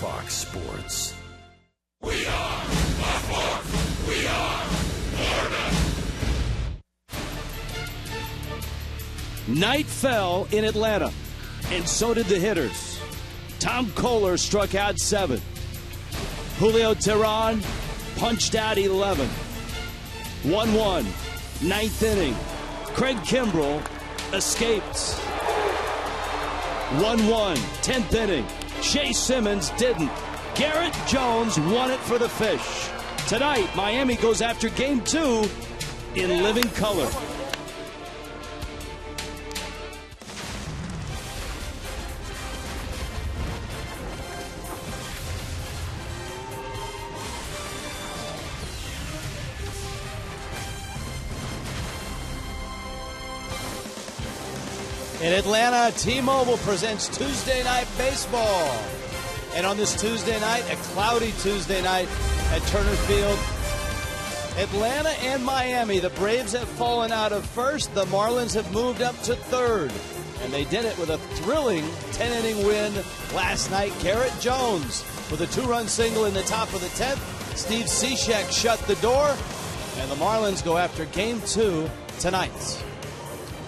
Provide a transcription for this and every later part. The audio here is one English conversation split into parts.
Fox Sports. We are the Fox. We are Florida. Night fell in Atlanta, and so did the hitters. Tom Kohler struck out 7. Julio Teheran punched out 11. 1-1, 9th inning. Craig Kimbrell escaped. 1-1, 10th inning. Shea Simmons didn't. Garrett Jones won it for the Fish. Tonight, Miami goes after Game 2 in living color. In Atlanta, T-Mobile presents Tuesday Night Baseball. And on this Tuesday night, a cloudy Tuesday night at Turner Field, Atlanta and Miami, the Braves have fallen out of first. The Marlins have moved up to third. And they did it with a thrilling 10-inning win last night. Garrett Jones with a 2-run single in the top of the 10th. Steve Cishek shut the door. And the Marlins go after Game 2 tonight.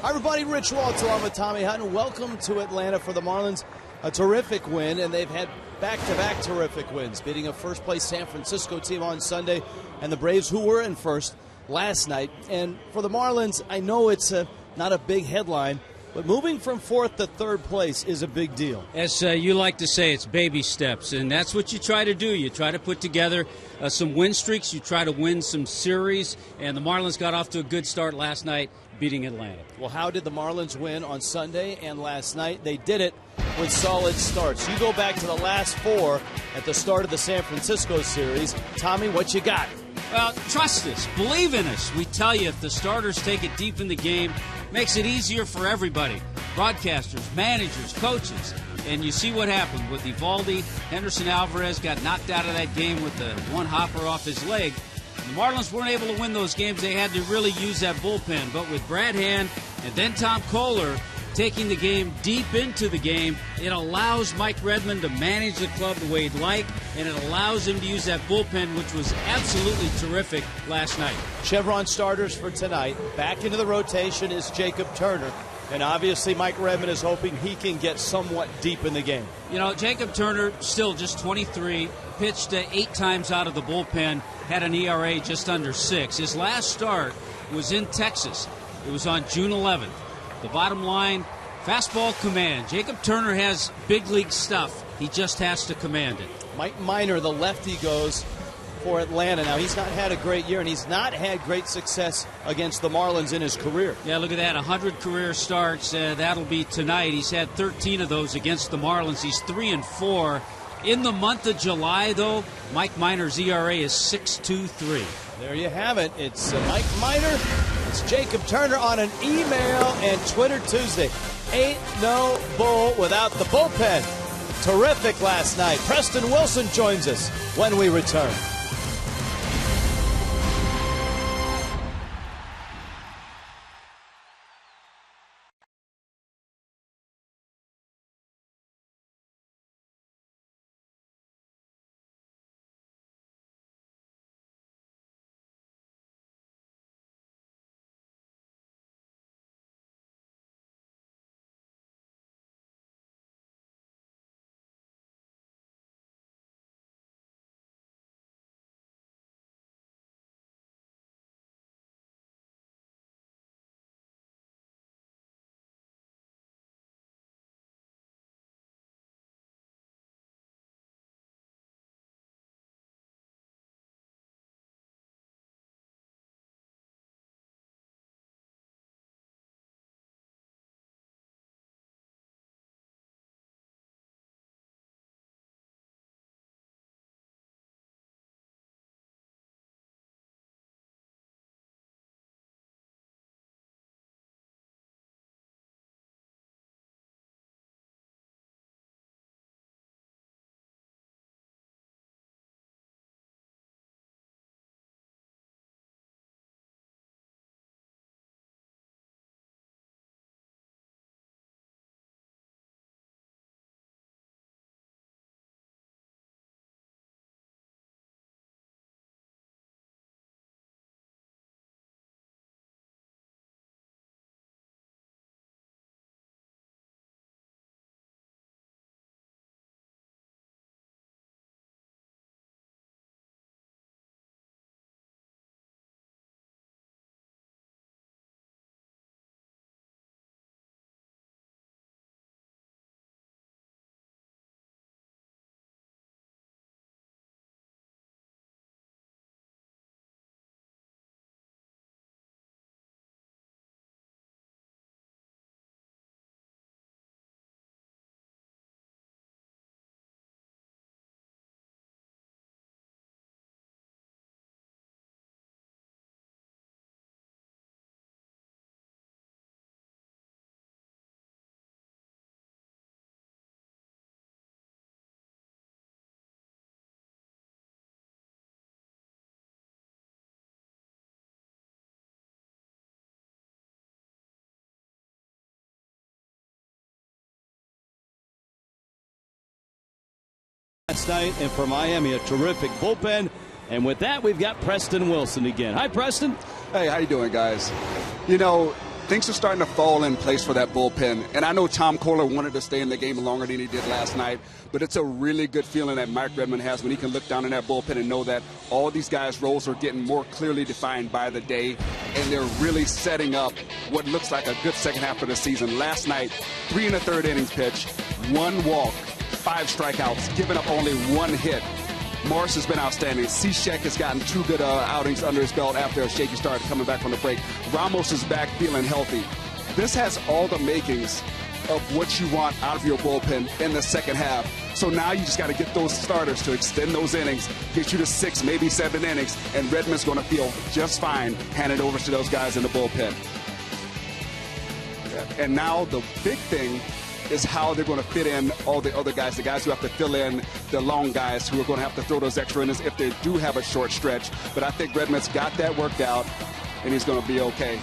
Hi, everybody. Rich Waltz along with Tommy Hutton. Welcome to Atlanta for the Marlins. A terrific win, and they've had back-to-back terrific wins, beating a first-place San Francisco team on Sunday and the Braves, who were in first last night. And for the Marlins, I know it's not a big headline, but moving from 4th to 3rd place is a big deal. As you like to say, it's baby steps, and that's what you try to do. You try to put together some win streaks. You try to win some series, and the Marlins got off to a good start last night, beating Atlanta. Well, how did the Marlins win on Sunday and last night? They did it with solid starts. You go back to the last 4 at the start of the San Francisco series. Tommy, what you got? Well, trust us. Believe in us. We tell you, if the starters take it deep in the game, makes it easier for everybody. Broadcasters, managers, coaches. And you see what happened with Evaldi. Henderson Alvarez got knocked out of that game with the one hopper off his leg. The Marlins weren't able to win those games. They had to really use that bullpen. But with Brad Hand and then Tom Kohler taking the game deep into the game, it allows Mike Redmond to manage the club the way he'd like, and it allows him to use that bullpen, which was absolutely terrific last night. Chevron starters for tonight. Back into the rotation is Jacob Turner. And obviously Mike Redmond is hoping he can get somewhat deep in the game. You know, Jacob Turner, still just 23, pitched 8 times out of the bullpen, had an ERA just under 6. His last start was in Texas. It was on June 11th. The bottom line, fastball command. Jacob Turner has big league stuff. He just has to command it. Mike Minor, the lefty, goes for Atlanta. Now, he's not had a great year, and he's not had great success against the Marlins in his career. Yeah, look at that, 100 career starts. That'll be tonight. He's had 13 of those against the Marlins. He's 3-4. In the month of July, though, Mike Minor's ERA is 6.23. There you have it. It's Mike Minor. It's Jacob Turner on an email and Twitter Tuesday. Ain't no bull without the bullpen. Terrific last night. Preston Wilson joins us when we return. last night, and for Miami, a terrific bullpen. And with that, we've got Preston Wilson again. Hi, Preston. Hey, how you doing, guys? You know, things are starting to fall in place for that bullpen. And I know Tom Kohler wanted to stay in the game longer than he did last night, but it's a really good feeling that Mike Redmond has when he can look down in that bullpen and know that all these guys' roles are getting more clearly defined by the day, and they're really setting up what looks like a good second half of the season. Last night, 3 1/3 innings pitch, 1 walk, 5 strikeouts, giving up only 1 hit. Morris has been outstanding. Cishek has gotten 2 good outings under his belt after a shaky start coming back from the break. Ramos is back feeling healthy. This has all the makings of what you want out of your bullpen in the second half. So now you just got to get those starters to extend those innings, get you to 6, maybe 7 innings, and Redmond's going to feel just fine handing over to those guys in the bullpen. And now the big thing is how they're going to fit in all the other guys, the guys who have to fill in the long guys who are going to have to throw those extra innings if they do have a short stretch. But I think Redmond's got that worked out, and he's going to be okay.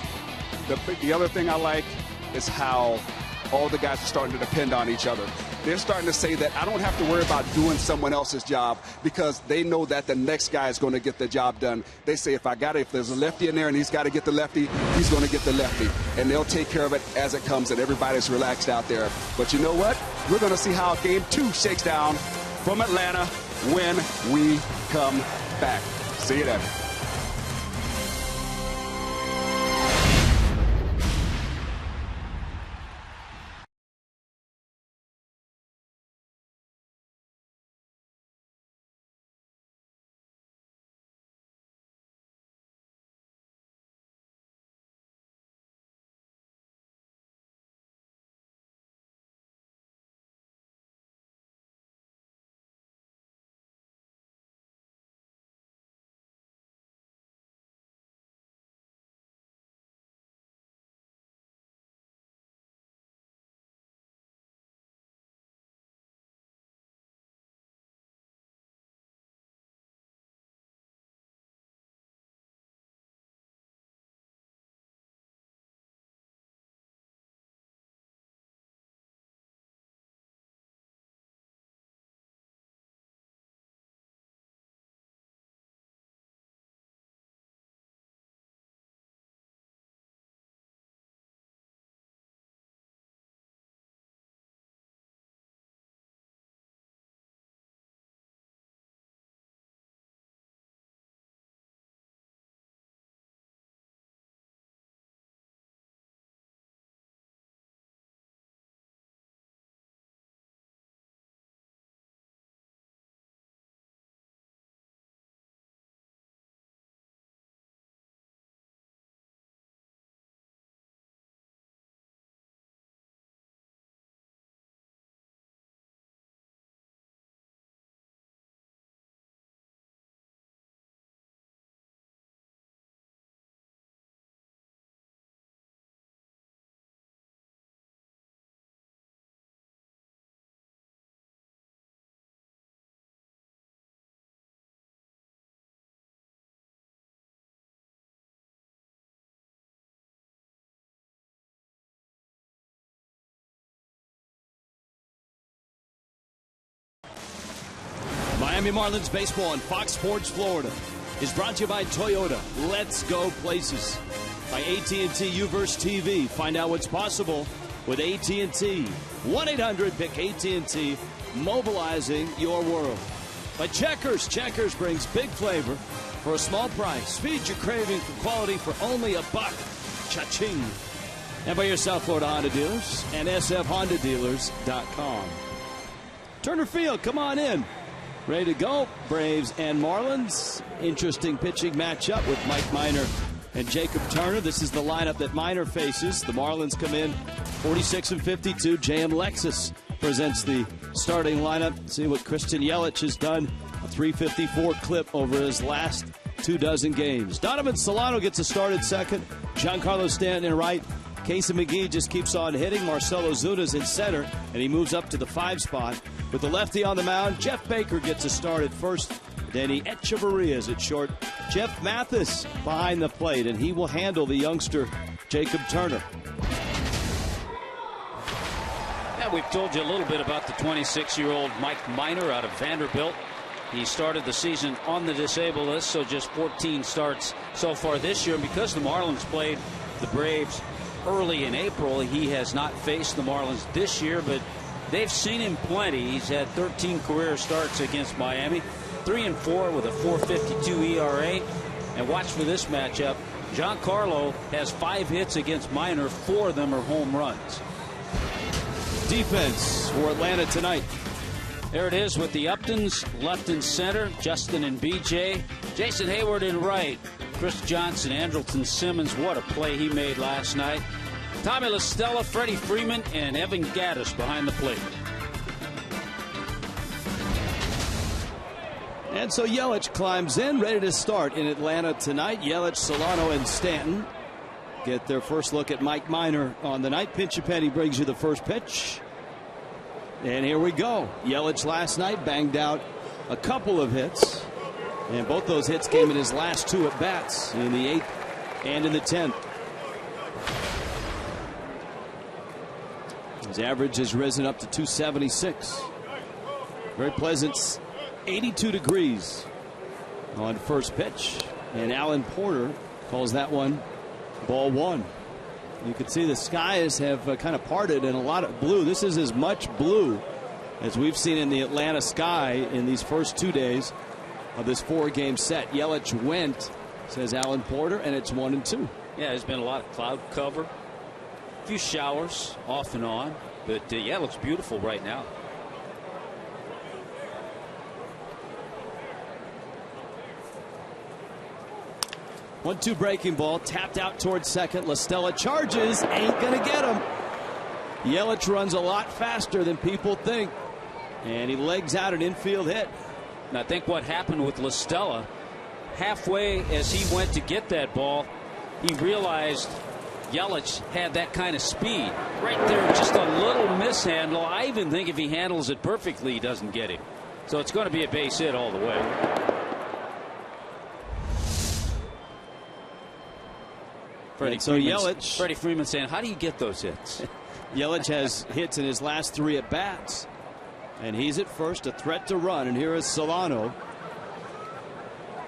The other thing I like is how all the guys are starting to depend on each other. They're starting to say that I don't have to worry about doing someone else's job because they know that the next guy is going to get the job done. They say if there's a lefty in there and he's got to get the lefty, he's going to get the lefty. And they'll take care of it as it comes, and everybody's relaxed out there. But you know what? We're going to see how Game 2 shakes down from Atlanta when we come back. See you then. Miami Marlins baseball on Fox Sports Florida is brought to you by Toyota. Let's go places. By AT&T UVerse TV. Find out what's possible with AT&T. 1-800-PICK-AT&T. Mobilizing your world. By Checkers. Checkers brings big flavor for a small price. Feed your craving for quality for only $1. Cha-ching. And by your South Florida Honda dealers and sfhondadealers.com. Turner Field, come on in. Ready to go. Braves and Marlins. Interesting pitching matchup with Mike Minor and Jacob Turner. This is the lineup that Minor faces. The Marlins come in 46-52. J.M. Lexus presents the starting lineup. See what Christian Yelich has done. A .354 clip over his last 24 games. Donovan Solano gets a start at second. Giancarlo Stanton in right. Casey McGee just keeps on hitting. Marcelo Zuna's in center, and he moves up to the 5 spot. With the lefty on the mound, Jeff Baker gets a start at first. Danny Echeverria is at short. Jeff Mathis behind the plate, and he will handle the youngster Jacob Turner. Yeah, we've told you a little bit about the 26-year-old Mike Minor out of Vanderbilt. He started the season on the disabled list, so just 14 starts so far this year. And because the Marlins played the Braves early in April, he has not faced the Marlins this year, but they've seen him plenty. He's had 13 career starts against Miami, 3-4 with a 4.52 ERA. And watch for this matchup. Giancarlo has 5 hits against Minor. 4 of them are home runs. Defense for Atlanta tonight. There it is with the Uptons left and center, Justin and BJ, Jason Hayward in right, Chris Johnson, Andrelton Simmons. What a play he made last night. Tommy La Stella, Freddie Freeman, and Evan Gattis behind the plate. And so Yelich climbs in, ready to start in Atlanta tonight. Yelich, Solano, and Stanton get their first look at Mike Minor on the night. Pinch-A-Penny brings you the first pitch. And here we go. Yelich last night banged out a couple of hits. And both those hits came in his last 2 at-bats, in the 8th and in the 10th. His average has risen up to 276. Very pleasant 82 degrees on first pitch. And Alan Porter calls that one ball 1. You can see the skies have kind of parted and a lot of blue. This is as much blue as we've seen in the Atlanta sky in these first 2 days of this 4-game set. Yelich went, says Alan Porter, and it's 1-2. Yeah, there's been a lot of cloud cover, a few showers off and on, but yeah, it looks beautiful right now. One-two breaking ball, tapped out towards second. La Stella charges, ain't gonna get him. Yelich runs a lot faster than people think, and he legs out an infield hit. And I think what happened with La Stella, halfway as he went to get that ball, he realized Yelich had that kind of speed. Right there, just a little mishandle. I even think if he handles it perfectly, he doesn't get him. So it's going to be a base hit all the way. Freddie Freeman saying, how do you get those hits? Yelich has hits in his last 3 at bats, and he's at first, a threat to run. And here is Solano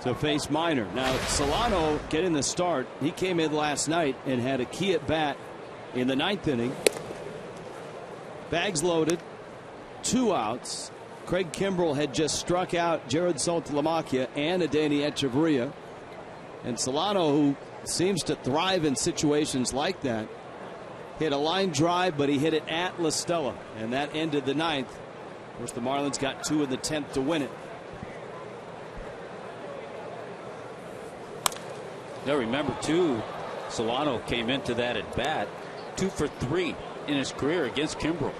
to face Minor. Now Solano getting the start. He came in last night and had a key at bat in the 9th inning. Bags loaded, 2 outs. Craig Kimbrell had just struck out Jared Saltalamacchia and Adeiny Echeverria, and Solano, who seems to thrive in situations like that, hit a line drive, but he hit it at La Stella, and that ended the 9th. Of course, the Marlins got 2 in the 10th to win it. Now remember too, Solano came into that at bat 2 for 3 in his career against Kimbrell.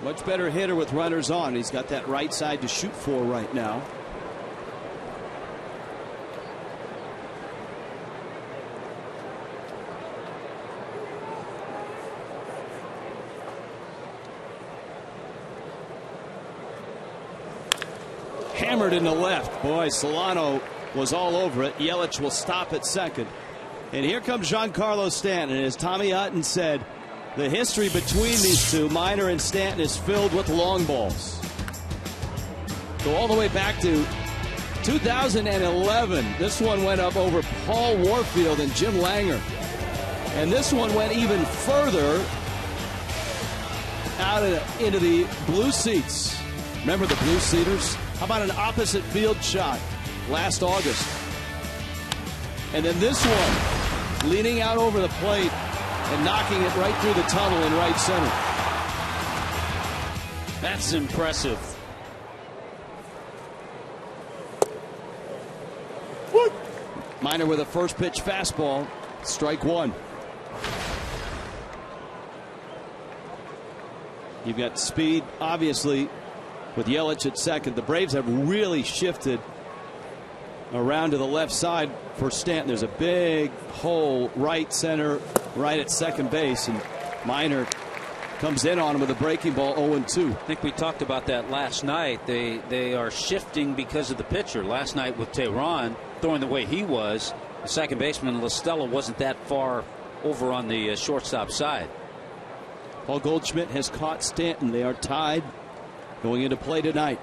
Much better hitter with runners on. He's got that right side to shoot for right now. Hammered in the left. Boy, Solano was all over it. Yelich will stop at second. And here comes Giancarlo Stanton. And as Tommy Hutton said, the history between these two, Minor and Stanton, is filled with long balls. Go all the way back to 2011. This one went up over Paul Warfield and Jim Langer. And this one went even further out into the blue seats. Remember the blue seaters? How about an opposite field shot last August? And then this one, leaning out over the plate and knocking it right through the tunnel in right center. That's impressive. Minor with a first pitch fastball, strike 1. You've got speed, obviously, with Yelich at second. The Braves have really shifted around to the left side for Stanton. There's a big hole right center, right at second base, and Minor comes in on him with a breaking ball, 0-2. I think we talked about that last night. They are shifting because of the pitcher. Last night with Tehran throwing the way he was, the second baseman La Stella wasn't that far over on the shortstop side. Paul Goldschmidt has caught Stanton. They are tied going into play tonight.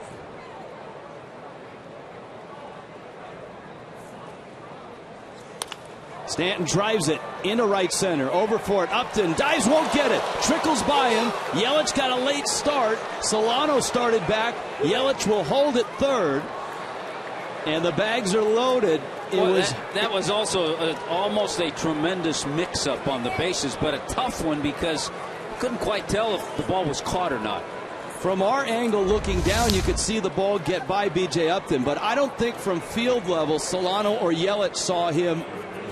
Stanton drives it into right center. Over for it. Upton dives, won't get it. Trickles by him. Yelich got a late start. Solano started back. Yelich will hold it third. And the bags are loaded. That was also almost a tremendous mix-up on the bases, but a tough one because couldn't quite tell if the ball was caught or not. From our angle looking down, you could see the ball get by B.J. Upton, but I don't think from field level Solano or Yelich saw him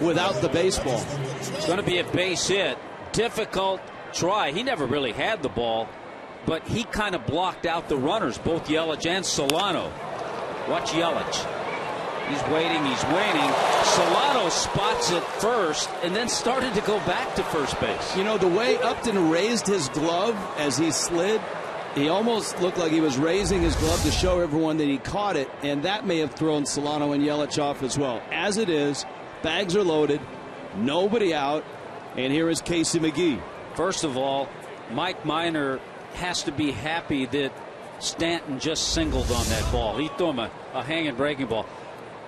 without the baseball. It's going to be a base hit. Difficult try. He never really had the ball, but he kind of blocked out the runners, both Yelich and Solano. Watch Yelich. He's waiting, he's waiting. Solano spots it first and then started to go back to first base. You know, the way Upton raised his glove as he slid, he almost looked like he was raising his glove to show everyone that he caught it, and that may have thrown Solano and Yelich off as well. As it is, bags are loaded, nobody out, and here is Casey McGee. First of all, Mike Minor has to be happy that Stanton just singled on that ball. He threw him a hanging breaking ball.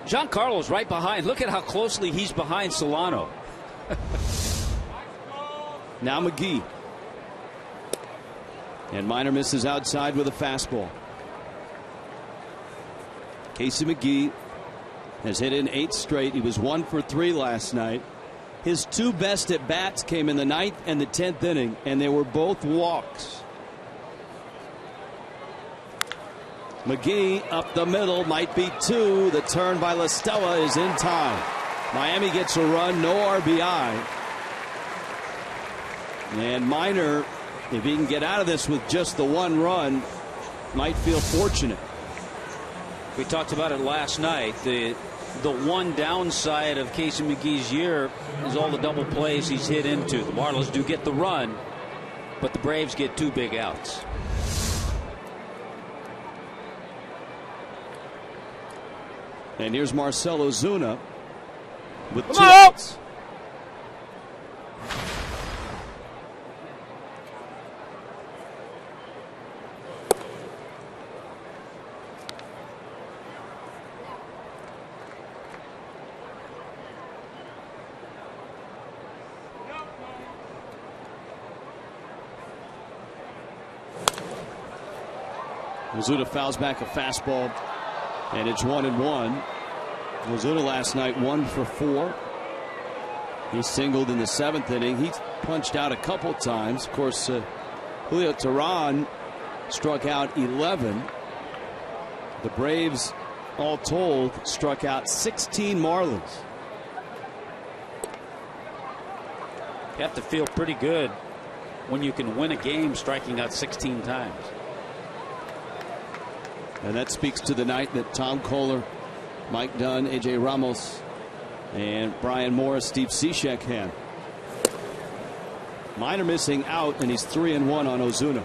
Giancarlo's right behind. Look at how closely he's behind Solano. Now McGee. And Minor misses outside with a fastball. Casey McGee has hit in 8 straight. He was 1 for 3 last night. His 2 best at bats came in the 9th and the 10th inning, and they were both walks. McGee up the middle, might be 2. The turn by La Stella is in time. Miami gets a run, no RBI. And Minor, if he can get out of this with just the 1 run, might feel fortunate. We talked about it last night. The one downside of Casey McGee's year is all the double plays he's hit into. The Marlins do get the run, but the Braves get 2 big outs. And here's Marcell Ozuna with 2 outs. Ozuna fouls back a fastball, and it's 1-1. Ozuna last night 1 for 4. He singled in the 7th inning. He punched out a couple times. Of course, Julio Teheran struck out 11. The Braves, all told, struck out 16 Marlins. You have to feel pretty good when you can win a game striking out 16 times. And that speaks to the night that Tom Kohler, Mike Dunn, A.J. Ramos, and Brian Morris, Steve Cishek had. Minor missing out, and he's 3-1 on Ozuna.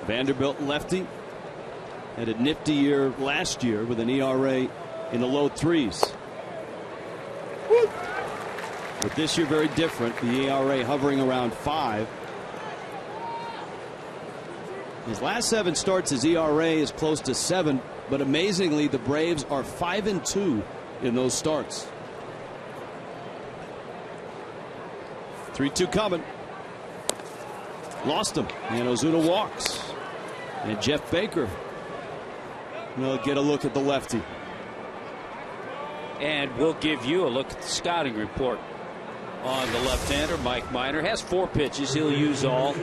Vanderbilt lefty had a nifty year last year with an ERA in the low 3s. But this year very different. The ERA hovering around 5. His last 7 starts, his ERA is close to 7, but amazingly the Braves are 5-2 in those starts. 3-2 coming. Lost him, and Ozuna walks. And Jeff Baker will get a look at the lefty. And we'll give you a look at the scouting report on the left-hander. Mike Minor has 4 pitches. He'll use all.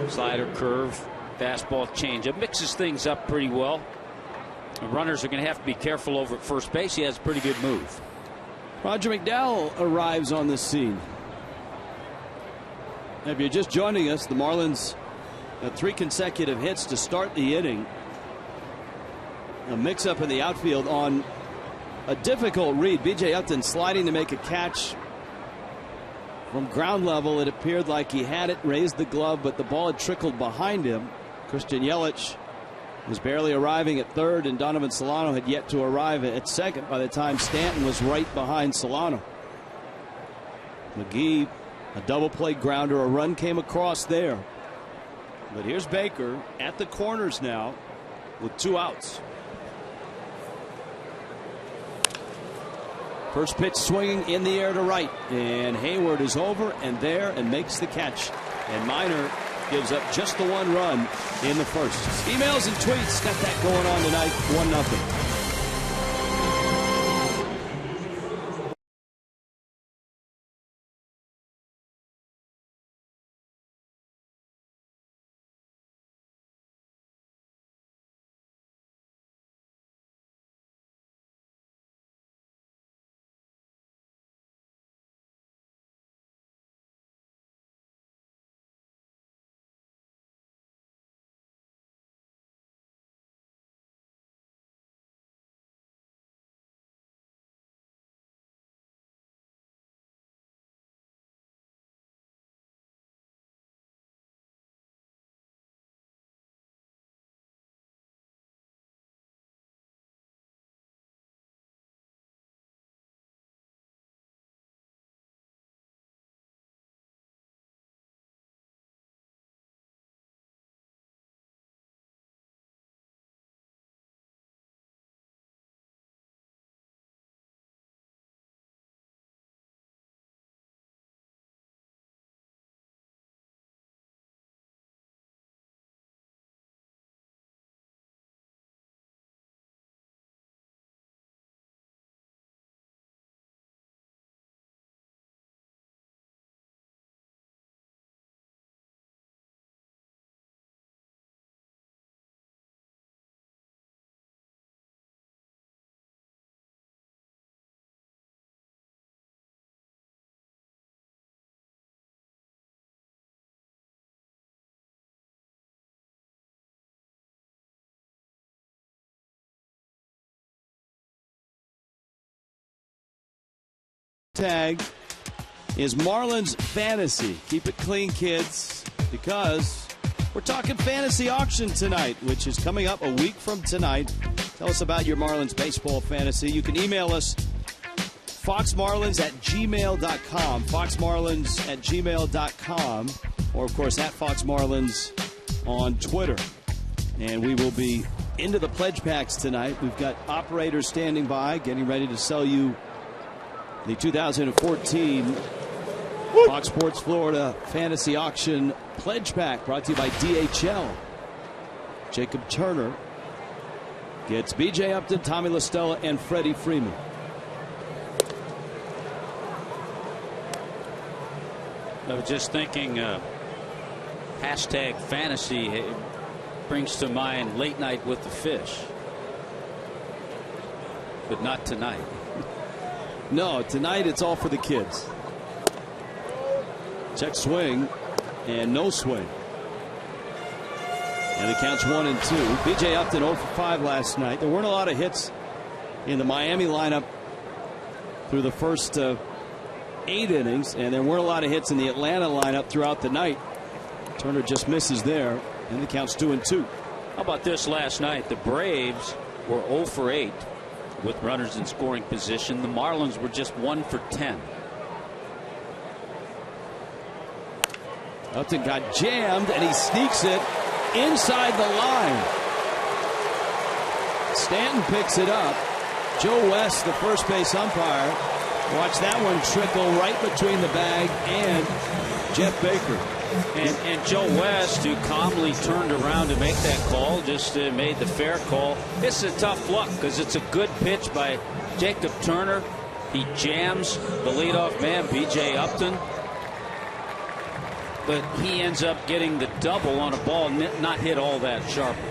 Slider, curve, fastball, changeup. Mixes things up pretty well. The runners are going to have to be careful over at first base. He has a pretty good move. Roger McDowell arrives on the scene. If you're just joining us, the Marlins had 3 consecutive hits to start the inning. A mix-up in the outfield on a difficult read. B.J. Upton sliding to make a catch from ground level. It appeared like he had it, raised the glove, but the ball had trickled behind him. Christian Yelich was barely arriving at third, and Donovan Solano had yet to arrive at second by the time Stanton was right behind Solano. McGee, a double play grounder, a run came across there. But here's Baker at the corners now with 2 outs. First pitch swinging in the air to right, and Hayward is over and there and makes the catch. And Minor gives up just the 1 run in the first. Emails and tweets got that going on tonight. 1-0. Tag is Marlins Fantasy. Keep it clean, kids, because we're talking fantasy auction tonight, which is coming up a week from tonight. Tell us about your Marlins baseball fantasy. You can email us, foxmarlins@gmail.com, foxmarlins@gmail.com, or, of course, at foxmarlins on Twitter. And we will be into the pledge packs tonight. We've got operators standing by, getting ready to sell you the 2014 Fox Sports Florida Fantasy Auction Pledge Pack, brought to you by DHL. Jacob Turner gets B.J. Upton, Tommy La Stella, and Freddie Freeman. I was just thinking, hashtag fantasy brings to mind Late Night with the Fish. But not tonight. No, tonight it's all for the kids. Check swing and no swing. And it counts 1-2. B.J. Upton 0 for 5 last night. There weren't a lot of hits in the Miami lineup through the first 8 innings, and there weren't a lot of hits in the Atlanta lineup throughout the night. Turner just misses there, and it counts 2-2. How about this last night? The Braves were 0 for 8 with runners in scoring position. The Marlins were just 1 for 10. Upton got jammed, and he sneaks it inside the line. Stanton picks it up. Joe West, the first base umpire, watch that one trickle right between the bag and Jeff Baker. And Joe West, who calmly turned around to make that call, just made the fair call. This is a tough luck because it's a good pitch by Jacob Turner. He jams the leadoff man, B.J. Upton. But he ends up getting the double on a ball not hit all that sharply.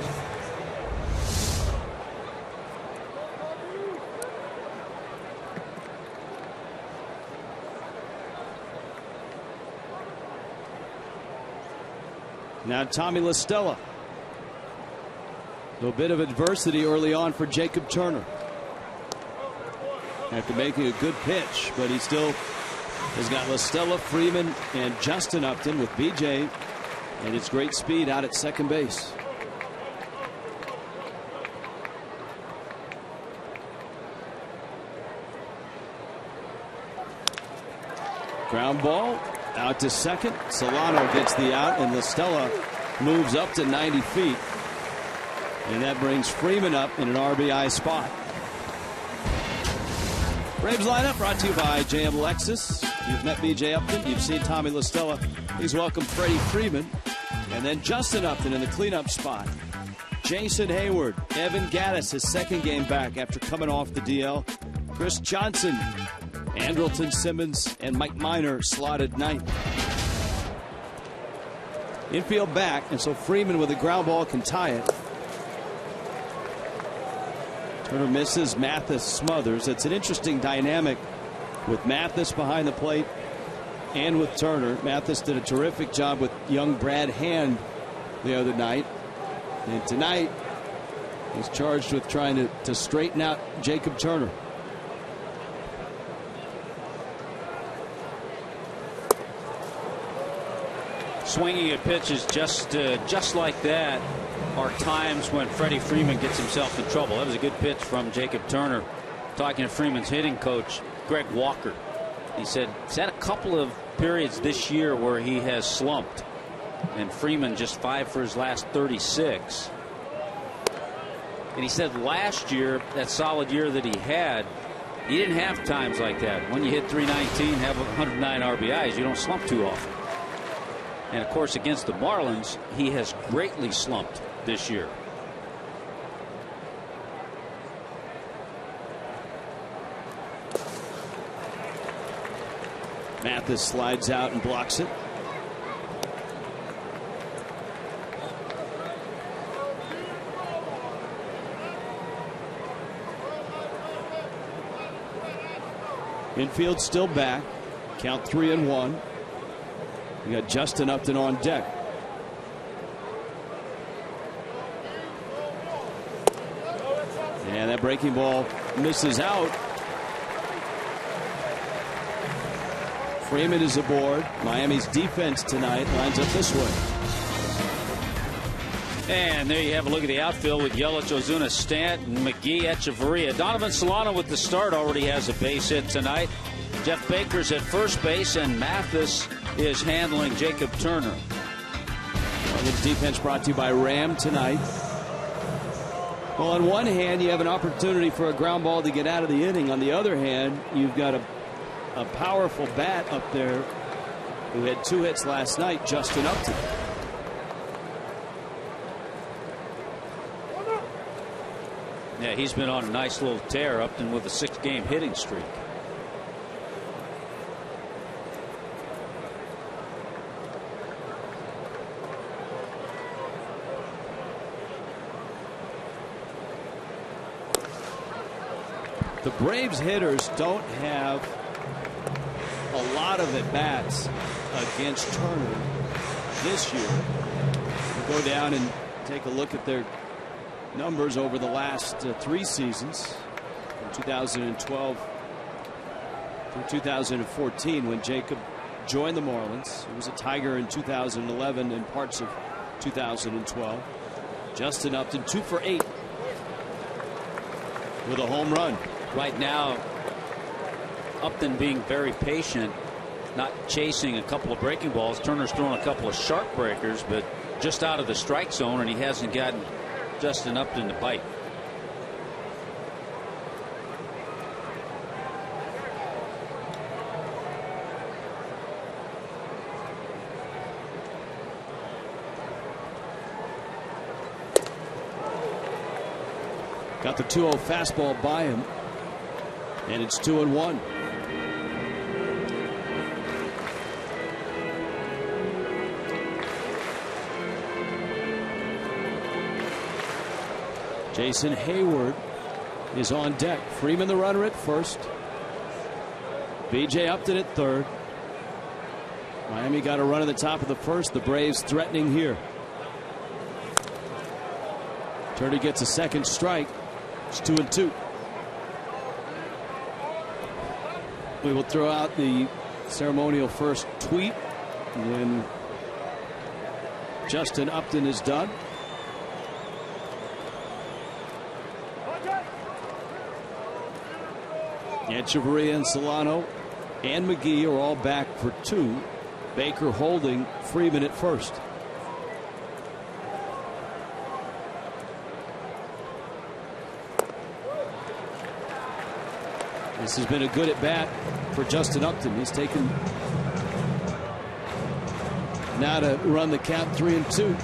Now Tommy La Stella. A little bit of adversity early on for Jacob Turner. After making a good pitch, but he still has got La Stella, Freeman, and Justin Upton with B.J. and his great speed out at second base. Ground ball out to second. Solano gets the out, and LaStella moves up to 90 feet. And that brings Freeman up in an RBI spot. Braves lineup brought to you by JM Lexus. You've met BJ Upton. You've seen Tommy LaStella. He's welcomed Freddie Freeman. And then Justin Upton in the cleanup spot. Jason Hayward, Evan Gattis, his second game back after coming off the DL. Chris Johnson, Andrelton Simmons, and Mike Minor slotted ninth. Infield back, and so Freeman with a ground ball can tie it. Turner misses, Mathis smothers. It's an interesting dynamic with Mathis behind the plate and with Turner. Mathis did a terrific job with young Brad Hand the other night. And tonight, he's charged with trying to straighten out Jacob Turner. Swinging at pitches just like that are times when Freddie Freeman gets himself in trouble. That was a good pitch from Jacob Turner. Talking to Freeman's hitting coach, Greg Walker. He said he's had a couple of periods this year where he has slumped. And Freeman just 5 for his last 36. And he said last year, that solid year that he had, he didn't have times like that. When you hit 319, have 109 RBIs, you don't slump too often. And of course, against the Marlins, he has greatly slumped this year. Mathis slides out and blocks it. Infield still back. Count 3-1. We got Justin Upton on deck. And that breaking ball misses out. Freeman is aboard. Miami's defense tonight lines up this way. And there you have a look at the outfield with Yelich, Ozuna, Stanton, McGee, Echeverria. Donovan Solano with the start already has a base hit tonight. Jeff Baker's at first base, and Mathis is handling Jacob Turner. Marlins defense brought to you by Ram tonight. Well, on one hand, you have an opportunity for a ground ball to get out of the inning. On the other hand, you've got a powerful bat up there who had 2 hits last night, Justin Upton. Yeah, he's been on a nice little tear, Upton with a 6-game hitting streak. The Braves hitters don't have a lot of at-bats against Turner this year. We'll go down and take a look at their numbers over the last 3 seasons, from 2012 through 2014, when Jacob joined the Marlins. He was a Tiger in 2011 and parts of 2012. Justin Upton 2 for 8 with a home run. Right now, Upton being very patient, not chasing a couple of breaking balls. Turner's throwing a couple of sharp breakers, but just out of the strike zone, and he hasn't gotten Justin Upton to bite. Got the 2-0 fastball by him, and it's 2-1. Jason Hayward is on deck. Freeman the runner at first. BJ Upton at third. Miami got a run at the top of the first. The Braves threatening here. Turner gets a second strike. It's 2-2. We will throw out the ceremonial first tweet when Justin Upton is done. Echeverria and Solano and McGee are all back for 2. Baker holding Freeman at first. This has been a good at bat for Justin Upton. He's taken now to run the count 3-2.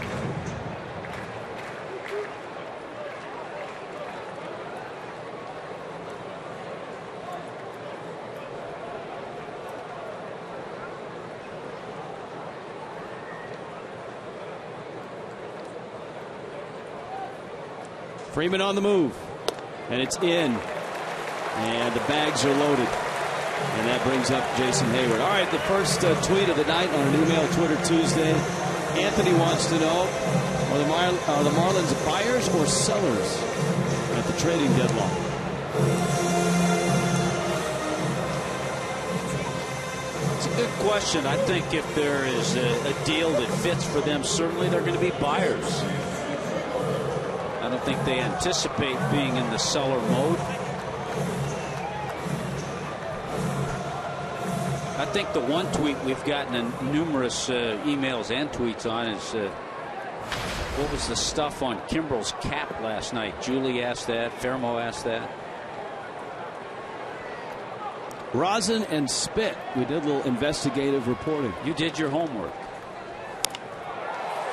Freeman on the move, and it's in, and the bags are loaded, and that brings up Jason Hayward. All right, the first tweet of the night on an email Twitter Tuesday. Anthony wants to know, are the Marlins buyers or sellers at the trading deadline? It's a good question. I think if there is a deal that fits for them, certainly they're going to be buyers. I don't think they anticipate being in the seller mode. I think the one tweet we've gotten numerous emails and tweets on is what was the stuff on Kimbrel's cap last night? Julie asked that. Fermo asked that. Rosin and spit. We did a little investigative reporting. You did your homework.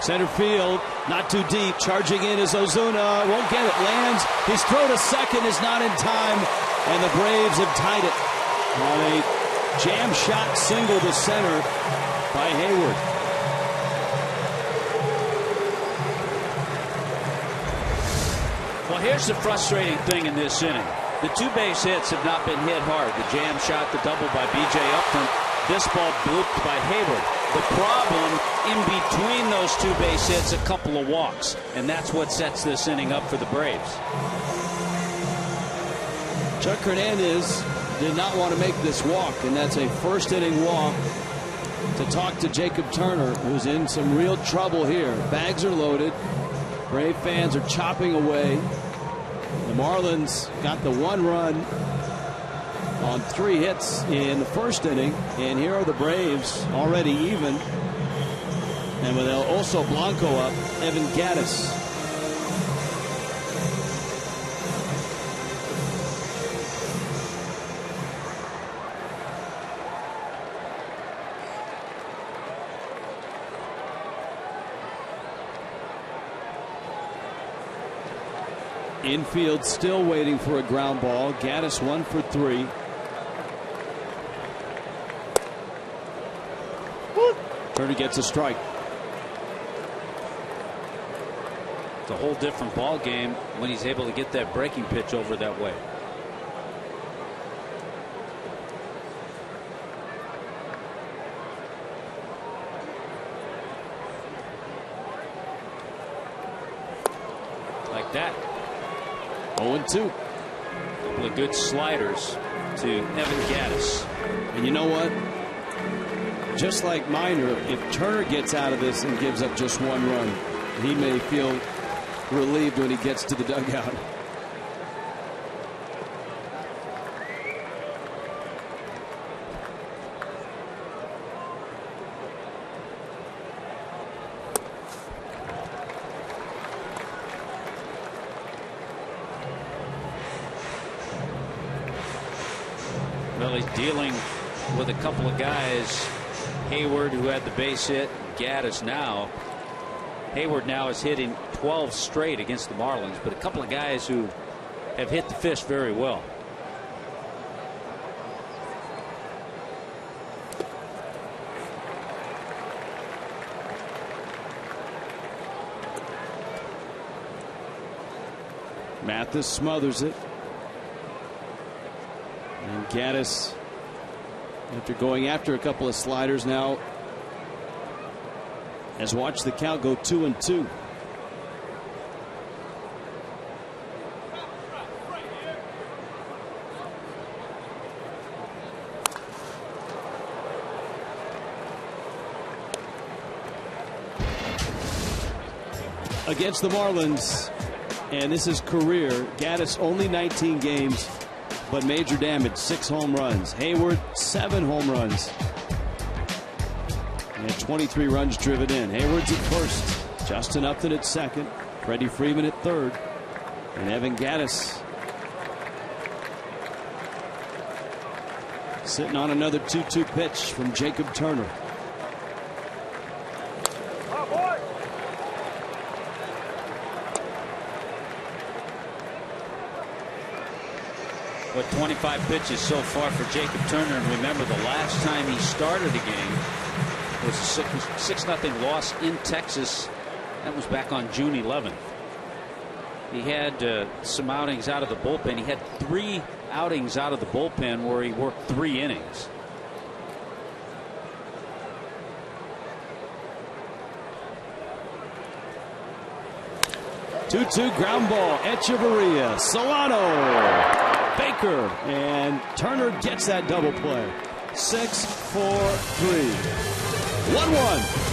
Center field, not too deep. Charging in is Ozuna. Won't get it. Lands. His throw to second is not in time. And the Braves have tied it on a jam shot single to center by Hayward. Well, here's the frustrating thing in this inning. The 2 base hits have not been hit hard. The jam shot, the double by B.J. Upton. This ball blooped by Hayward. The problem, in between those 2 base hits, a couple of walks. And that's what sets this inning up for the Braves. Chuck Hernandez did not want to make this walk, and that's a first inning walk to talk to Jacob Turner, who's in some real trouble here. Bags are loaded. Brave fans are chopping away. The Marlins got the 1 run on 3 hits in the first inning, and here are the Braves already even, and with El Oso Blanco up, Evan Gattis. Infield still waiting for a ground ball. Gattis 1 for 3. Turner gets a strike. It's a whole different ball game when he's able to get that breaking pitch over that way. Like that. 0-2. A couple of good sliders to Evan Gattis. And you know what? Just like Minor, if Turner gets out of this and gives up just 1 run, he may feel relieved when he gets to the dugout. Well, he's dealing with a couple of guys. Hayward, who had the base hit, Gattis now. Hayward now is hitting 12 straight against the Marlins, but a couple of guys who have hit the fish very well. Mathis smothers it. And Gattis, after going after a couple of sliders, now has watched the count go 2-2. Against the Marlins, and this is career, Gattis only 19 games. but major damage, 6 home runs. Hayward, 7 home runs. And 23 runs driven in. Hayward's at first. Justin Upton at second. Freddie Freeman at third. And Evan Gattis sitting on another 2-2 pitch from Jacob Turner. But 25 pitches so far for Jacob Turner. And remember, the last time he started a game was a 6-0 loss in Texas. That was back on June 11th. He had some outings out of the bullpen. He had 3 outings out of the bullpen where he worked 3 innings. Two ground ball. Echeverria, Solano, Baker, and Turner gets that double play. 6-4-3. 1-1.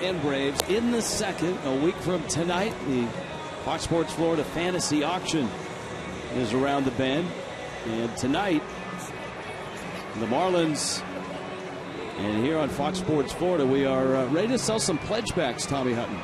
And Braves in the second. A week from tonight, the Fox Sports Florida Fantasy Auction is around the bend. And tonight, the Marlins. And here on Fox Sports Florida, we are ready to sell some pledge backs, Tommy Hutton.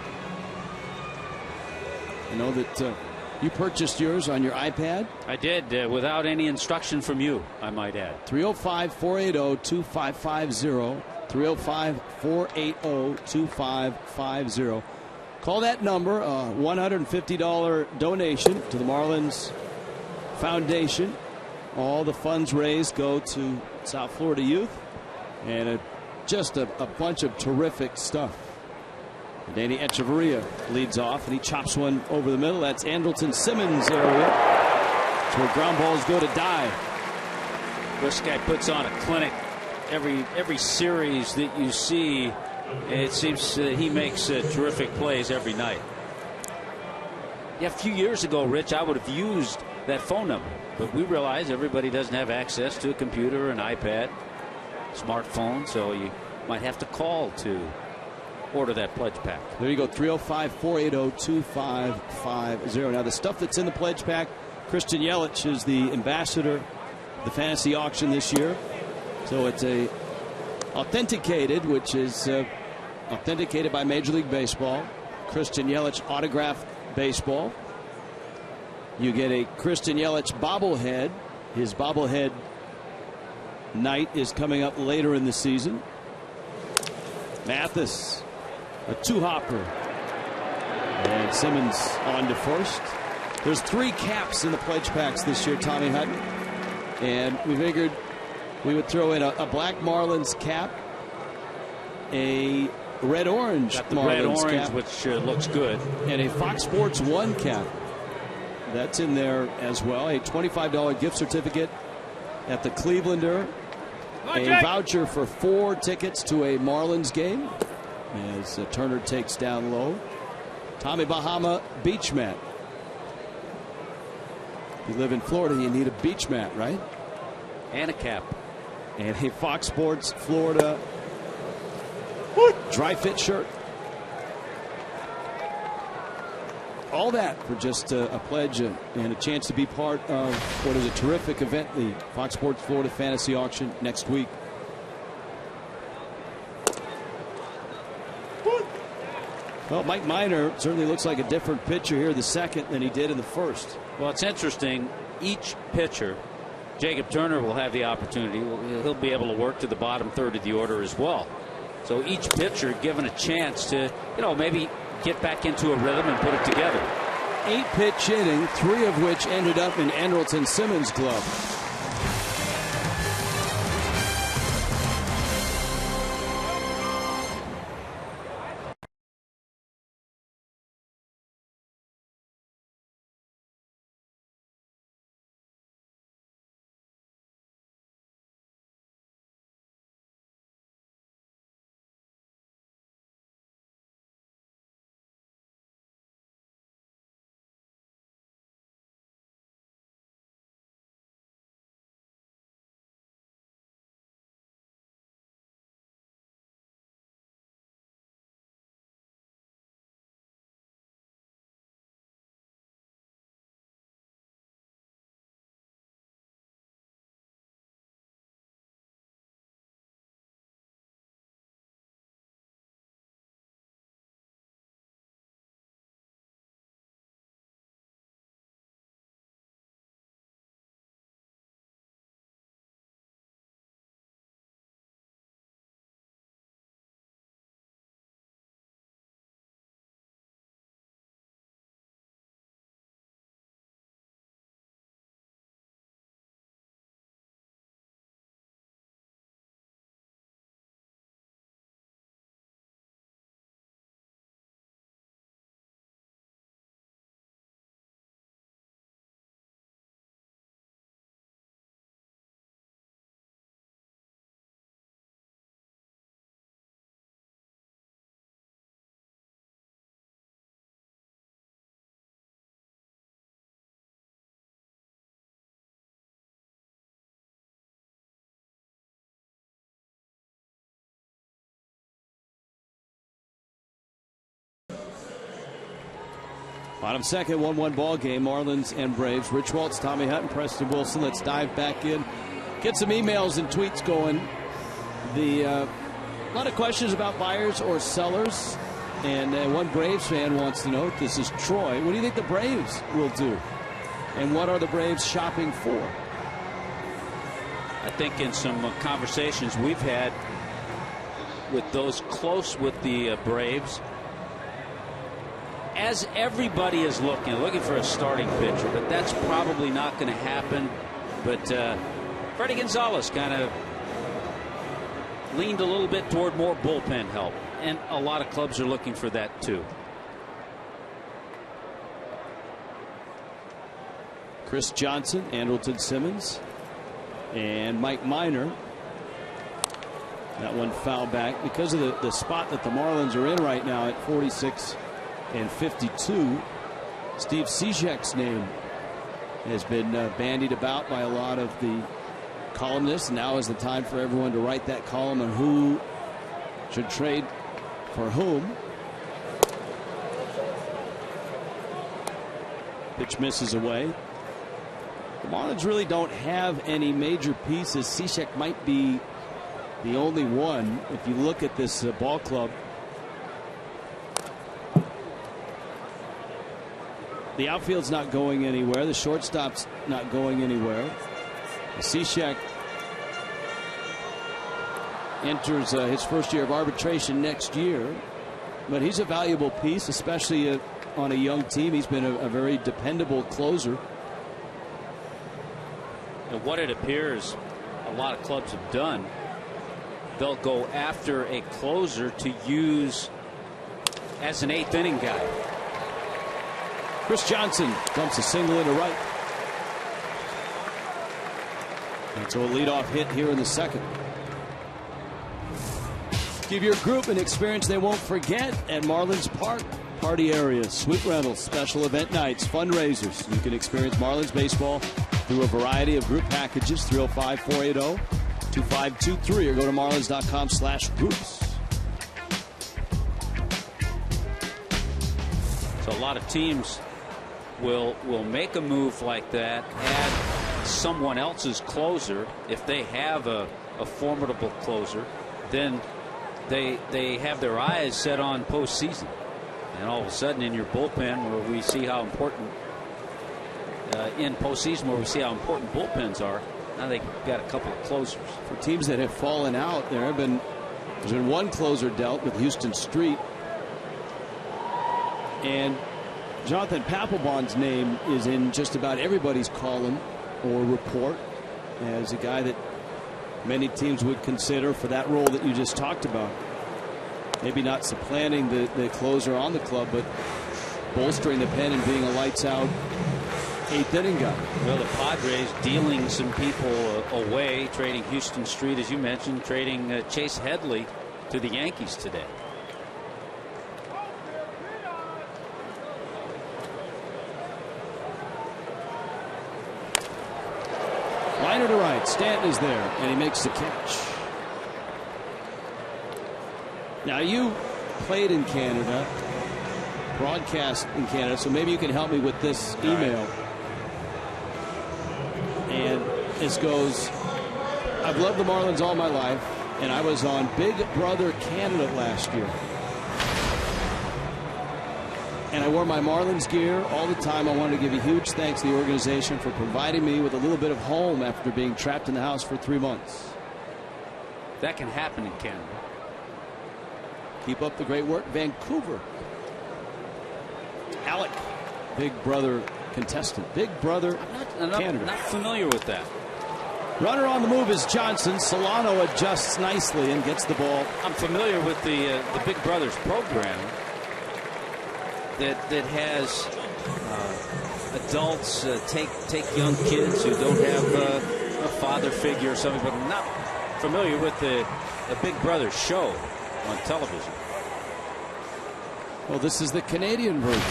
I know that you purchased yours on your iPad. I did, without any instruction from you, I might add. 305-480-2550. 305-480-2550. Call that number. $150 donation to the Marlins Foundation. All the funds raised go to South Florida youth. And just a bunch of terrific stuff. Danny Echeverria leads off, and he chops one over the middle. That's Andrelton Simmons' area. It's where ground balls go to die. This guy puts on a clinic. Every series that you see, it seems he makes terrific plays every night. Yeah, a few years ago, Rich, I would have used that phone number, but we realize everybody doesn't have access to a computer, an iPad, smartphone, so you might have to call to order that pledge pack. There you go, 305-480-2550. Now, the stuff that's in the pledge pack, Christian Yelich is the ambassador of the fantasy auction this year. So it's a authenticated, which is authenticated by Major League Baseball. Christian Yelich autographed baseball. You get a Christian Yelich bobblehead. His bobblehead night is coming up later in the season. Mathis, a 2-hopper. And Simmons on to first. There's 3 caps in the pledge packs this year, Tommy Hutton. And we figured we would throw in a black Marlins cap, a red-orange Got the Marlins red-orange, cap, which looks good. and a Fox Sports 1 cap. That's in there as well. A $25 gift certificate at the Clevelander. A voucher for 4 tickets to a Marlins game as Turner takes down low. Tommy Bahama beach mat. If you live in Florida, you need a beach mat, right? And a cap. And a Fox Sports Florida dry fit shirt. All that for just a pledge and a chance to be part of what is a terrific event, the Fox Sports Florida Fantasy Auction next week. Well, Mike Minor certainly looks like a different pitcher here the second than he did in the first. Well, it's interesting. Each pitcher, Jacob Turner will have the opportunity. He'll be able to work to the bottom third of the order as well. So each pitcher given a chance to, maybe get back into a rhythm and put it together. 8-pitch inning, 3 of which ended up in Andrelton Simmons' glove. Bottom second, 1-1 ball game. Marlins and Braves. Rich Waltz, Tommy Hutton, Preston Wilson. Let's dive back in. Get some emails and tweets going. A lot of questions about buyers or sellers. And one Braves fan wants to know, this is Troy, what do you think the Braves will do? And what are the Braves shopping for? I think in some conversations we've had with those close with the Braves, as everybody is looking for a starting pitcher, but that's probably not going to happen. But Freddie Gonzalez kind of leaned a little bit toward more bullpen help, and a lot of clubs are looking for that too. Chris Johnson, Andrelton Simmons, and Mike Minor. That one foul back because of the spot that the Marlins are in right now at 46 and 52. Steve Cishek's name has been bandied about by a lot of the columnists. Now is the time for everyone to write that column on who should trade for whom. Pitch misses away. The Marlins really don't have any major pieces. Cishek might be the only one. If you look at this ball club, the outfield's not going anywhere. The shortstop's not going anywhere. Cishek enters his first year of arbitration next year, but he's a valuable piece, especially on a young team. He's been a very dependable closer. And what it appears a lot of clubs have done they'll go after a closer to use as an 8th inning guy. Chris Johnson dumps a single into right. And so a leadoff hit here in the second. Give your group an experience they won't forget at Marlins Park. Party area, suite rentals, special event nights, fundraisers. You can experience Marlins baseball through a variety of group packages. 305-480-2523 or go to marlins.com/groups. So a lot of teams will make a move like that, add someone else's closer. If they have a formidable closer, then they have their eyes set on postseason. And all of a sudden in your bullpen, where we see how important in postseason, where we see how important bullpens are, now they got a couple of closers. For teams that have fallen out, there's been one closer dealt with Houston Street. And Jonathan Papelbon's name is in just about everybody's column or report as a guy that many teams would consider for that role that you just talked about. Maybe not supplanting the closer on the club, but bolstering the pen and being a lights-out 8th inning guy. Well, the Padres dealing some people away, trading Houston Street, as you mentioned, trading Chase Headley to the Yankees today. Liner to right. Stanton is there, and he makes the catch. Now, you played in Canada, broadcast in Canada, so maybe you can help me with this email. And this goes, I've loved the Marlins all my life, and I was on Big Brother Canada last year. And I wore my Marlins gear all the time. I wanted to give a huge thanks to the organization for providing me with a little bit of home after being trapped in the house for 3 months. That can happen in Canada. Keep up the great work, Vancouver. Alec, Big Brother contestant. Big Brother Canada. I'm not familiar with that. Runner on the move is Johnson. Solano adjusts nicely and gets the ball. I'm familiar with the Big Brothers program that has adults take young kids who don't have a father figure or something, but I'm not familiar with the Big Brother show on television. Well, this is the Canadian version.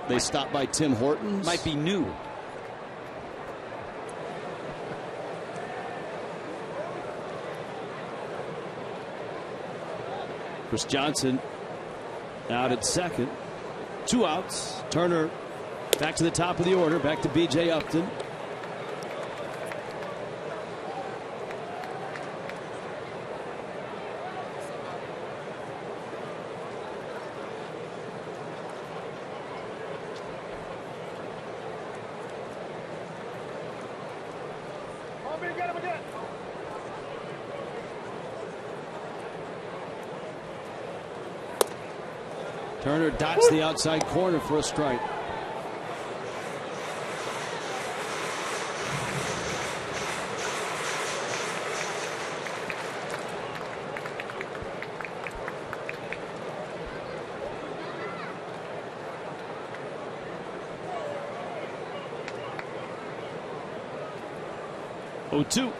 They stopped by Tim Hortons. Might be new. Chris Johnson out at second. 2 outs. Turner back to the top of the order. Back to B.J. Upton. Turner dots the outside corner for a strike. Oh, 2.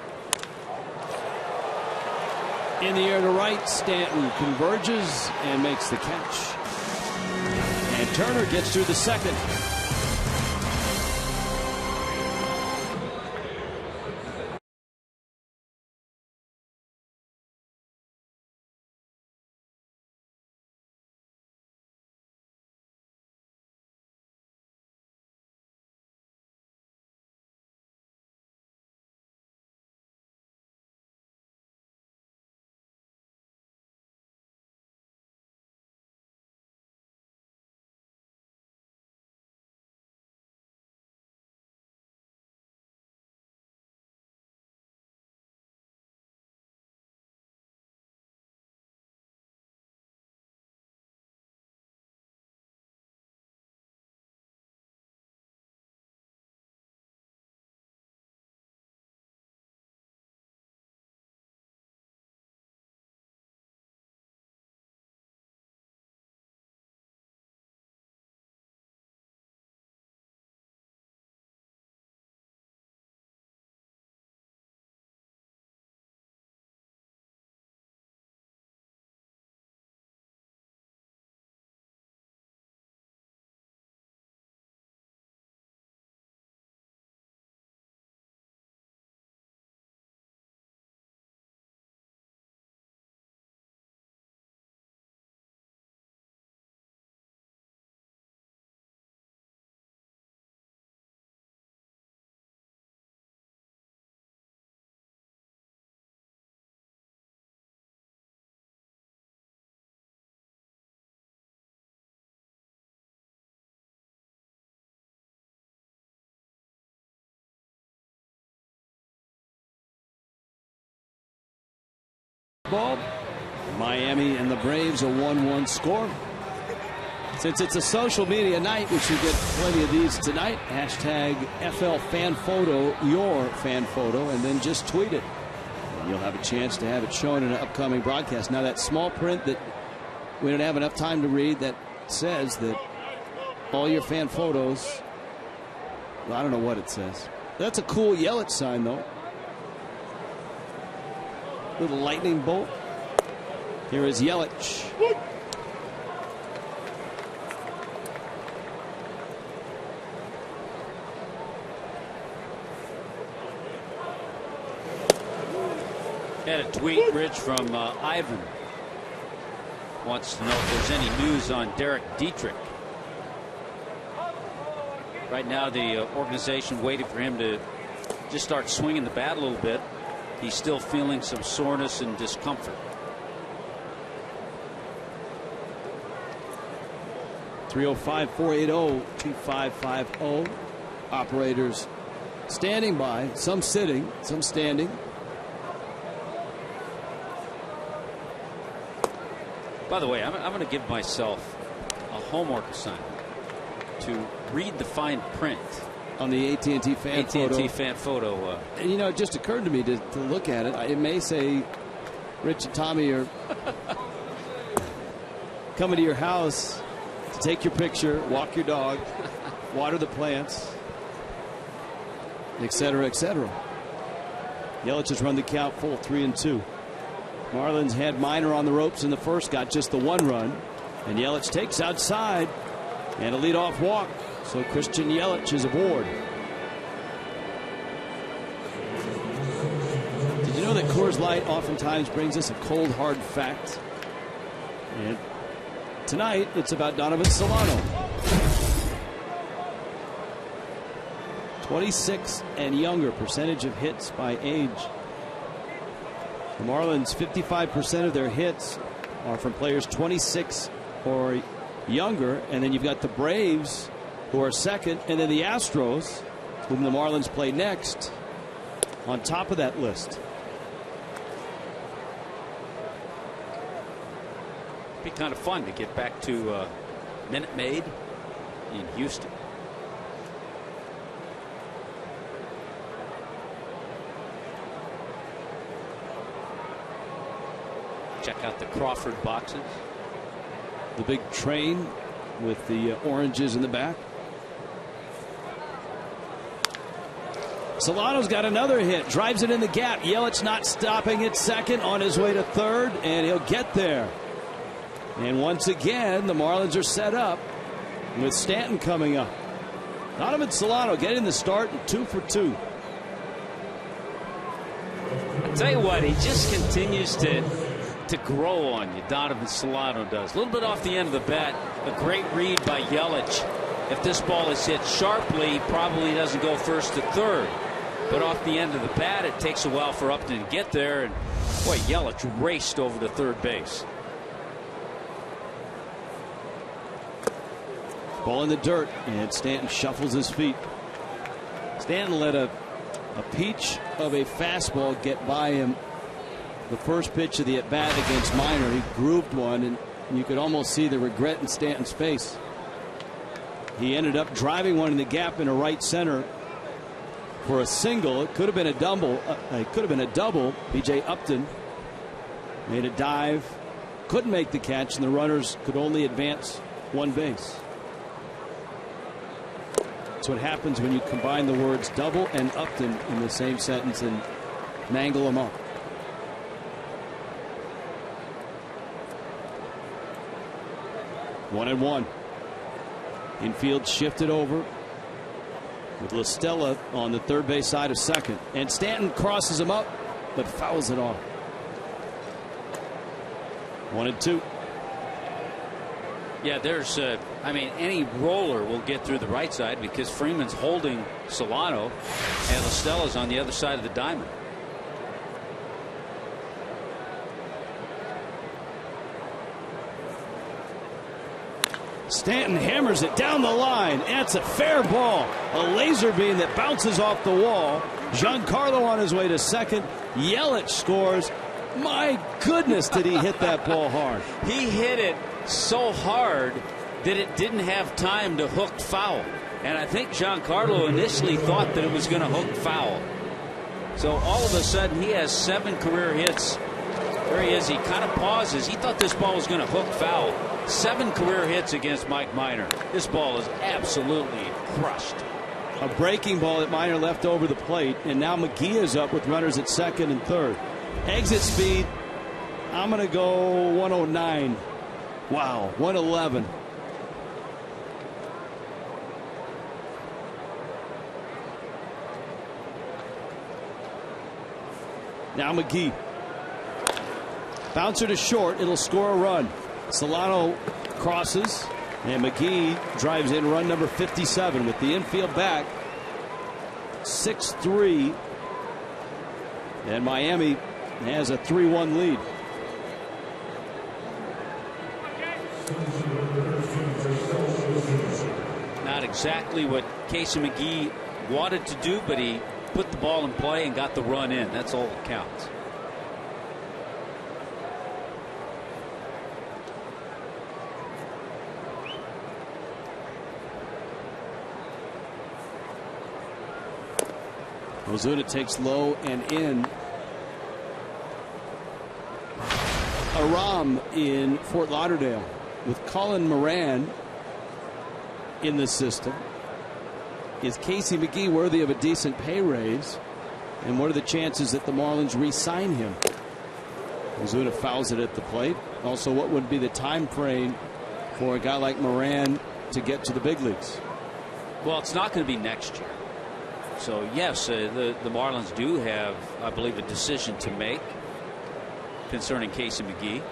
In the air to right, Stanton converges and makes the catch. And Turner gets through the second. Ball. Miami and the Braves, a 1-1 score. Since it's a social media night, we should get plenty of these tonight. Hashtag FL Fan Photo, your fan photo, and then just tweet it. And you'll have a chance to have it shown in an upcoming broadcast. Now, that small print that we don't have enough time to read that says that all your fan photos, well, I don't know what it says. That's a cool Yelich sign, though. Little lightning bolt. Here is Yelich. Had a tweet, Rich, from Ivan. Wants to know if there's any news on Derek Dietrich. Right now, the organization waiting for him to just start swinging the bat a little bit. He's still feeling some soreness and discomfort. 305-480-2550. Operators standing by, some sitting, some standing. By the way, I'm going to give myself a homework assignment to read the fine print on the AT fan photo. And you know, it just occurred to me to look at it. It may say Rich and Tommy are coming to your house to take your picture, walk your dog, water the plants, etc., etc. Yelich has run the count full, 3-2. Marlins had Minor on the ropes in the first, got just the 1 run, and Yelich takes outside and a leadoff walk. So Christian Yelich is aboard. Did you know that Coors Light oftentimes brings us a cold hard fact? And tonight it's about Donovan Solano. 26 and younger percentage of hits by age. The Marlins, 55% of their hits are from players 26 or younger, and then you've got the Braves, who are second, and then the Astros, whom the Marlins play next, on top of that list. It'd be kind of fun to get back to Minute Maid in Houston. Check out the Crawford boxes. The big train with the oranges in the back. Solano's got another hit, drives it in the gap. Yelich not stopping at second, on his way to third, and he'll get there. And once again, the Marlins are set up with Stanton coming up. Donovan Solano getting the start and 2 for 2. I'll tell you what, he just continues to grow on you. Donovan Solano does. A little bit off the end of the bat. A great read by Yelich. If this ball is hit sharply, probably doesn't go first to third. But off the end of the bat, it takes a while for Upton to get there. And boy, Yelich raced over to third base. Ball in the dirt, and Stanton shuffles his feet. Stanton let a peach of a fastball get by him. The first pitch of the at-bat against Minor, he grooved one, and you could almost see the regret in Stanton's face. He ended up driving one in the gap into right center for a single. It could have been a double. B.J. Upton made a dive, couldn't make the catch, and the runners could only advance one base. That's what happens when you combine the words double and Upton in the same sentence and mangle them up. One and one. Infield shifted over with La Stella on the third base side of second, and Stanton crosses him up but fouls it off. 1-2. Yeah, there's I mean, any roller will get through the right side because Freeman's holding Solano and La Stella's on the other side of the diamond. Stanton hammers it down the line. That's a fair ball. A laser beam that bounces off the wall. Giancarlo on his way to second. Yelich scores. My goodness, did he hit that ball hard. He hit it so hard that it didn't have time to hook foul. And I think Giancarlo initially thought that it was going to hook foul. So all of a sudden he has 7 career hits. There he is. He kind of pauses. He thought this ball was going to hook foul. 7 career hits against Mike Minor. This ball is absolutely crushed. A breaking ball that Minor left over the plate, and now McGee is up with runners at second and third. Exit speed, I'm going to go 109. Wow, 111. Now McGee. Bouncer to short. It'll score a run. Solano crosses. And McGee drives in run number 57 with the infield back. 6-3. And Miami has a 3-1 lead. Not exactly what Casey McGee wanted to do, but he put the ball in play and got the run in. That's all that counts. Ozuna takes low and in. Aram in Fort Lauderdale with Colin Moran in the system. Is Casey McGee worthy of a decent pay raise? And what are the chances that the Marlins re-sign him? Ozuna fouls it at the plate. Also, what would be the time frame for a guy like Moran to get to the big leagues? Well, it's not going to be next year. So, yes, the Marlins do have, I believe, a decision to make concerning Casey McGee.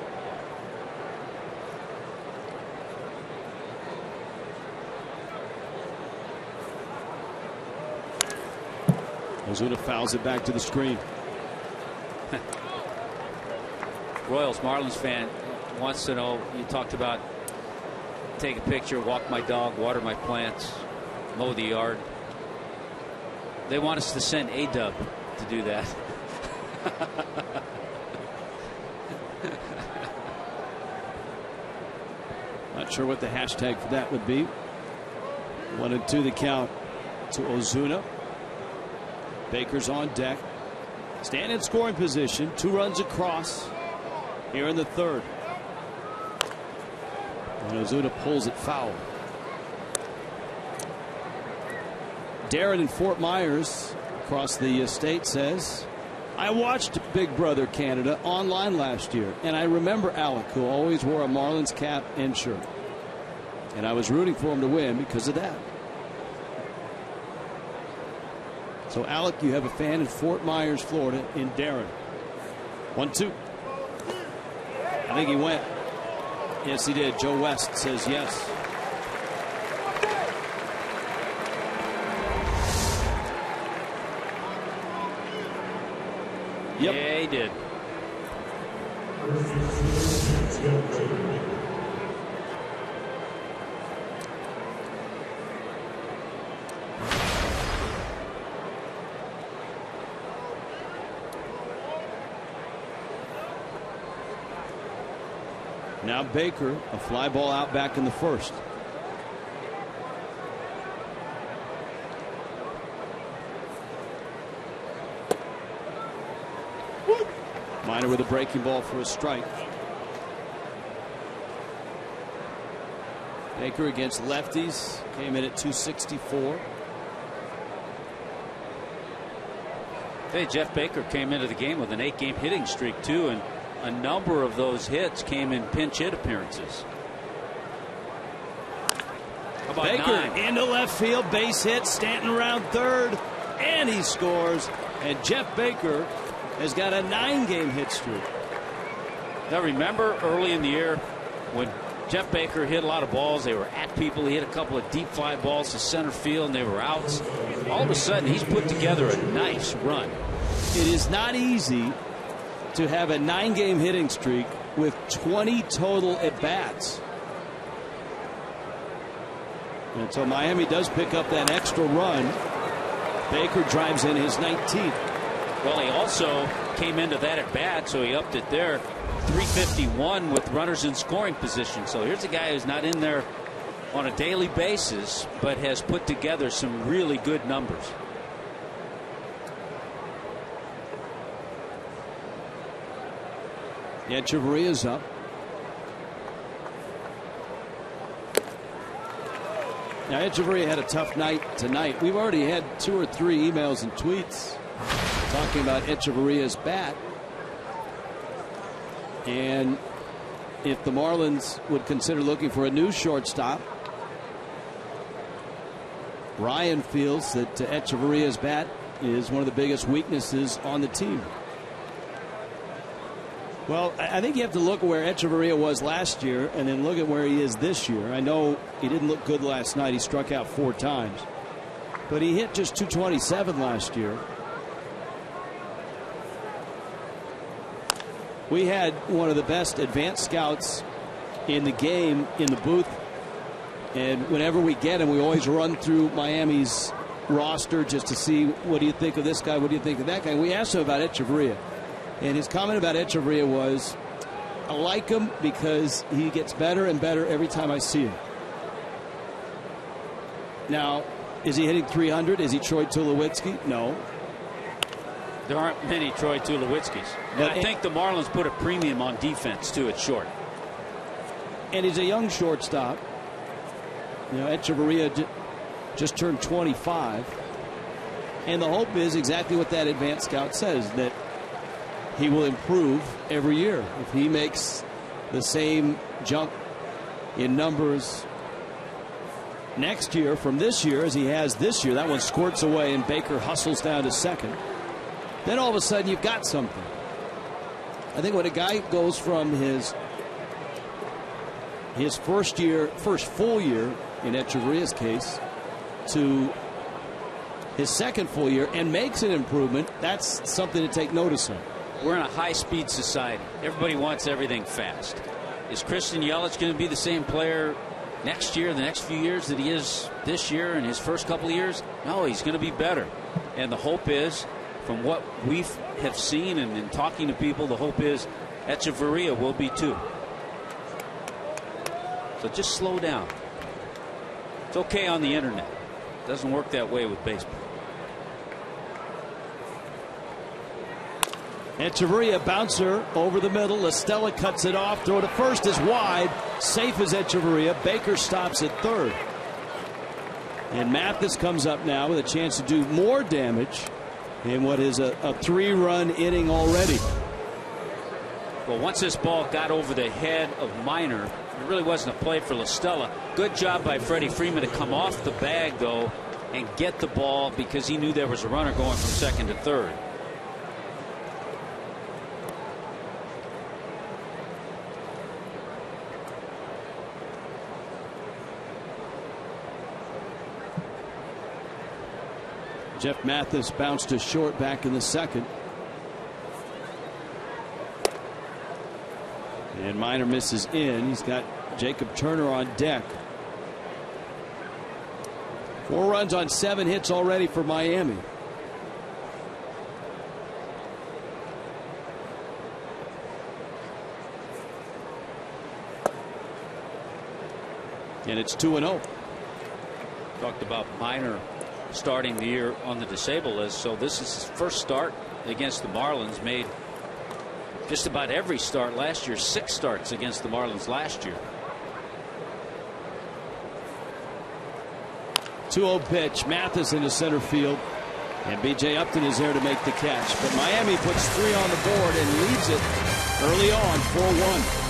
Ozuna fouls it back to the screen. Royals Marlins fan wants to know, you talked about take a picture, walk my dog, water my plants, mow the yard. They want us to send A-Dub to do that. Not sure what the hashtag for that would be. 1-2 the count to Ozuna. Baker's on deck. Stand in scoring position. 2 runs across here in the third. And Ozuna pulls it foul. Darren in Fort Myers across the state says, I watched Big Brother Canada online last year, and I remember Alec, who always wore a Marlins cap and shirt. And I was rooting for him to win because of that. So, Alec, you have a fan in Fort Myers, Florida, in Darren. 1-2. I think he went. Yes, he did. Joe West says yes. Yep. Yeah, he did. Now Baker, a fly ball out back in the first. Minor with a breaking ball for a strike. Baker against lefties came in at 264. Hey, Jeff Baker came into the game with an 8-game hitting streak too, and a number of those hits came in pinch hit appearances. How about Baker 9? into left field, base hit, Stanton around third, and he scores. And Jeff Baker has got a 9-game hit streak. Now remember early in the year when Jeff Baker hit a lot of balls, they were at people. He hit a couple of deep fly balls to center field and they were outs. All of a sudden he's put together a nice run. It is not easy to have a 9-game hitting streak with 20 total at bats. And so Miami does pick up that extra run. Baker drives in his 19th. Well, he also came into that at bat, so he upped it there. 351 with runners in scoring position. So here's a guy who's not in there on a daily basis, but has put together some really good numbers. Echeverria's up. Now, Echeverria had a tough night tonight. We've already had 2 or 3 emails and tweets talking about Echeverria's bat. And if the Marlins would consider looking for a new shortstop, Ryan feels that Echeverria's bat is one of the biggest weaknesses on the team. Well, I think you have to look at where Echeverria was last year and then look at where he is this year. I know he didn't look good last night. He struck out 4 times. But he hit just 227 last year. We had one of the best advanced scouts in the game in the booth. And whenever we get him, we always run through Miami's roster just to see, what do you think of this guy? What do you think of that guy? And we asked him about Echeverria. And his comment about Echeverria was, I like him because he gets better and better every time I see him. Now, is he hitting 300? Is he Troy Tulowitzki? No. There aren't many Troy Tulowitzkis. And I think the Marlins put a premium on defense, too, at short. And he's a young shortstop. You know, Echeverria just turned 25. And the hope is exactly what that advanced scout says, that he will improve every year. If he makes the same jump in numbers next year from this year as he has this year, that one squirts away and Baker hustles down to second, then all of a sudden you've got something. I think when a guy goes from his first full year in Echeverria's case to his second full year and makes an improvement, that's something to take notice of. We're in a high-speed society. Everybody wants everything fast. Is Christian Yelich going to be the same player next year, the next few years, that he is this year and his first couple of years? No, he's going to be better. And the hope is, from what we have seen and in talking to people, the hope is Echeverria will be too. So just slow down. It's okay on the internet. It doesn't work that way with baseball. Echeverria, bouncer over the middle. Estella cuts it off. Throw to first is wide. Safe as Echeverria. Baker stops at third. And Mathis comes up now with a chance to do more damage in what is a 3-run inning already. Well, once this ball got over the head of Minor, it really wasn't a play for LaStella. Good job by Freddie Freeman to come off the bag, though, and get the ball because he knew there was a runner going from second to third. Jeff Mathis bounced to short back in the second. And Minor misses in. He's got Jacob Turner on deck. 4 runs on 7 hits already for Miami. And it's 2-0. Talked about Minor starting the year on the disabled list, so this is his first start against the Marlins. Made just about every start last year. 6 starts against the Marlins last year. 2-0 pitch. Mathis into center field, and B.J. Upton is there to make the catch, but Miami puts 3 on the board and leads it early on, 4-1.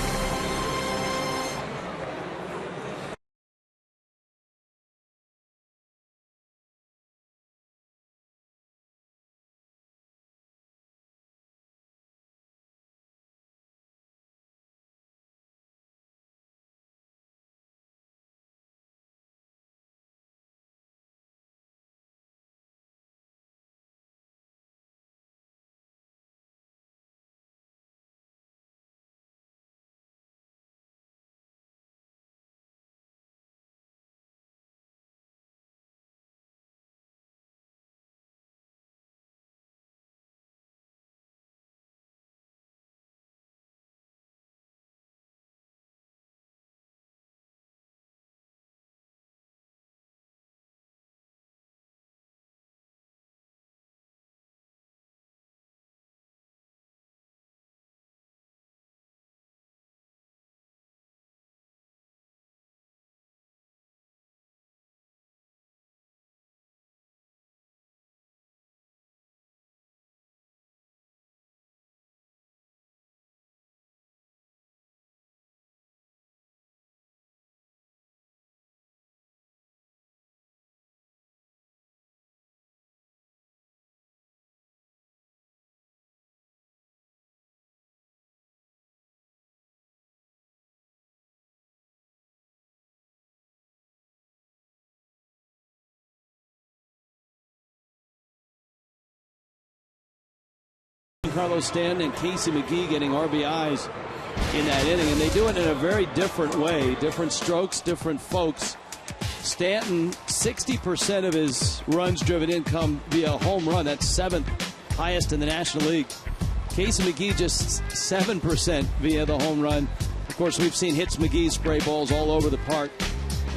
Giancarlo Stanton and Casey McGee getting RBIs in that inning, and they do it in a very different way. Different strokes, different folks. Stanton, 60% of his runs driven in come via home run. That's 7th highest in the National League. Casey McGee just 7% via the home run. Of course, we've seen Hits McGee spray balls all over the park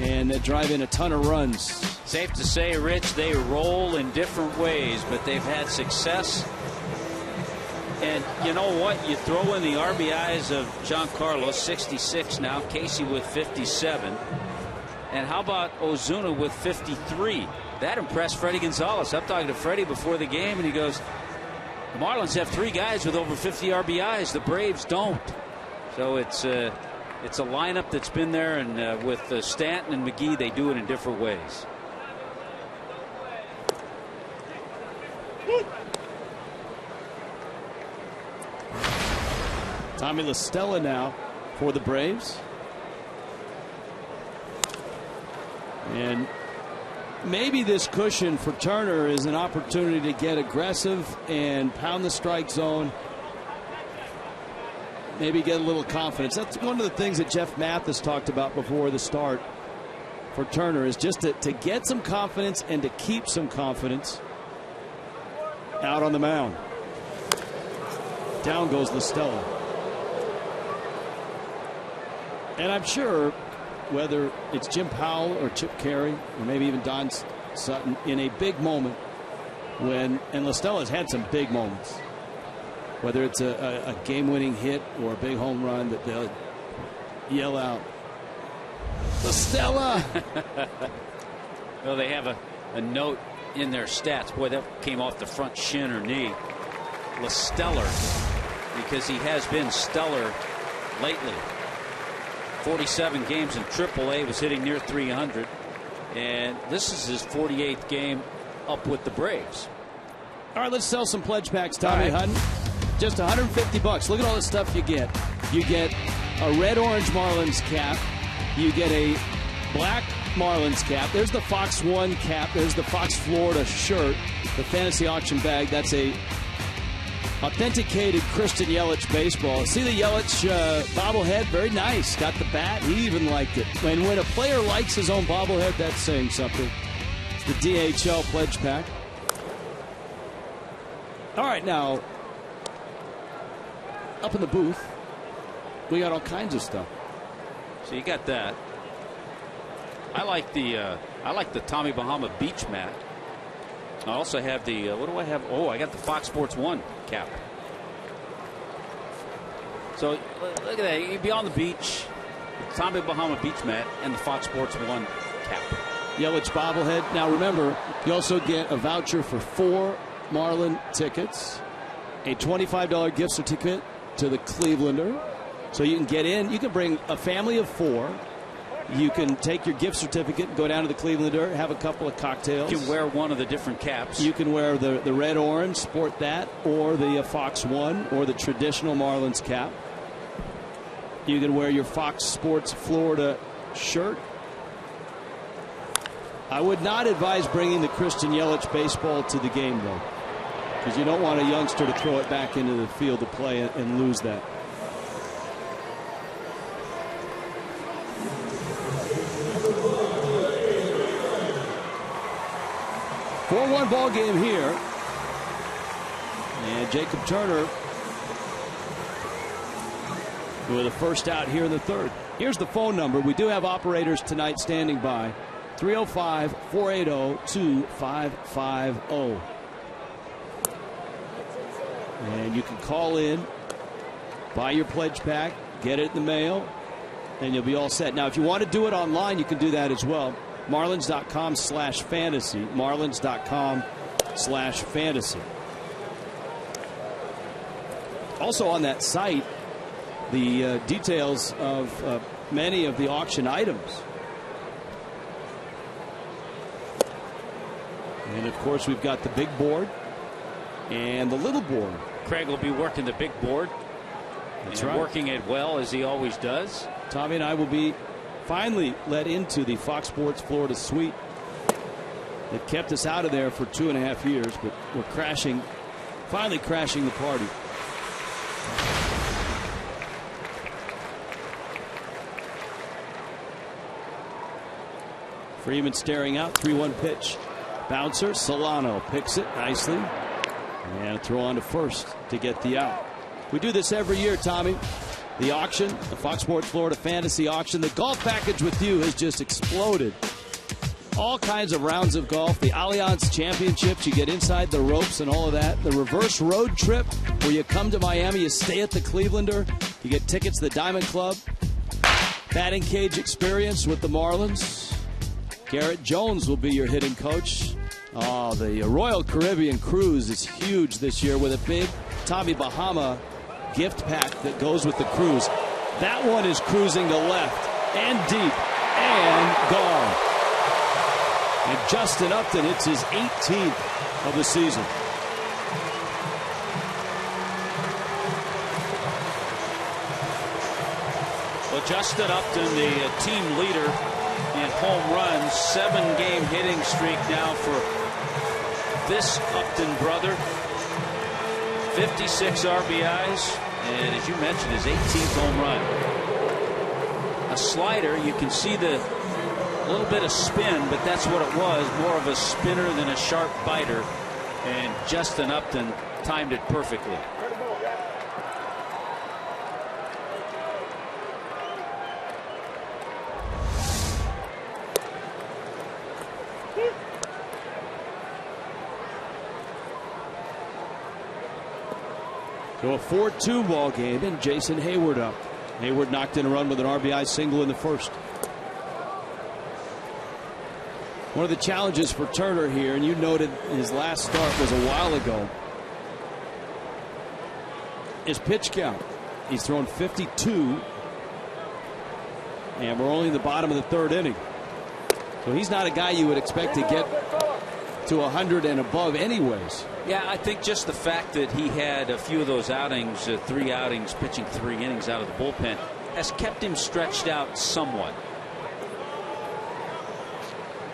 and drive in a ton of runs. Safe to say, Rich, they roll in different ways, but they've had success. And you know what? You throw in the RBIs of Giancarlo, 66 now, Casey with 57. And how about Ozuna with 53? That impressed Freddie Gonzalez. I'm talking to Freddie before the game, and he goes, the Marlins have 3 guys with over 50 RBIs. The Braves don't. So it's a lineup that's been there, and with Stanton and McGee, they do it in different ways. Tommy La Stella now for the Braves. And maybe this cushion for Turner is an opportunity to get aggressive and pound the strike zone. Maybe get a little confidence. That's one of the things that Jeff Mathis talked about before the start for Turner, is just to get some confidence and to keep some confidence out on the mound. Down goes La Stella. And I'm sure whether it's Jim Powell or Chip Carey or maybe even Don Sutton in a big moment when, and La Stella's had some big moments, whether it's a game-winning hit or a big home run, that they'll yell out, La Stella! Well, they have a note in their stats. Boy, that came off the front shin or knee. La Stellar, because he has been stellar lately. 47 games in AAA, was hitting near 300, and this is his 48th game up with the Braves. All right, let's sell some pledge packs, Tommy Hutton. Just $150. Look at all the stuff you get. You get a red-orange Marlins cap. You get a black Marlins cap. There's the Fox One cap. There's the Fox Florida shirt. The fantasy auction bag. That's a authenticated Christian Yelich baseball. See the Yelich bobblehead? Very nice. Got the bat. He even liked it. And when a player likes his own bobblehead, that's saying something. It's the DHL pledge pack. All right, now, up in the booth, we got all kinds of stuff. So you got that. I like the Tommy Bahama beach mat. I also have the what do I have? Oh, I got the Fox Sports 1 cap. So look at that. You'd be on the beach, the Tommy Bahama beach mat, and the Fox Sports 1 cap. Yelich bobblehead. Now remember, you also get a voucher for 4 Marlin tickets, a $25 gift certificate to the Clevelander. So you can get in. You can bring a family of 4. You can take your gift certificate and go down to the Clevelander, have a couple of cocktails. You can wear one of the different caps. You can wear the red-orange, sport that, or the Fox One, or the traditional Marlins cap. You can wear your Fox Sports Florida shirt. I would not advise bringing the Christian Yelich baseball to the game, though, because you don't want a youngster to throw it back into the field to play and lose that. 4-1 ball game here. And Jacob Turner with a first out here in the third. Here's the phone number. We do have operators tonight standing by. 305-480-2550. And you can call in, buy your pledge pack, get it in the mail, and you'll be all set. Now, if you want to do it online, you can do that as well. Marlins.com/fantasy. Marlins.com/fantasy. Also on that site, the details of many of the auction items. And of course, we've got the big board and the little board. Craig will be working the big board. That's and right. Working it well, as he always does. Tommy and I will be finally let into the Fox Sports Florida suite. It kept us out of there for 2.5 years, but we're finally crashing the party. Freeman staring out. 3-1 pitch. Bouncer. Solano picks it nicely. And a throw on to first to get the out. We do this every year, Tommy. The auction, the Fox Sports Florida Fantasy Auction. The golf package with you has just exploded. All kinds of rounds of golf. The Allianz Championships, you get inside the ropes and all of that. The reverse road trip where you come to Miami, you stay at the Clevelander. You get tickets to the Diamond Club. Batting cage experience with the Marlins. Garrett Jones will be your hitting coach. Oh, the Royal Caribbean cruise is huge this year with a big Tommy Bahama gift pack that goes with the cruise. That one is cruising to left and deep and gone. And Justin Upton, it's his 18th of the season. Well, Justin Upton, the team leader in home runs, 7-game hitting streak now for this Upton brother. 56 RBIs, and as you mentioned, his 18th home run. A slider, you can see the little bit of spin, but that's what it was, more of a spinner than a sharp biter, and Justin Upton timed it perfectly. So a 4-2 ball game, and Jason Hayward up. Hayward knocked in a run with an RBI single in the first. One of the challenges for Turner here, and you noted his last start was a while ago, is pitch count. He's thrown 52, and we're only in the bottom of the third inning. So he's not a guy you would expect to get to 100 and above anyways. Yeah, I think just the fact that he had a few of those outings, 3 outings, pitching 3 innings out of the bullpen, has kept him stretched out somewhat.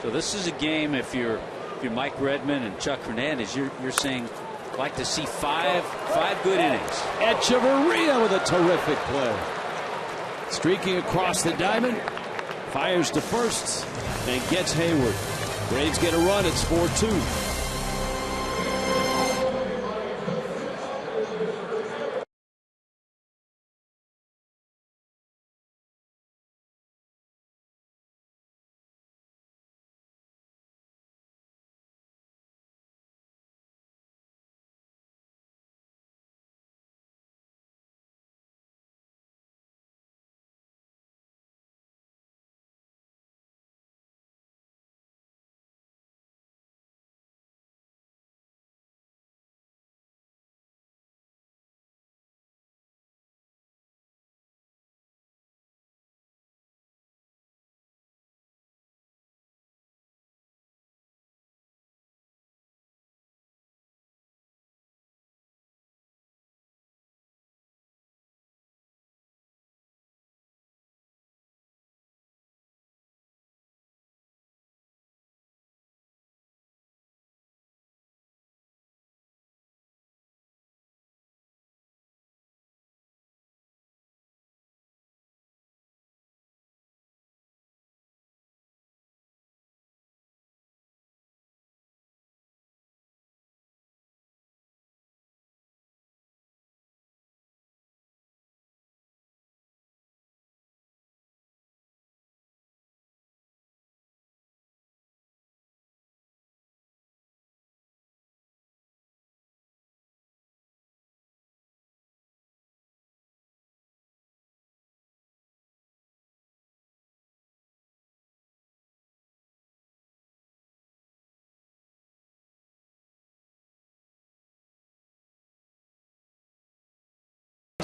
So this is a game, if you're Mike Redmond and Chuck Hernandez, you're saying like to see five good innings. Echeverria with a terrific play. Streaking across the diamond, fires to first and gets Hayward. Braves get a run. It's 4-2.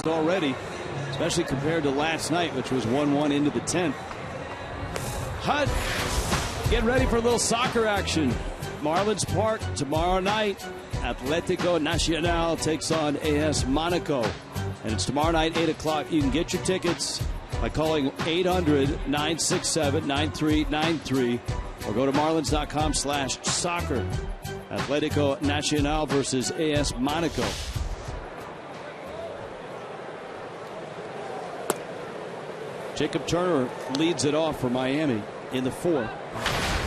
Already, especially compared to last night, which was 1-1 into the 10th. Hut, get ready for a little soccer action. Marlins Park tomorrow night. Atlético Nacional takes on AS Monaco, and it's tomorrow night, 8 o'clock. You can get your tickets by calling 800-967-9393 or go to marlins.com/soccer. Atlético Nacional versus AS Monaco. Jacob Turner leads it off for Miami in the 4th.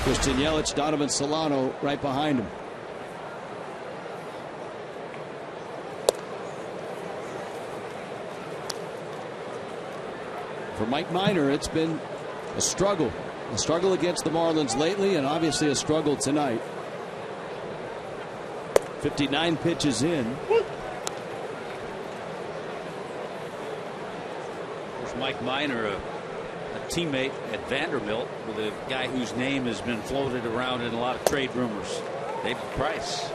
Christian Yelich, Donovan Solano right behind him. For Mike Minor, it's been a struggle against the Marlins lately, and obviously a struggle tonight. 59 pitches in. There's Mike Minor, a teammate at Vanderbilt, with a guy whose name has been floated around in a lot of trade rumors, David Price.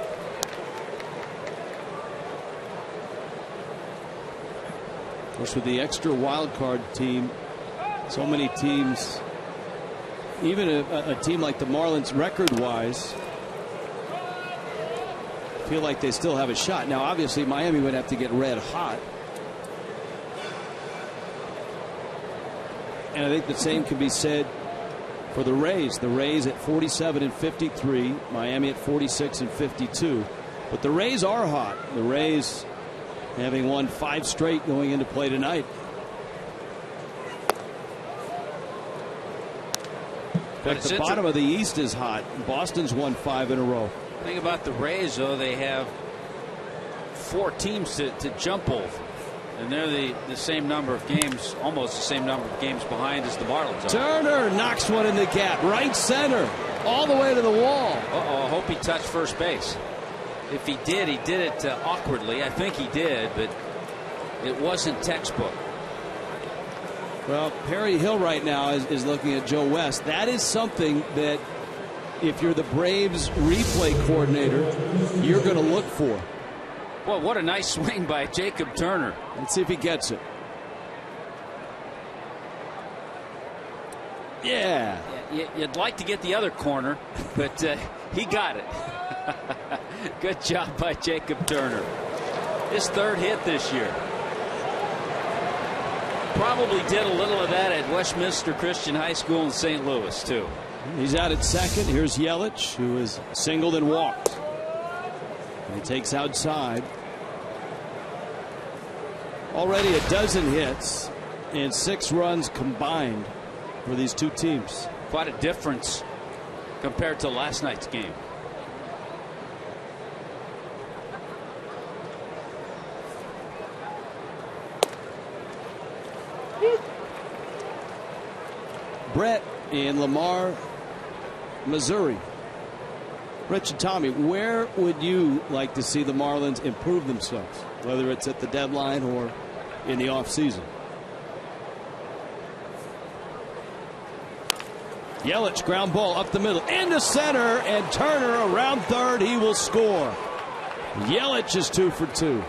Of course, with the extra wild card team, so many teams, even a team like the Marlins, record-wise, feel like they still have a shot. Now, obviously, Miami would have to get red hot. And I think the same can be said for the Rays. The Rays at 47 and 53, Miami at 46 and 52. But the Rays are hot. The Rays having won 5 straight going into play tonight. But the bottom of the East is hot. Boston's won 5 in a row. The thing about the Rays, though, they have 4 teams to jump over. And they're the same number of games, almost the same number of games behind as the Marlins are. Turner knocks one in the gap. Right center. All the way to the wall. Uh-oh, I hope he touched first base. If he did it awkwardly. I think he did, but it wasn't textbook. Well, Perry Hill right now is looking at Joe West. That is something that, if you're the Braves replay coordinator, you're going to look for. Well, what a nice swing by Jacob Turner. Let's see if he gets it. Yeah. You'd like to get the other corner, but he got it. Good job by Jacob Turner. His 3rd hit this year. Probably did a little of that at Westminster Christian High School in St. Louis, too. He's out at second. Here's Yelich, who is singled and walked. And he takes outside. Already a dozen hits and 6 runs combined for these two teams. Quite a difference compared to last night's game. Brett in Lamar, Missouri. Rich and Tommy, where would you like to see the Marlins improve themselves, whether it's at the deadline or in the offseason? Yelich, ground ball up the middle, into center, and Turner around third. He will score. Yelich is 2 for 2.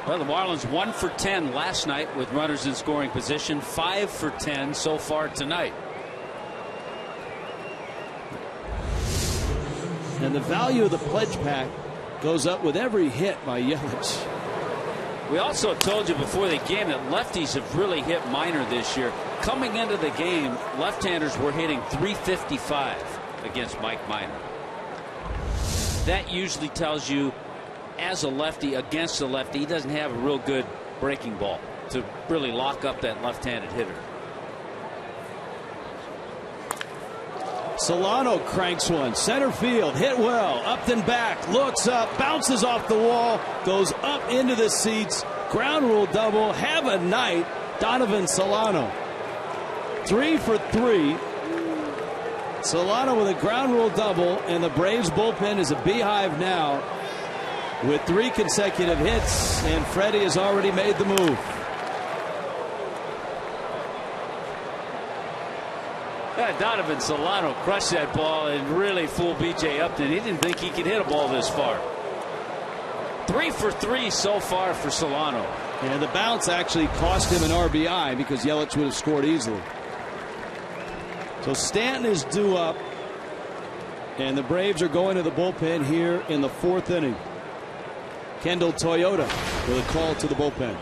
Well, the Marlins 1 for 10 last night with runners in scoring position, 5 for 10 so far tonight. And the value of the pledge pack goes up with every hit by Yelich. We also told you before the game that lefties have really hit Minor this year. Coming into the game, left-handers were hitting .355 against Mike Minor. That usually tells you, as a lefty against a lefty, he doesn't have a real good breaking ball to really lock up that left-handed hitter. Solano cranks one, center field, hit well, up and back, looks up, bounces off the wall, goes up into the seats, ground rule double. Have a night, Donovan Solano. 3 for 3. Solano with a ground rule double, and the Braves bullpen is a beehive now with 3 consecutive hits, and Freddie has already made the move. Donovan Solano crushed that ball and really fooled B.J. Upton. He didn't think he could hit a ball this far. 3 for 3 so far for Solano. And the bounce actually cost him an RBI because Yelich would have scored easily. So Stanton is due up, and the Braves are going to the bullpen here in the 4th inning. Kendall Toyota with a call to the bullpen.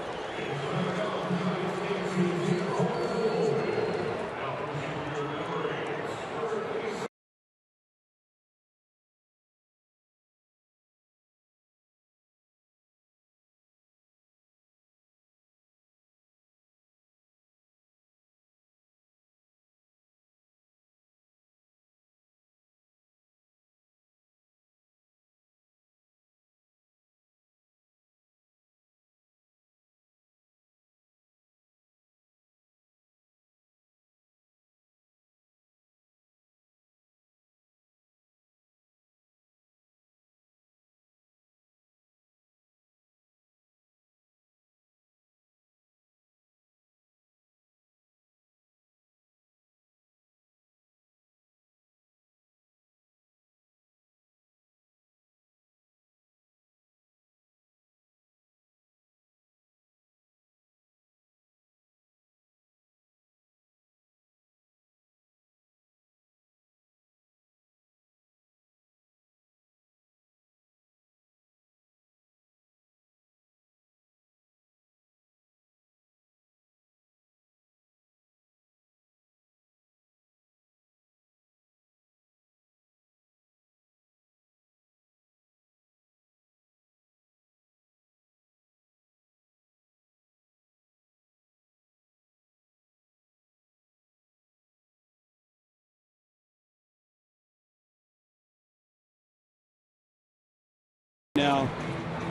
Now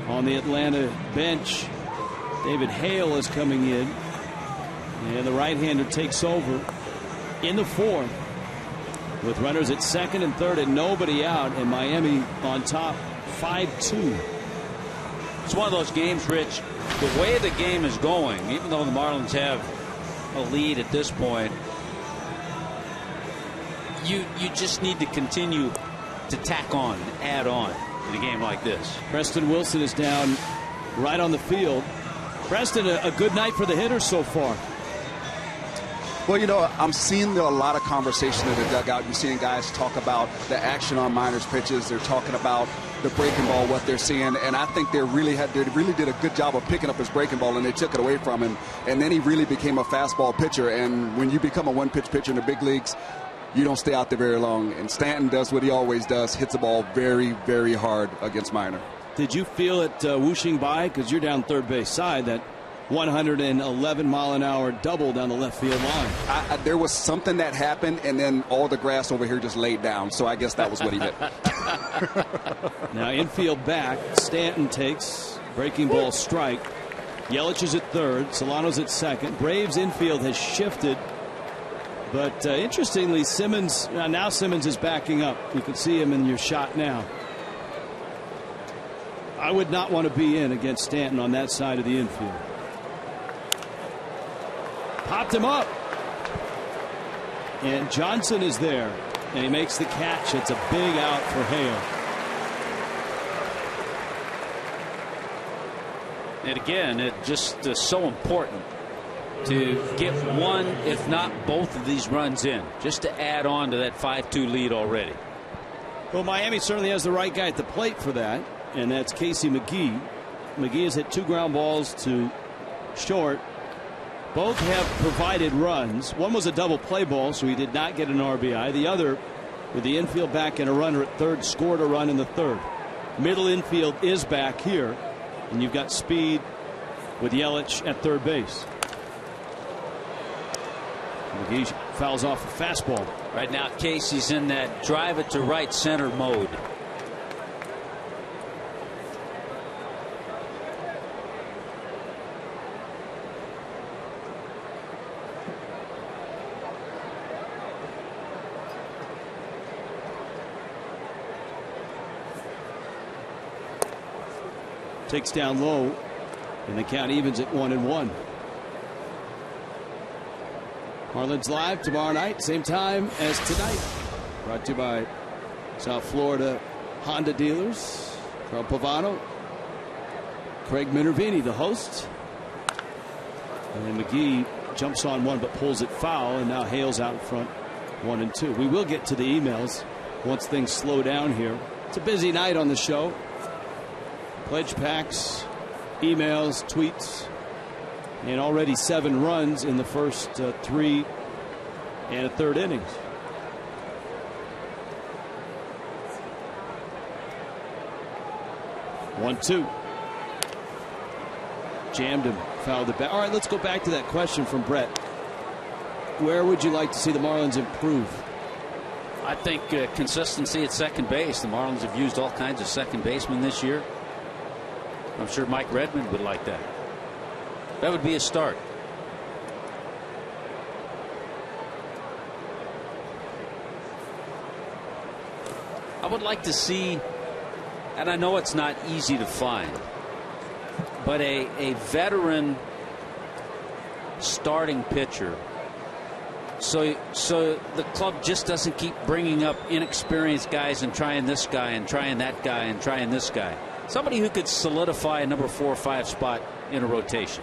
on the Atlanta bench, David Hale is coming in, and the right-hander takes over in the fourth with runners at second and third and nobody out, and Miami on top 5-2. It's one of those games, Rich, the way the game is going, even though the Marlins have a lead at this point, you just need to continue to tack on, add on in a game like this. Preston Wilson is down right on the field. Preston, a good night for the hitters so far. Well, you know, I'm seeing a lot of conversation in the dugout. You're seeing guys talk about the action on Minor's pitches. They're talking about the breaking ball, what they're seeing, and I think they really did a good job of picking up his breaking ball, and they took it away from him. And then he really became a fastball pitcher. And when you become a one-pitch pitcher in the big leagues, you don't stay out there very long. And Stanton does what he always does, hits the ball very, very hard against Minor. Did you feel it whooshing by, because you're down third base side, that 111-mile-an-hour double down the left field line? There was something that happened, and then all the grass over here just laid down. So I guess that was what he did. Now infield back. Stanton takes breaking ball strike. Yelich is at third. Solano's at second. Braves infield has shifted. But interestingly, Simmons, now Simmons is backing up. You can see him in your shot now. I would not want to be in against Stanton on that side of the infield. Popped him up. And Johnson is there. And he makes the catch. It's a big out for Hale. And again, it just is so important to get one, if not both of these runs in, just to add on to that 5-2 lead already. Well, Miami certainly has the right guy at the plate for that, and that's Casey McGee. McGee has hit 2 ground balls to short. Both have provided runs. One was a double play ball, so he did not get an RBI. The other, with the infield back and a runner at third, scored a run in the third. Middle infield is back here, and you've got speed with Yelich at third base. McGee fouls off a fastball. Right now, Casey's in that drive it to right center mode. Takes down low, and the count evens at 1-1. Marlins live tomorrow night, same time as tonight. Brought to you by South Florida Honda dealers. Carl Pavano, Craig Minervini, the host. And McGee jumps on one but pulls it foul, and now Hale's out in front 1-2. We will get to the emails once things slow down here. It's a busy night on the show. Pledge packs, emails, tweets, and already 7 runs in the first 3 1/3 innings. One, two. Jammed him, fouled it back. All right, let's go back to that question from Brett. Where would you like to see the Marlins improve? I think consistency at second base. The Marlins have used all kinds of second basemen this year. I'm sure Mike Redmond would like that. That would be a start. I would like to see, and I know it's not easy to find, but a veteran starting pitcher. So the club just doesn't keep bringing up inexperienced guys and trying this guy and trying that guy and trying this guy. Somebody who could solidify a number 4 or 5 spot in a rotation.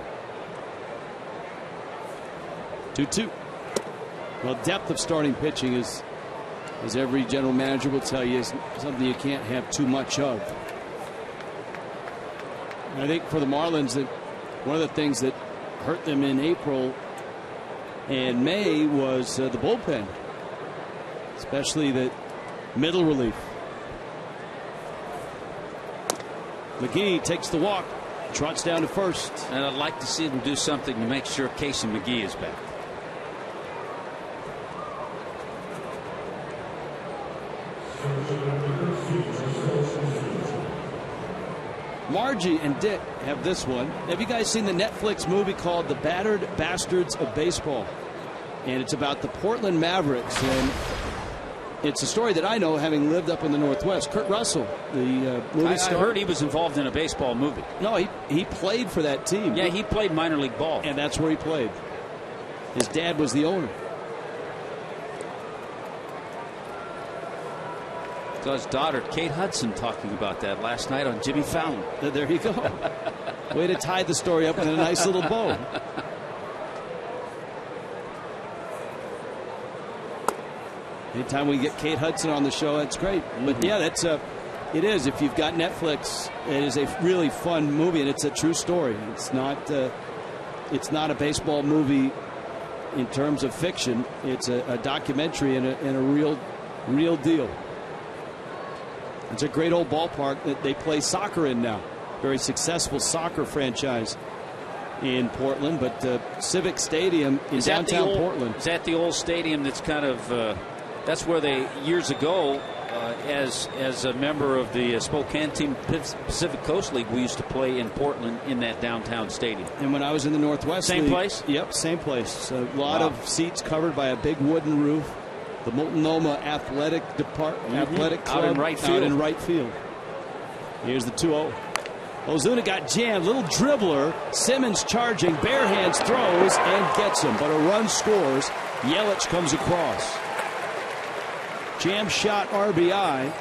2-2. Well, depth of starting pitching is, as every general manager will tell you, is something you can't have too much of. And I think for the Marlins, that one of the things that hurt them in April and May was the bullpen, especially the middle relief. McGee takes the walk, trots down to first. And I'd like to see them do something to make sure Casey McGee is back. Margie and Dick have this one. Have you guys seen the Netflix movie called The Battered Bastards of Baseball? And it's about the Portland Mavericks. And it's a story that I know, having lived up in the Northwest. Kurt Russell, the movie star. I heard he was involved in a baseball movie. No, he played for that team. Yeah, he played minor league ball. And that's where he played. His dad was the owner. So his daughter, Kate Hudson, talking about that last night on Jimmy Fallon. There you go. Way to tie the story up in a nice little bow. Anytime we get Kate Hudson on the show, that's great. But yeah, it is. If you've got Netflix, it is a really fun movie, and it's a true story. It's not a baseball movie in terms of fiction. It's a documentary and a real deal. It's a great old ballpark that they play soccer in now. Very successful soccer franchise in Portland, but Civic Stadium in downtown Portland. Is that the old stadium that's kind of that's where they years ago as a member of the Spokane team, Pacific Coast League, we used to play in Portland in that downtown stadium. And when I was in the Northwest Same League, place? Yep, same place. A lot of seats covered by a big wooden roof. The Multnomah Athletic Athletic Club out in right field. Here's the 2-0. Ozuna got jammed. Little dribbler. Simmons charging. Bare hands throws and gets him. But a run scores. Yelich comes across. Jam shot RBI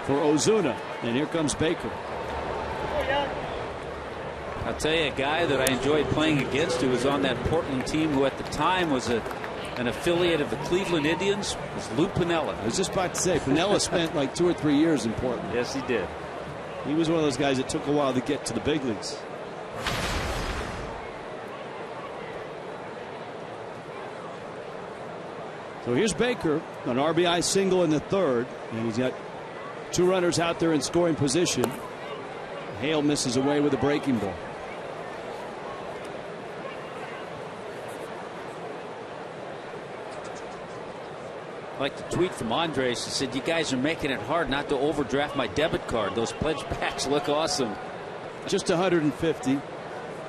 for Ozuna. And here comes Baker. I'll tell you, a guy that I enjoyed playing against who was on that Portland team, who at the time was an affiliate of the Cleveland Indians, was Lou Piniella. I was just about to say, Piniella spent like 2 or 3 years in Portland. Yes, he did. He was one of those guys that took a while to get to the big leagues. So here's Baker, an RBI single in the third, and he's got 2 runners out there in scoring position. Hale misses away with a breaking ball. I like the tweet from Andres. He said, "You guys are making it hard not to overdraft my debit card. Those pledge packs look awesome." Just 150,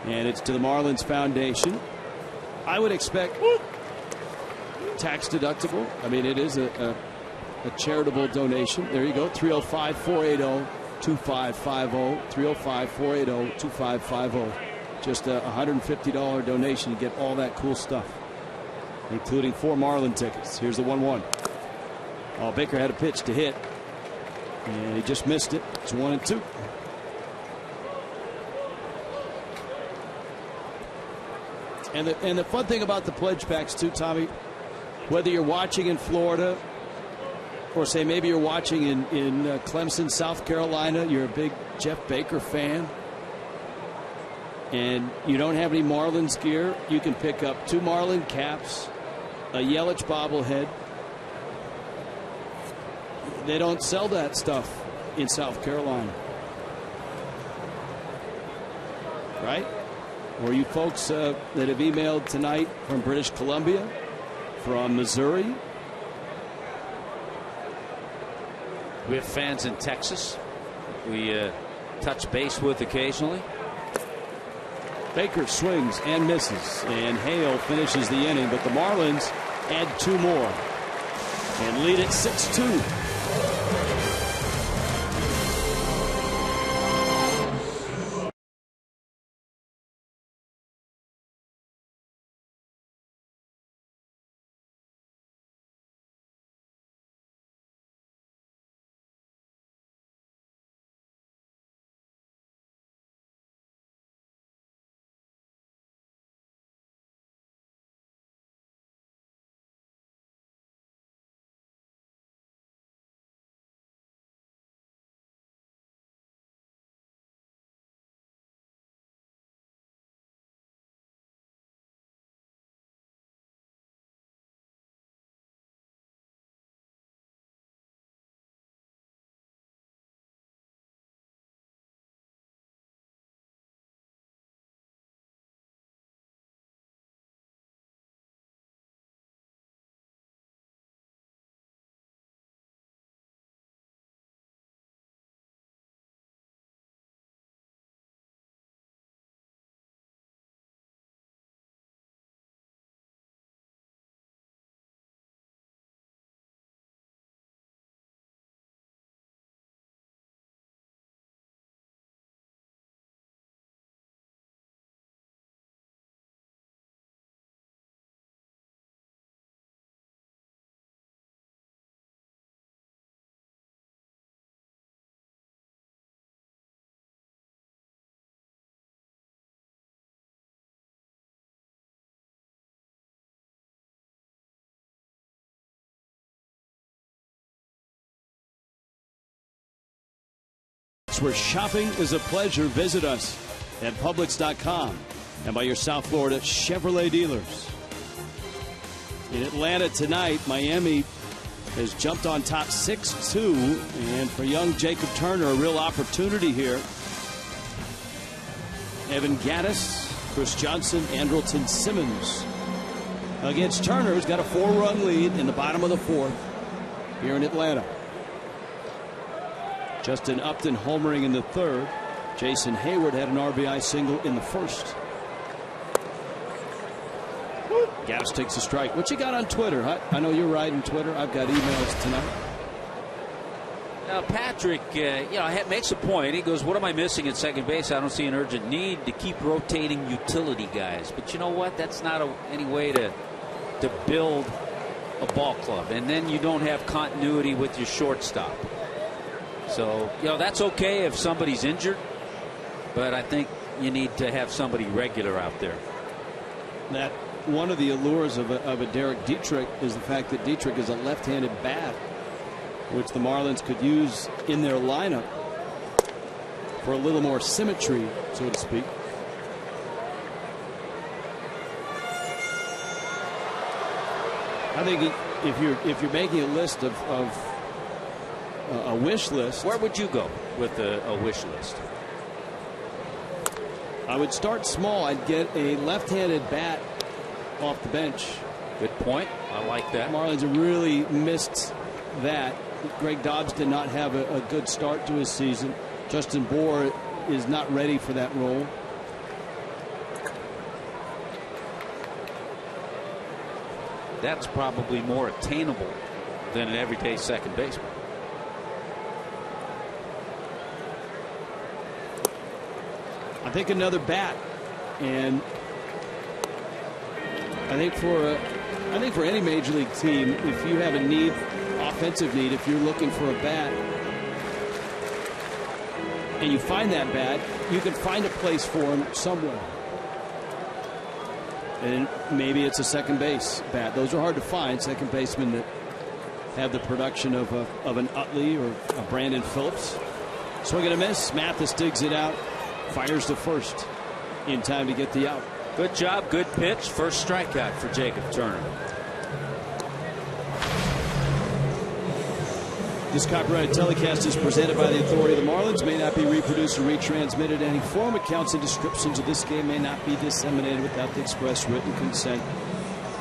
and it's to the Marlins Foundation. I would expect tax deductible. I mean, it is a charitable donation. There you go. 305-480-2550. 305-480-2550. Just a $150 donation to get all that cool stuff, including 4 Marlin tickets. Here's the 1-1. Oh, Baker had a pitch to hit, and he just missed it. It's 1-2. And the fun thing about the pledge packs too, Tommy, whether you're watching in Florida or say maybe you're watching in Clemson, South Carolina, you're a big Jeff Baker fan, and you don't have any Marlins gear, you can pick up 2 Marlin caps, a Yelich bobblehead. They don't sell that stuff in South Carolina, right? Or you folks that have emailed tonight from British Columbia, from Missouri. We have fans in Texas we touch base with occasionally. Baker swings and misses, and Hale finishes the inning, but the Marlins add 2 more and lead it 6-2. Publix, where shopping is a pleasure. Visit us at Publix.com and by your South Florida Chevrolet dealers. In Atlanta tonight, Miami has jumped on top 6-2, and for young Jacob Turner, a real opportunity here. Evan Gattis, Chris Johnson, Andrelton Simmons against Turner, who's got a 4-run lead in the bottom of the 4th here in Atlanta. Justin Upton homering in the 3rd. Jason Hayward had an RBI single in the 1st. Gattis takes a strike. What you got on Twitter? I know you're riding Twitter. I've got emails tonight. Patrick, makes a point. He goes, what am I missing at second base? I don't see an urgent need to keep rotating utility guys. But you know what? That's not any way to build a ball club. And then you don't have continuity with your shortstop. So, that's okay if somebody's injured. But I think you need to have somebody regular out there. That one of the allures of a Derek Dietrich is the fact that Dietrich is a left-handed bat, which the Marlins could use in their lineup for a little more symmetry, so to speak. I think if you're making a list of a wish list, where would you go with a wish list? I would start small. I'd get a left-handed bat off the bench. Good point. I like that. Marlins have really missed that. Greg Dobbs did not have a good start to his season. Justin Bohr is not ready for that role. That's probably more attainable than an everyday second baseman. I think another bat, and I think for any major league team, if you have a need, offensive need, if you're looking for a bat and you find that bat, you can find a place for him somewhere. And maybe it's a second base bat. Those are hard to find, second basemen that have the production of an Utley or a Brandon Phillips. Swing and a miss. Mathis digs it out, fires to first in time to get the out. Good job, good pitch. First strikeout for Jacob Turner. This copyrighted telecast is presented by the authority of the Marlins, may not be reproduced or retransmitted in any form. Accounts and descriptions of this game may not be disseminated without the express written consent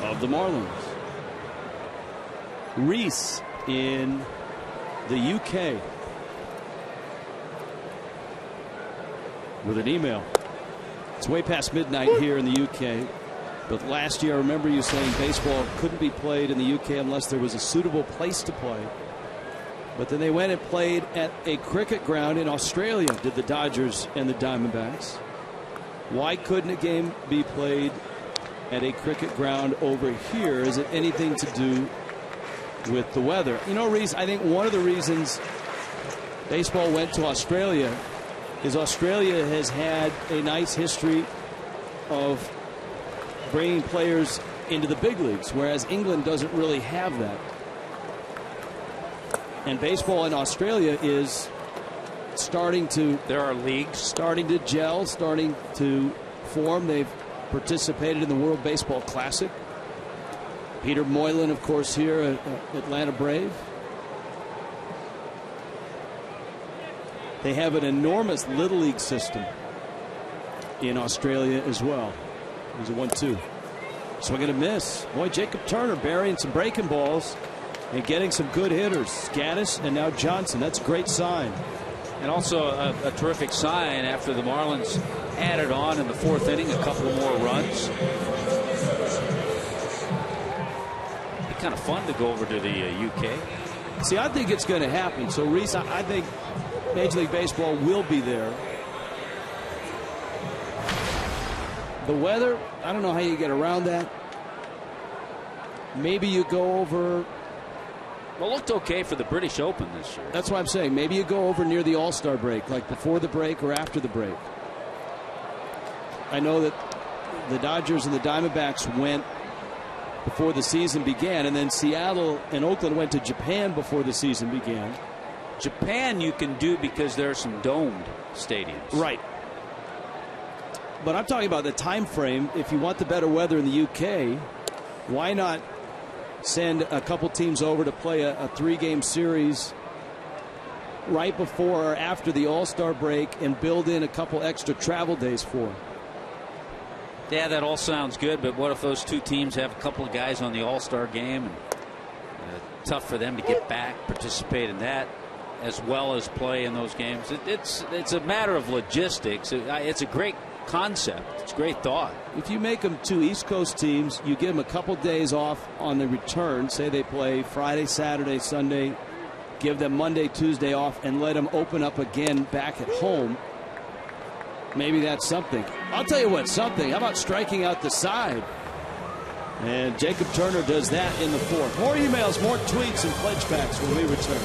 of the Marlins. Reese in the UK with an email. It's way past midnight here in the UK, but last year I remember you saying baseball couldn't be played in the UK unless there was a suitable place to play. But then they went and played at a cricket ground in Australia, did the Dodgers and the Diamondbacks. Why couldn't a game be played at a cricket ground over here? Is it anything to do with the weather? You know, Reese, I think one of the reasons baseball went to Australia is Australia has had a nice history of bringing players into the big leagues, whereas England doesn't really have that. And baseball in Australia is starting to... There are leagues. Starting to gel, starting to form. They've participated in the World Baseball Classic. Peter Moylan, of course, here at Atlanta Brave. They have an enormous Little League system in Australia as well. There's a 1-2. Swing and a miss. Boy, Jacob Turner burying some breaking balls and getting some good hitters. Gattis and now Johnson. That's a great sign. And also a terrific sign after the Marlins added on in the 4th inning a couple more runs. It'd be kind of fun to go over to the UK. See, I think it's going to happen. So, Reese, I think Major League Baseball will be there. The weather, I don't know how you get around that. Maybe you go over... Well, it looked okay for the British Open this year. That's what I'm saying. Maybe you go over near the All-Star break, like before the break or after the break. I know that the Dodgers and the Diamondbacks went before the season began, and then Seattle and Oakland went to Japan before the season began. Japan you can do because there are some domed stadiums. Right. But I'm talking about the time frame. If you want the better weather in the UK, why not send a couple teams over to play a 3-game series right before or after the All-Star break and build in a couple extra travel days for them? Yeah, that all sounds good, but what if those two teams have a couple of guys on the All-Star game? And, tough for them to get back, participate in that, as well as play in those games. It's a matter of logistics. It's a great concept. It's a great thought. If you make them two East Coast teams, you give them a couple days off on the return. Say they play Friday, Saturday, Sunday. Give them Monday, Tuesday off, and let them open up again back at home. Maybe that's something. I'll tell you what, something. How about striking out the side? And Jacob Turner does that in the fourth. More emails, more tweets, and pledge packs when we return.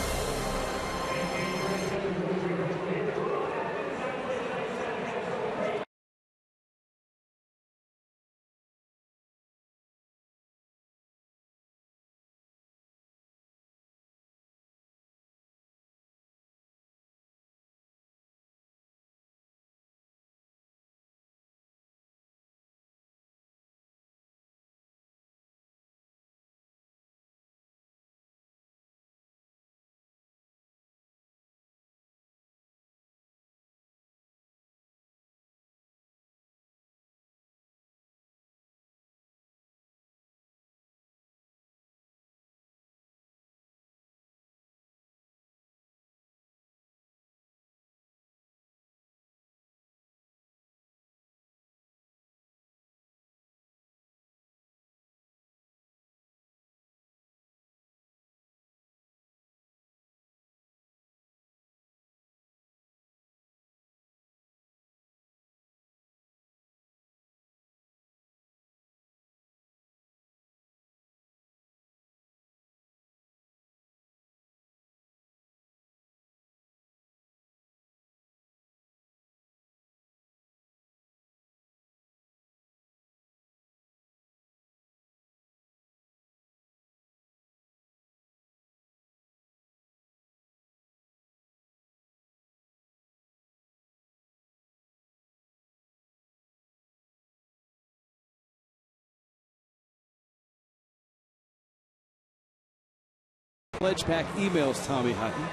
Pledge pack emails, Tommy Hutton.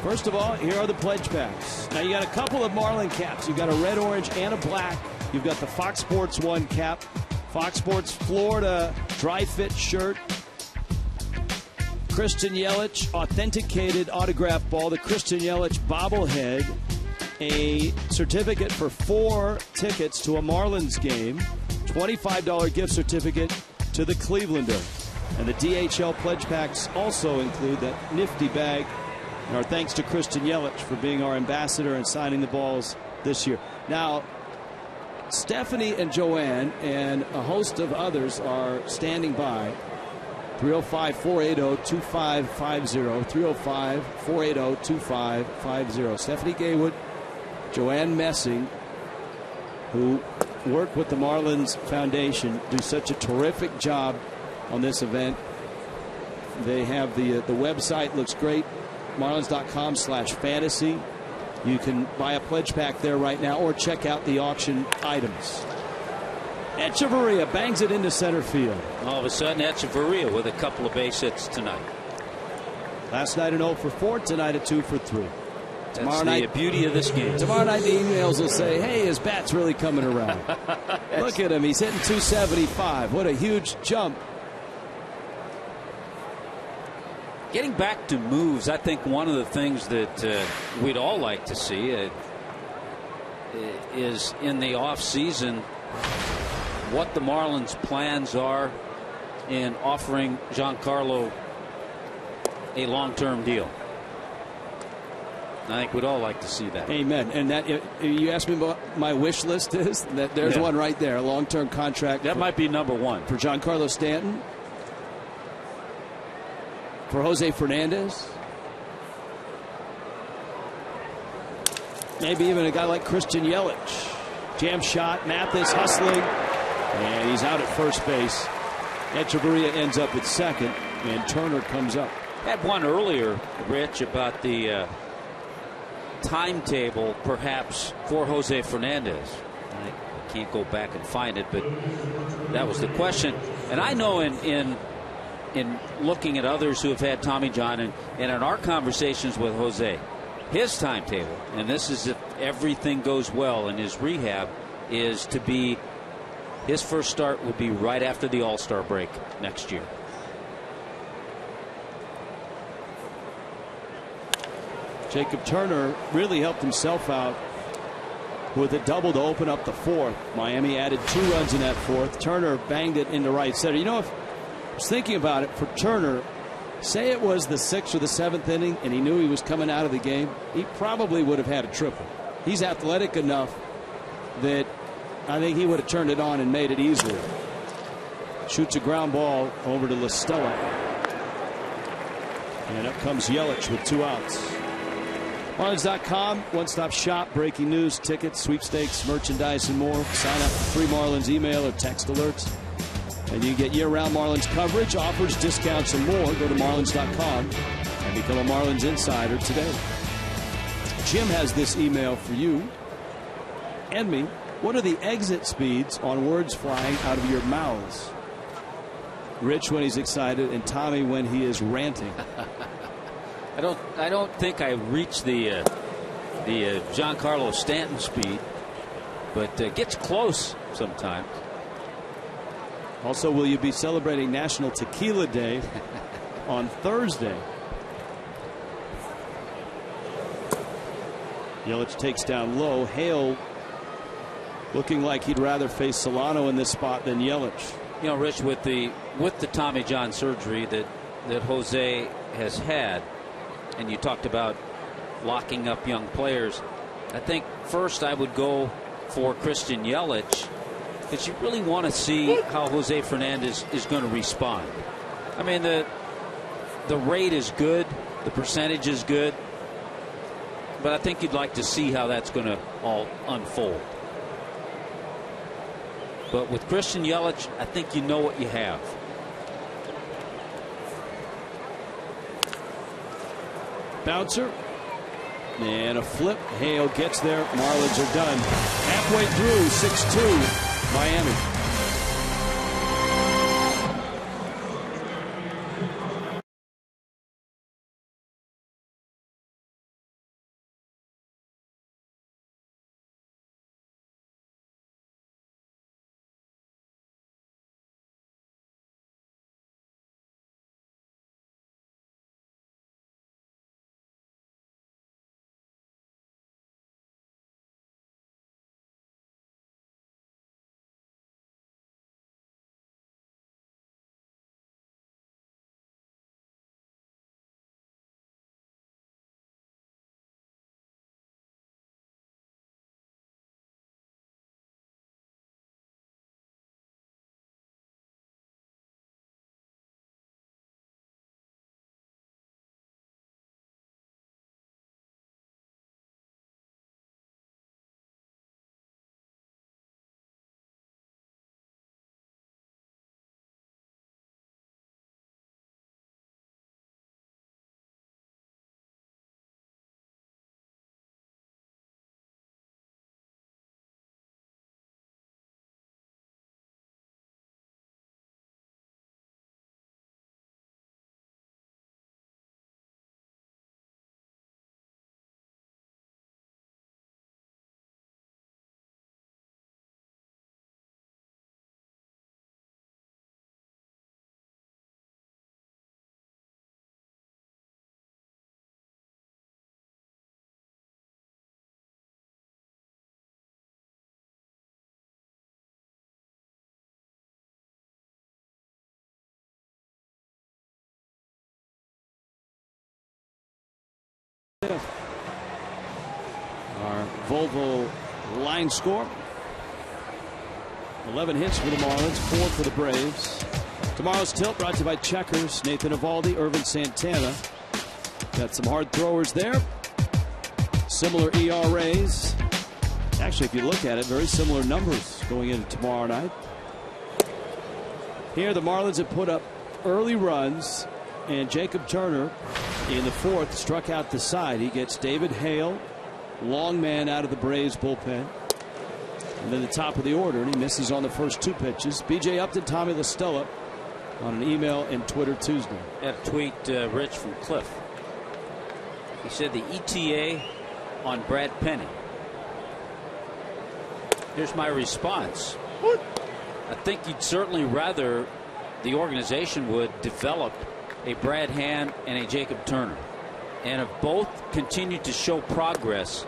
First of all, here are the pledge packs. Now you got a couple of Marlin caps. You've got a red, orange, and a black. You've got the Fox Sports 1 cap, Fox Sports Florida dry fit shirt, Christian Yelich authenticated autograph ball, the Christian Yelich bobblehead, a certificate for 4 tickets to a Marlins game, $25 gift certificate to the Clevelander. And the DHL pledge packs also include that nifty bag. And our thanks to Christian Yelich for being our ambassador and signing the balls this year. Now, Stephanie and Joanne and a host of others are standing by. 305-480-2550. 305-480-2550. Stephanie Gaywood, Joanne Messing, who work with the Marlins Foundation, do such a terrific job on this event. They have the website, looks great, marlins.com/fantasy. You can buy a pledge pack there right now or check out the auction items. Echeverria bangs it into center field. All of a sudden, Echeverria with a couple of base hits tonight. Last night an 0 for 4, tonight a 2 for 3. That's the beauty of this game. Tomorrow night the emails will say, hey, his bat's really coming around. Look at him, he's hitting 275. What a huge jump. Getting back to moves, I think one of the things that we'd all like to see is in the offseason what the Marlins' plans are in offering Giancarlo a long-term deal. I think we'd all like to see that. Amen. And that, you asked me what my wish list is. There's one right there, a long-term contract. That might be number one. For Giancarlo Stanton. For Jose Fernandez. Maybe even a guy like Christian Yelich. Jam shot, Mathis hustling. And he's out at first base. Echeverria ends up at second, and Turner comes up. Had one earlier, Rich, about the timetable perhaps for Jose Fernandez. I can't go back and find it, but that was the question. And I know in looking at others who have had Tommy John and in our conversations with Jose, his timetable, and this is if everything goes well in his rehab, is to be his first start would be right after the All-Star break next year. Jacob Turner really helped himself out with a double to open up the fourth. Miami added 2 runs in that fourth. Turner banged it into right center. You know, if I was thinking about it for Turner, say it was the 6th or the 7th inning and he knew he was coming out of the game, he probably would have had a triple. He's athletic enough that I think he would have turned it on and made it easier. Shoots a ground ball over to Listella. And up comes Yelich with 2 outs. Marlins.com, one-stop shop, breaking news, tickets, sweepstakes, merchandise, and more. Sign up for free Marlins email or text alerts. And you get year-round Marlins coverage, offers, discounts, and more. Go to Marlins.com and become a Marlins insider today. Jim has this email for you and me. What are the exit speeds on words flying out of your mouths? Rich when he's excited, and Tommy when he is ranting. I don't think I reached the Giancarlo Stanton speed, but gets close sometimes. Also, will you be celebrating National Tequila Day on Thursday? Yelich takes down low. Hale looking like he'd rather face Solano in this spot than Yelich. You know, Rich, with the Tommy John surgery that Jose has had, and you talked about locking up young players, I think first I would go for Christian Yelich, because you really want to see how Jose Fernandez is going to respond. I mean, the rate is good, the percentage is good, but I think you'd like to see how that's going to all unfold. But with Christian Yelich, I think you know what you have. Bouncer and a flip. Hale gets there. Marlins are done. Halfway through, 6-2 Miami. Our Volvo line score: 11 hits for the Marlins, 4 for the Braves. Tomorrow's tilt brought to you by Checkers. Nathan Eovaldi, Irvin Santana. Got some hard throwers there. Similar ERAs. Actually, if you look at it, very similar numbers going into tomorrow night. Here, the Marlins have put up early runs And Jacob Turner in the fourth struck out the side. He gets David Hale, long man out of the Braves bullpen. And then the top of the order, and he misses on the first two pitches. B.J. Upton, Tommy La Stella on an email and Twitter Tuesday. Had a tweet, Rich, from Cliff. He said the ETA on Brad Penny. Here's my response. I think you'd certainly rather the organization would develop a Brad Hand and a Jacob Turner, and if both continue to show progress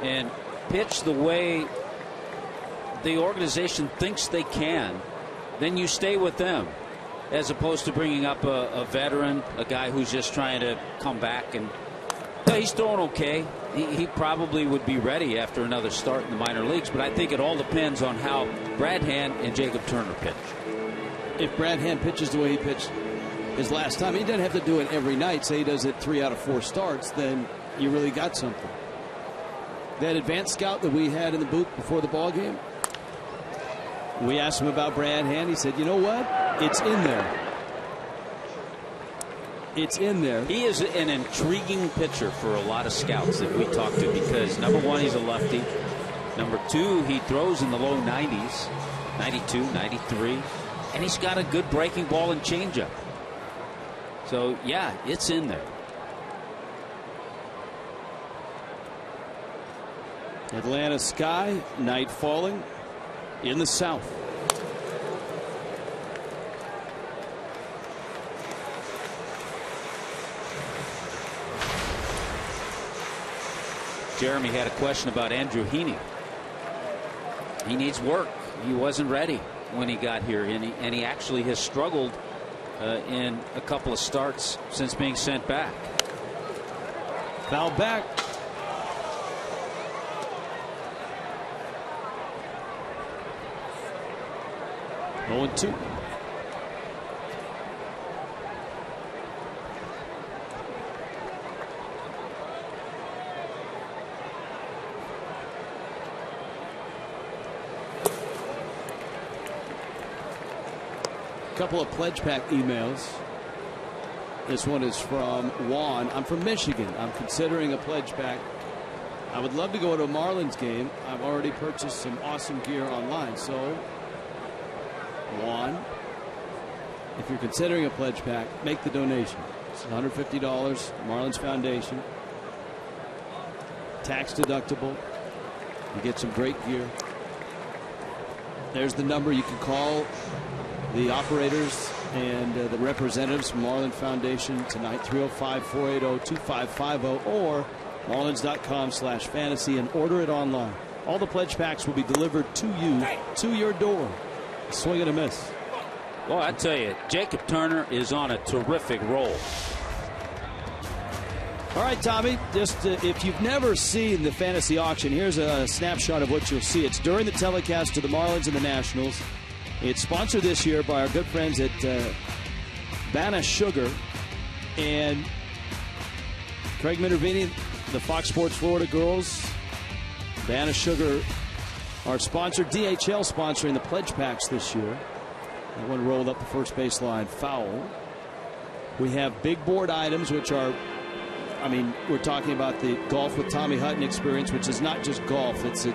and pitch the way the organization thinks they can, then you stay with them, as opposed to bringing up a veteran, a guy who's just trying to come back. And he's throwing okay. He probably would be ready after another start in the minor leagues, but I think it all depends on how Brad Hand and Jacob Turner pitch. If Brad Hand pitches the way he pitched his last time, he doesn't have to do it every night. Say he does it 3 out of 4 starts, then you really got something. That advanced scout that we had in the booth before the ball game, we asked him about Brad Hand. He said, you know what? It's in there. It's in there. He is an intriguing pitcher for a lot of scouts that we talk to, because number one, he's a lefty. Number two, he throws in the low 90s, 92, 93, and he's got a good breaking ball and changeup. So yeah, it's in there. Atlanta sky, night falling in the south. Jeremy had a question about Andrew Heaney. He needs work. He wasn't ready when he got here, and he actually has struggled in a couple of starts since being sent back. Foul back. Oh, 2. Couple of pledge pack emails. This one is from Juan. I'm from Michigan. I'm considering a pledge pack. I would love to go to a Marlins game. I've already purchased some awesome gear online. So, Juan, if you're considering a pledge pack, make the donation. It's $150. Marlins Foundation. Tax deductible. You get some great gear. There's the number you can call the operators and the representatives from Marlins Foundation tonight, 305-480-2550, or marlins.com/fantasy, and order it online. All the pledge packs will be delivered to you, to your door. Swing and a miss. Well, I tell you, Jacob Turner is on a terrific roll. All right, Tommy, just if you've never seen the fantasy auction, here's a snapshot of what you'll see. It's during the telecast of the Marlins and the Nationals. It's sponsored this year by our good friends at Banna Sugar, and Craig Minervini, the Fox Sports Florida girls. Banna Sugar are sponsored. DHL sponsoring the pledge packs this year. That one rolled up the first baseline foul. We have big board items, which are, I mean, we're talking about the Golf with Tommy Hutton experience, which is not just golf. It's a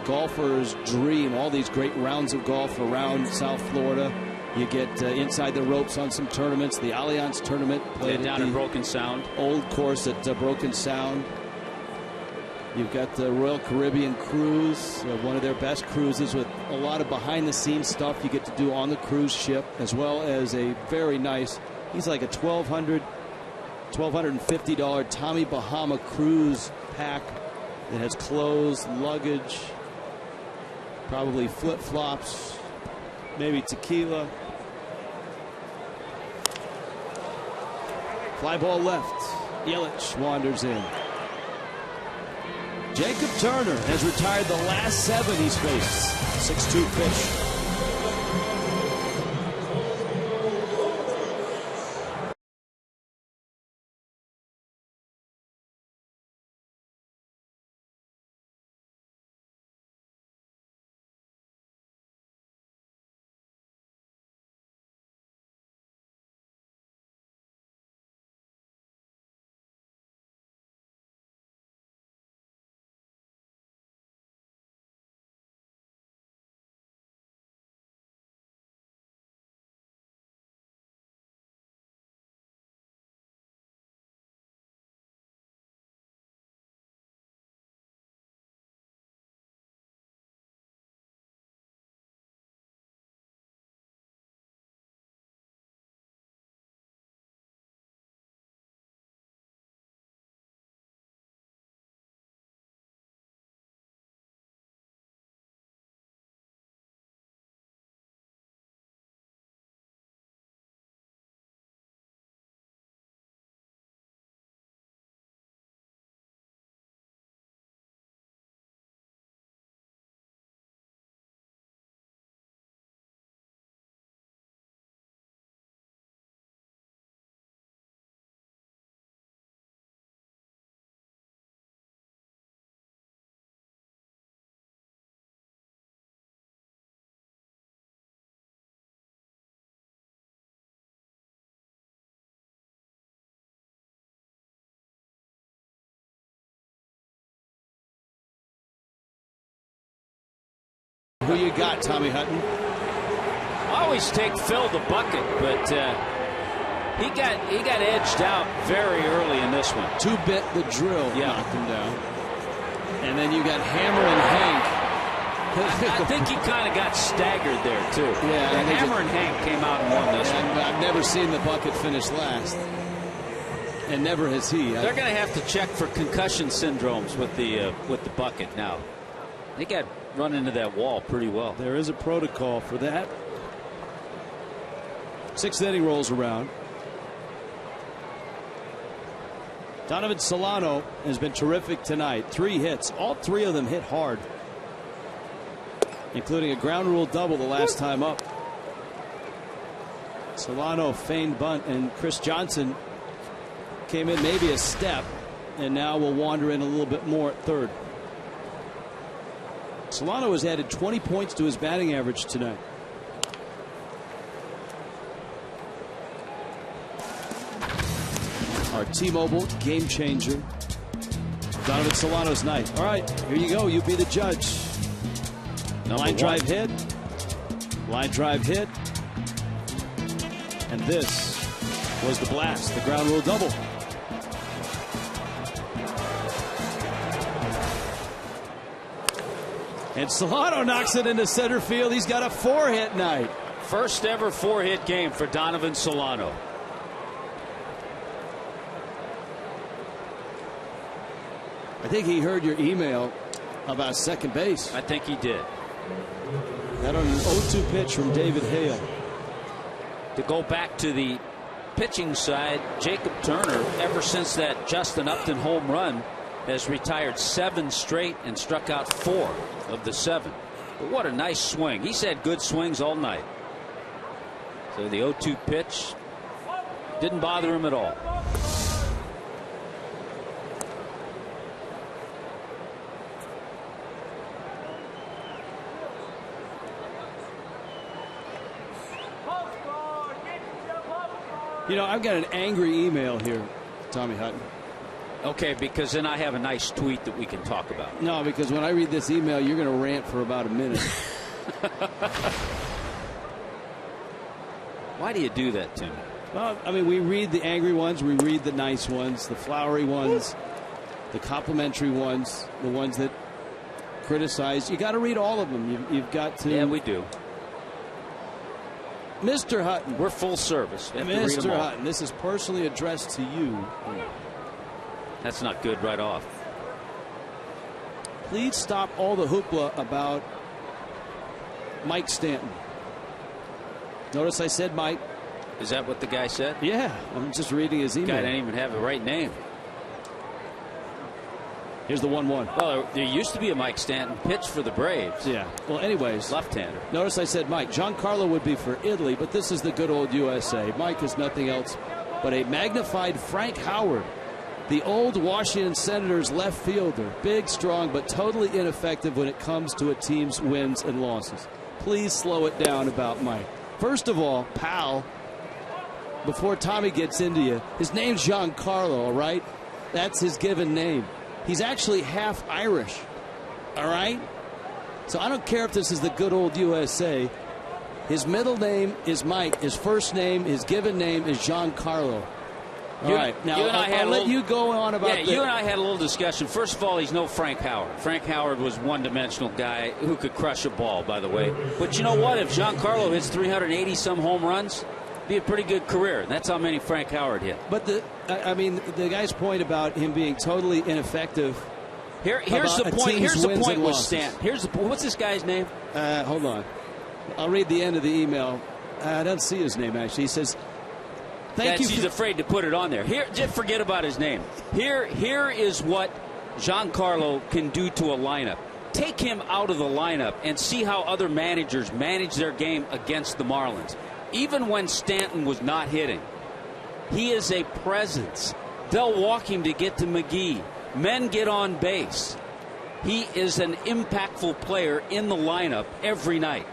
golfer's dream. All these great rounds of golf around South Florida. You get inside the ropes on some tournaments. The Allianz tournament played down at Broken Sound. Old course at Broken Sound. You've got the Royal Caribbean Cruise, one of their best cruises with a lot of behind-the-scenes stuff you get to do on the cruise ship, as well as a very nice, he's like a $1,250 Tommy Bahama cruise pack that has clothes, luggage, probably flip-flops, maybe tequila. Fly ball left. Yelich wanders in. Jacob Turner has retired the last 7 he's faced. 6-2 pitch. Who you got, Tommy Hutton? I always take Phil the bucket, but he got edged out very early in this one. Two-bit the drill knocked him down. And then you got Hammer and Hank. I think he kind of got staggered there, too. Yeah, and Hammer and Hank came out and won this one. I've never seen the bucket finish last. And never has he. They're going to have to check for concussion syndromes with the bucket now. They got run into that wall pretty well. There is a protocol for that. Sixth inning rolls around. Donovan Solano has been terrific tonight. 3 hits. All 3 of them hit hard, including a ground rule double the last time up. Solano feigned bunt, and Chris Johnson came in maybe a step, and now will wander in a little bit more at third. Solano has added 20 points to his batting average tonight. Our T-Mobile game changer, Donovan Solano's night. All right, here you go. You be the judge. Line drive hit. Line drive hit. And this was the blast, the ground rule double. And Solano knocks it into center field. He's got a 4-hit night. First ever 4-hit game for Donovan Solano. I think he heard your email about second base. I think he did. That on an 0-2 pitch from David Hale. To go back to the pitching side, Jacob Turner, ever since that Justin Upton home run, has retired 7 straight and struck out 4 of the 7. But what a nice swing. He's had good swings all night. So the 0-2 pitch didn't bother him at all. You know, I've got an angry email here, Tommy Hutton. Okay, because then I have a nice tweet that we can talk about. No, because when I read this email, you're going to rant for about a minute. Why do you do that to me? Well, I mean, we read the angry ones, we read the nice ones, the flowery ones, the complimentary ones, the ones that criticize. You got to read all of them. You've got to. Yeah, we do. Mr. Hutton. We're full service. Mr. Hutton, this is personally addressed to you. That's not good right off. Please stop all the hoopla about Mike Stanton. Notice I said Mike. Is that what the guy said? Yeah, I'm just reading his email. The guy didn't even have the right name. Here's the 1-1. Well, there used to be a Mike Stanton pitch for the Braves. Yeah. Well, anyways. Left-hander. Notice I said Mike. Giancarlo would be for Italy, but this is the good old USA. Mike is nothing else but a magnified Frank Howard, the old Washington Senators left fielder. Big, strong, but totally ineffective when it comes to a team's wins and losses. Please slow it down about Mike. First of all, pal, before Tommy gets into you, his name's Giancarlo, all right? That's his given name. He's actually half Irish, all right? So I don't care if this is the good old USA. His middle name is Mike. His first name, his given name is Giancarlo. All right. Now, I'll let you go on about you and I had a little discussion. First of all, he's no Frank Howard. Frank Howard was one-dimensional guy who could crush a ball, by the way. But you know what? If Giancarlo hits 380-some home runs, it'd be a pretty good career. That's how many Frank Howard hit. But the guy's point about him being totally ineffective. Here's the point. Here's the point with Stanton. What's this guy's name? Hold on. I'll read the end of the email. I don't see his name, actually. He says, he's afraid to put it on there. Here, just forget about his name. Here is what Giancarlo can do to a lineup. Take him out of the lineup and see how other managers manage their game against the Marlins. Even when Stanton was not hitting, he is a presence. They'll walk him to get to McGee. Men get on base. He is an impactful player in the lineup every night.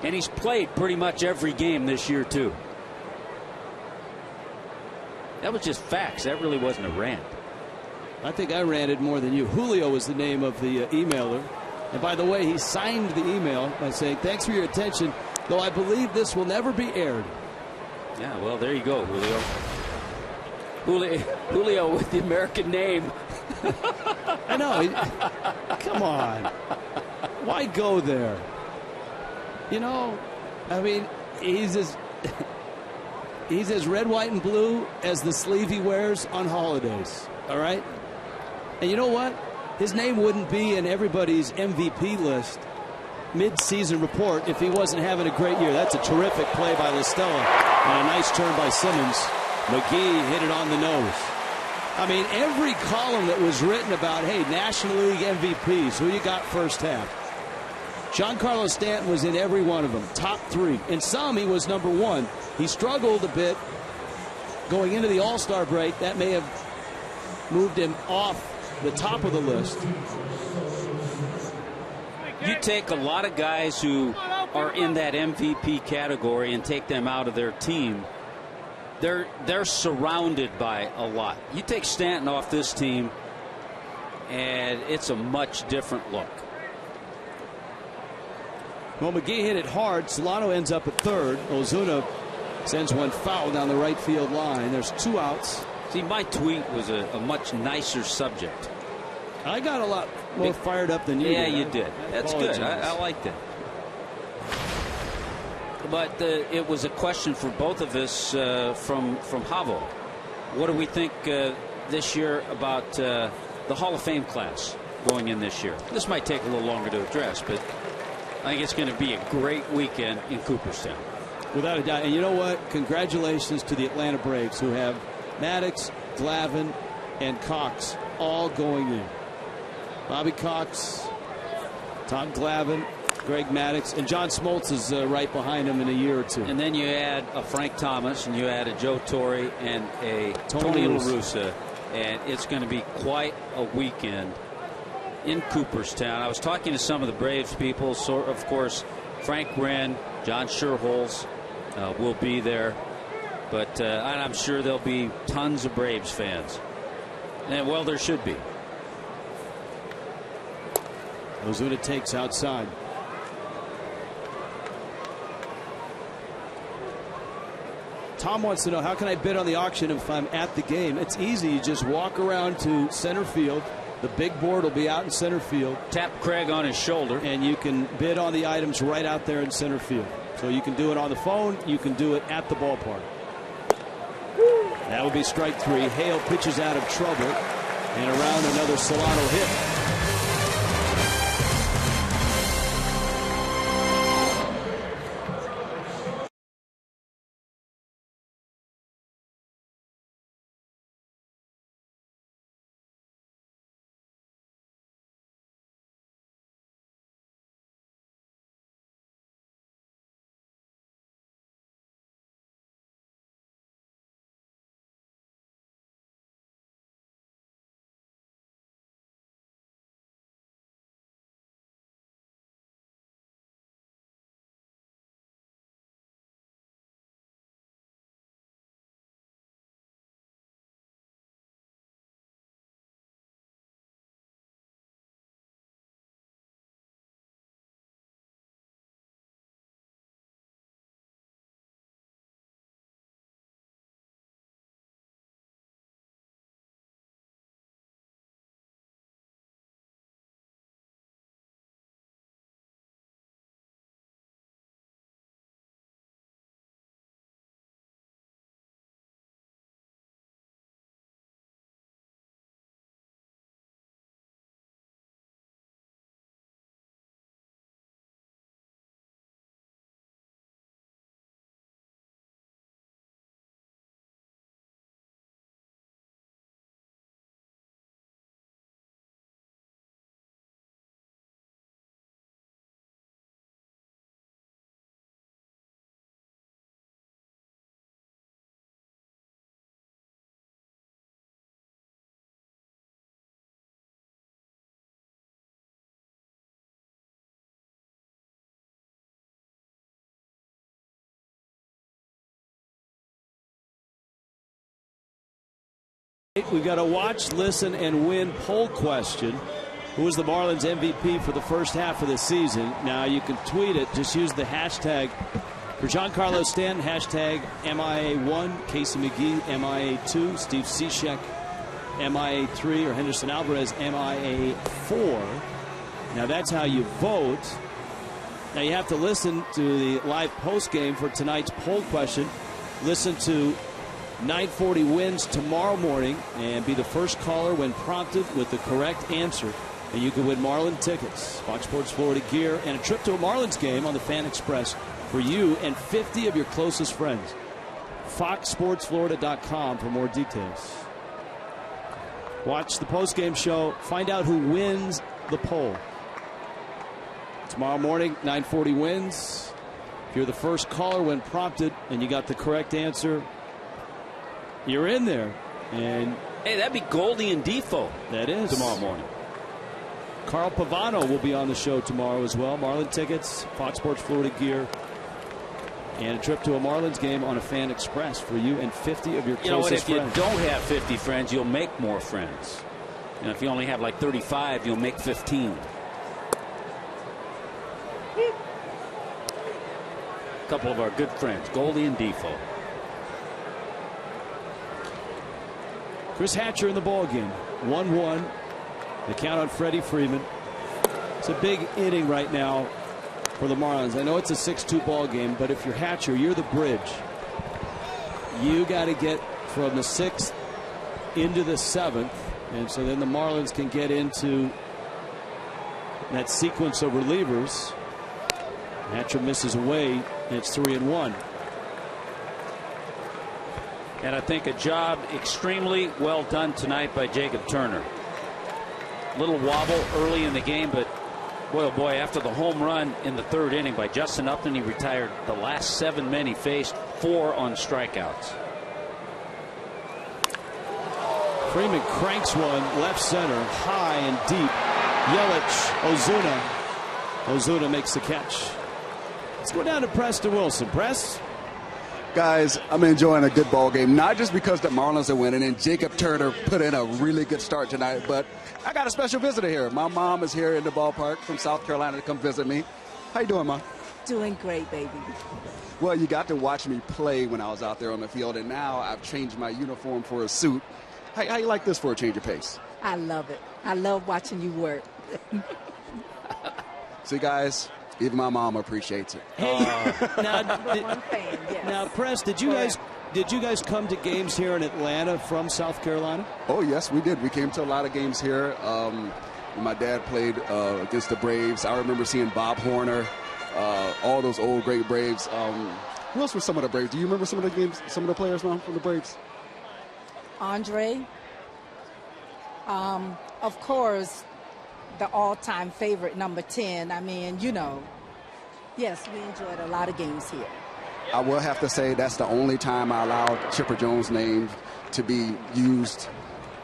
And he's played pretty much every game this year, too. That was just facts. That really wasn't a rant. I think I ranted more than you. Julio was the name of the emailer. And by the way, he signed the email by saying, "Thanks for your attention, though I believe this will never be aired." Yeah, well, there you go, Julio. Julio with the American name. I know. Come on. Why go there? You know, I mean, he's as red, white, and blue as the sleeve he wears on holidays. All right? And you know what? His name wouldn't be in everybody's MVP list mid-season report if he wasn't having a great year. That's a terrific play by LaStella and a nice turn by Simmons. McGee hit it on the nose. I mean, every column that was written about, hey, National League MVPs, who you got first half? Giancarlo Stanton was in every one of them, top 3. In some, he was number 1. He struggled a bit going into the All-Star break. That may have moved him off the top of the list. You take a lot of guys who are in that MVP category and take them out of their team. They're surrounded by a lot. You take Stanton off this team, and it's a much different look. Well, McGee hit it hard. Solano ends up at third. Ozuna sends one foul down the right field line. There's 2 outs. See, my tweet was a much nicer subject. I got a lot more fired up than you did. Yeah, you did. That's good. I liked it. But it was a question for both of us from Havo. What do we think this year about the Hall of Fame class going in this year? This might take a little longer to address, but I think it's going to be a great weekend in Cooperstown. Without a doubt. And you know what? Congratulations to the Atlanta Braves, who have Maddox, Glavine, and Cox all going in. Bobby Cox, Tom Glavine, Greg Maddux, and John Smoltz is right behind him in a year or 2. And then you add a Frank Thomas, and you add a Joe Torre, and a Tony La Russa, and it's going to be quite a weekend in Cooperstown. I was talking to some of the Braves people. So, of course, Frank Wren, John Schuerholz will be there, but and I'm sure there'll be tons of Braves fans. And well, there should be. Ozuna takes outside. Tom wants to know, how can I bid on the auction if I'm at the game? It's easy. You just walk around to center field. The big board will be out in center field. Tap Craig on his shoulder. And you can bid on the items right out there in center field. So you can do it on the phone. You can do it at the ballpark. That would be strike 3. Hale pitches out of trouble. And around another Solano hit. We've got a watch, listen, and win poll question. who was the Marlins MVP for the first half of the season. Now you can tweet it. Just use the hashtag for Giancarlo Stanton, hashtag MIA1, Casey McGee, MIA2, Steve Cishek, MIA3, or Henderson Alvarez, MIA4. Now that's how you vote. Now you have to listen to the live post game for tonight's poll question. Listen to 940 Wins tomorrow morning and be the first caller when prompted with the correct answer. And you can win Marlin tickets, Fox Sports Florida gear, and a trip to a Marlins game on the Fan Express for you and 50 of your closest friends. FoxSportsFlorida.com for more details. Watch the postgame show. Find out who wins the poll. Tomorrow morning, 940 Wins. If you're the first caller when prompted and you got the correct answer, you're in there. And hey, that'd be Goldie and Defoe. That is. Tomorrow morning. Carl Pavano will be on the show tomorrow as well. Marlin tickets, Fox Sports Florida gear, and a trip to a Marlins game on a Fan Express for you and 50 of your closest friends. You know what? If you don't have 50 friends, you'll make more friends. You know, if you only have like 35, you'll make 15. A couple of our good friends, Goldie and Defoe. Chris Hatcher in the ball game. 1-1. The count on Freddie Freeman. It's a big inning right now for the Marlins. I know it's a 6-2 ball game, but if you're Hatcher, you're the bridge. You got to get from the 6th into the 7th, and so then the Marlins can get into that sequence of relievers. Hatcher misses away, and it's 3-1. And I think a job extremely well done tonight by Jacob Turner. Little wobble early in the game, but boy, oh boy, after the home run in the 3rd inning by Justin Upton, he retired the last 7 men he faced, 4 on strikeouts. Freeman cranks one left center, high and deep. Yelich, Ozuna makes the catch. Let's go down to Preston Wilson. Press. Guys, I'm enjoying a good ball game, not just because the Marlins are winning and Jacob Turner put in a really good start tonight, but I got a special visitor here. My mom is here in the ballpark from South Carolina to come visit me. How you doing, Mom? Doing great, baby. Well, you got to watch me play when I was out there on the field, and now I've changed my uniform for a suit. How you like this for a change of pace? I love it. I love watching you work. See, guys, even my mom appreciates it. Hey, Yes. Now, Press, did you guys come to games here in Atlanta from South Carolina? Oh, yes, we did. We came to a lot of games here. My dad played against the Braves. I remember seeing Bob Horner, all those old great Braves. Who else were some of the Braves? Do you remember some of the games, some of the players, Mom, from the Braves? Andre. Of course, the all-time favorite, number 10. I mean, you know, yes, we enjoyed a lot of games here. I will have to say that's the only time I allowed Chipper Jones' name to be used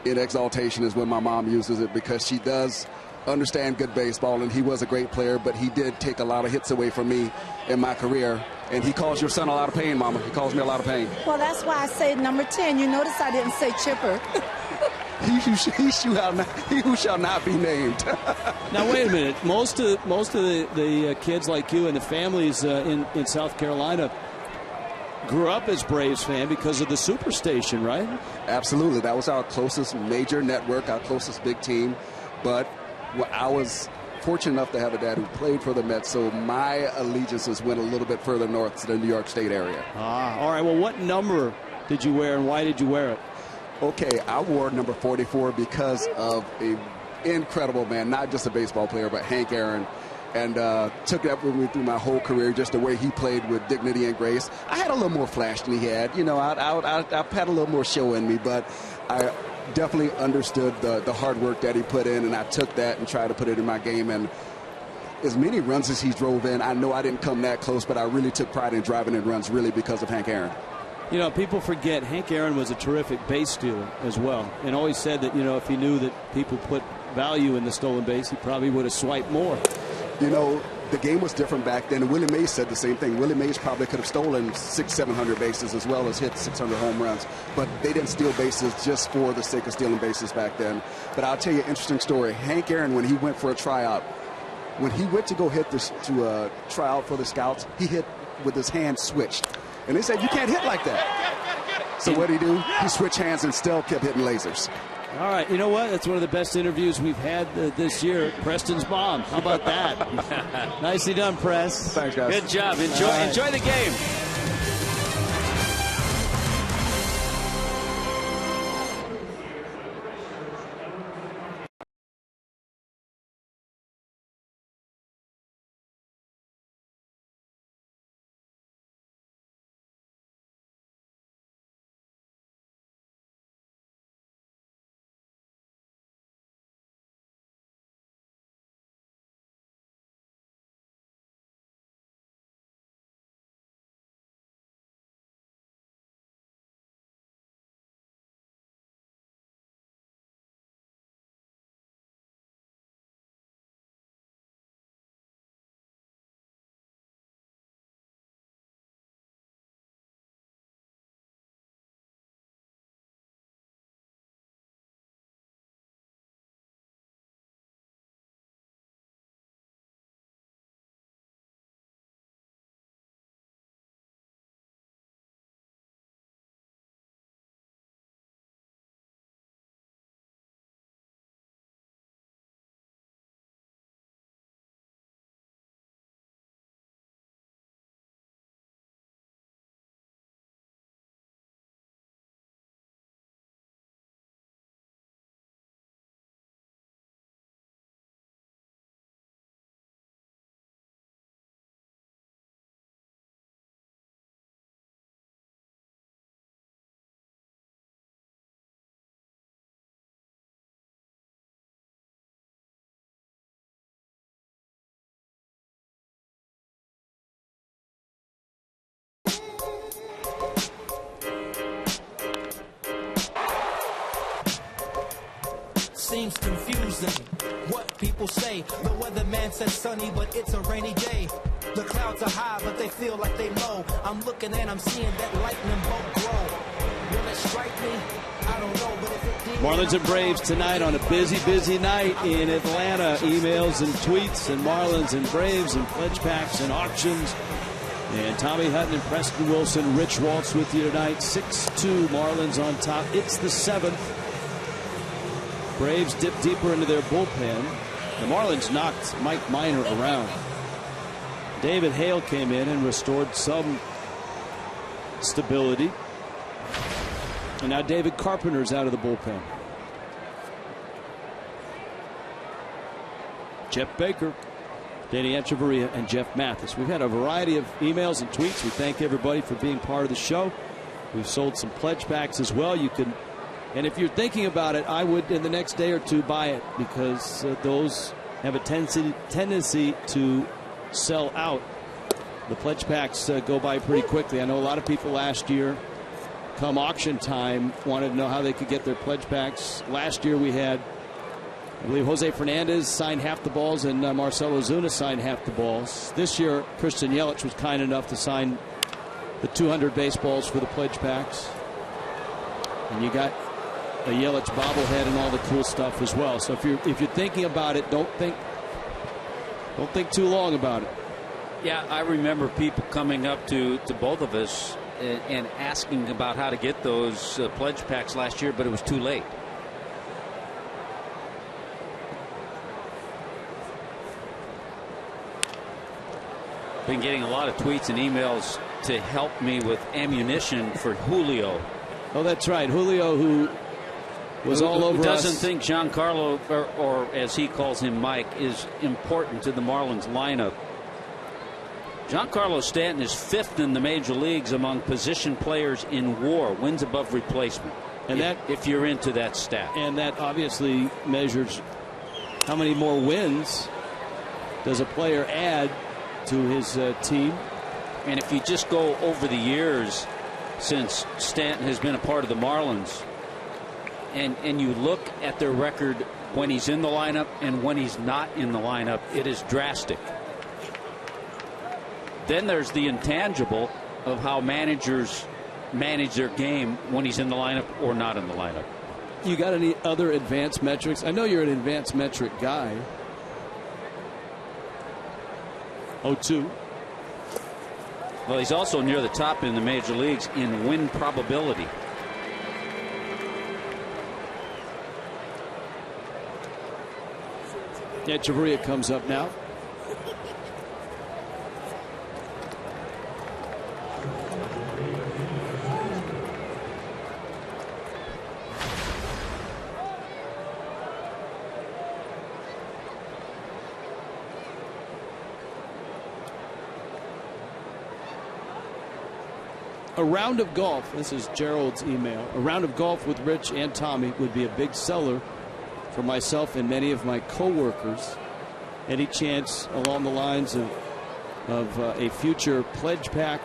in exaltation is when my mom uses it, because she does understand good baseball, and he was a great player, but he did take a lot of hits away from me in my career. And he calls your son a lot of pain, Mama. He calls me a lot of pain. Well, that's why I say number 10. You notice I didn't say Chipper. He who shall not be named. Now, wait a minute. Most of the kids like you and the families in South Carolina grew up as Braves fan because of the Superstation, right? Absolutely. That was our closest major network, our closest big team. But I was fortunate enough to have a dad who played for the Mets, so my allegiances went a little bit further north to the New York State area. All right. Well, what number did you wear, and why did you wear it? Okay, I wore number 44 because of an incredible man, not just a baseball player, but Hank Aaron, and took that with me through my whole career, just the way he played with dignity and grace. I had a little more flash than he had. You know, I had a little more show in me, but I definitely understood the hard work that he put in, and I took that and tried to put it in my game. And as many runs as he drove in, I know I didn't come that close, but I really took pride in driving in runs really because of Hank Aaron. You know, people forget Hank Aaron was a terrific base stealer as well, and always said that, you know, if he knew that people put value in the stolen base, he probably would have swiped more. You know, the game was different back then. Willie Mays said the same thing. Willie Mays probably could have stolen 600-700 bases as well as hit 600 home runs, but they didn't steal bases just for the sake of stealing bases back then. But I'll tell you an interesting story. Hank Aaron, when he went for a tryout, when he went to go hit this to try out for the scouts, he hit with his hand switched, and they said you can't hit like that. So what did he do? He switched hands and still kept hitting lasers. All right, you know what? That's one of the best interviews we've had this year. Preston's bomb. How about that? Nicely done, Press. Thanks, guys. Good job. Enjoy the game. Seems confusing what people say. The weatherman says sunny, but it's a rainy day. The clouds are high, but they feel like they low. I'm looking and I'm seeing that lightning bolt grow. Will it strike me? I don't know, but if it did... Marlins and Braves tonight on a busy night in Atlanta. Emails and tweets and Marlins and Braves and pledge packs and auctions. And Tommy Hutton and Preston Wilson, Rich Waltz with you tonight. 6-2 Marlins on top. It's the 7th. Braves dip deeper into their bullpen. The Marlins knocked Mike Minor around. David Hale came in and restored some stability. And now David Carpenter's out of the bullpen. Jeff Baker, Danny Echeverria, and Jeff Mathis. We've had a variety of emails and tweets. We thank everybody for being part of the show. We've sold some pledge packs as well. You can... And if you're thinking about it, I would, in the next day or two, buy it, because those have a tendency to sell out. The pledge packs go by pretty quickly. I know a lot of people last year, come auction time, wanted to know how they could get their pledge packs. Last year we had, I believe, Jose Fernandez signed half the balls and Marcell Ozuna signed half the balls. This year, Christian Yelich was kind enough to sign the 200 baseballs for the pledge packs. And you got a Yelich bobblehead and all the cool stuff as well. So if you're thinking about it, don't think too long about it. Yeah, I remember people coming up to both of us and asking about how to get those pledge packs last year, but it was too late. Been getting a lot of tweets and emails to help me with ammunition for Julio. Oh, that's right. Julio, who was all over us. Doesn't think Giancarlo, or as he calls him, Mike, is important to the Marlins lineup. Giancarlo Stanton is 5th in the major leagues among position players in WAR, wins above replacement. And if you're into that stat. And that obviously measures how many more wins does a player add to his team. And if you just go over the years since Stanton has been a part of the Marlins, and you look at their record when he's in the lineup and when he's not in the lineup, it is drastic. then there's the intangible of how managers manage their game when he's in the lineup or not in the lineup. You got any other advanced metrics? I know you're an advanced metric guy. 0-2. Well, he's also near the top in the major leagues in win probability. Yeah, Chavarria comes up now. A round of golf, this is Gerald's email, a round of golf with Rich and Tommy would be a big seller for myself and many of my coworkers. Any chance along the lines of a future pledge pack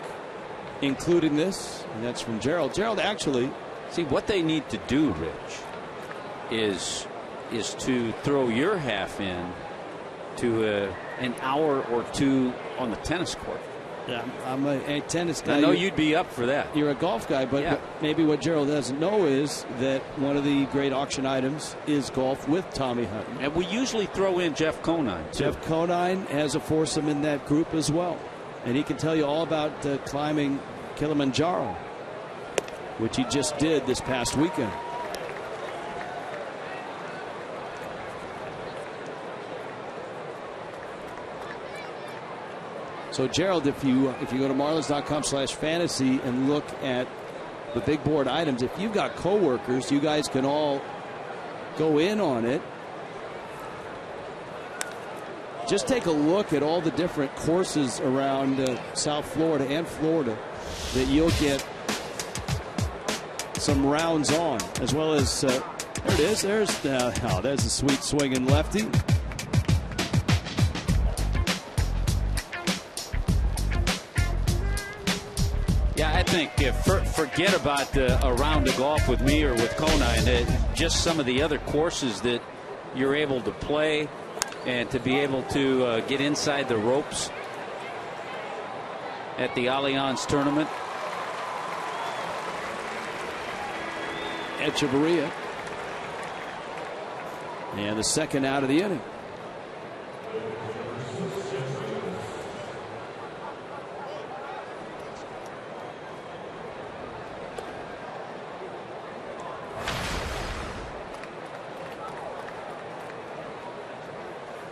including this? And that's from Gerald. Gerald, actually, see what they need to do, Rich, is to throw your half in to an hour or two on the tennis court. Yeah, I'm a tennis guy. I know you'd be up for that. You're a golf guy, but yeah. Maybe what Gerald doesn't know is that one of the great auction items is golf with Tommy Hutton. And we usually throw in Jeff Conine, too. Jeff Conine has a foursome in that group as well. And he can tell you all about climbing Kilimanjaro, which he just did this past weekend. So, Gerald, if you go to Marlins.com/fantasy and look at the big board items, if you've got coworkers, you guys can all go in on it. Just take a look at all the different courses around South Florida and Florida that you'll get some rounds on, as well as there it is. There's a sweet swinging lefty. Yeah, I think forget about a round of golf with me or with Conine. Just some of the other courses that you're able to play and to be able to get inside the ropes at the Allianz tournament. Echeverria. And the second out of the inning.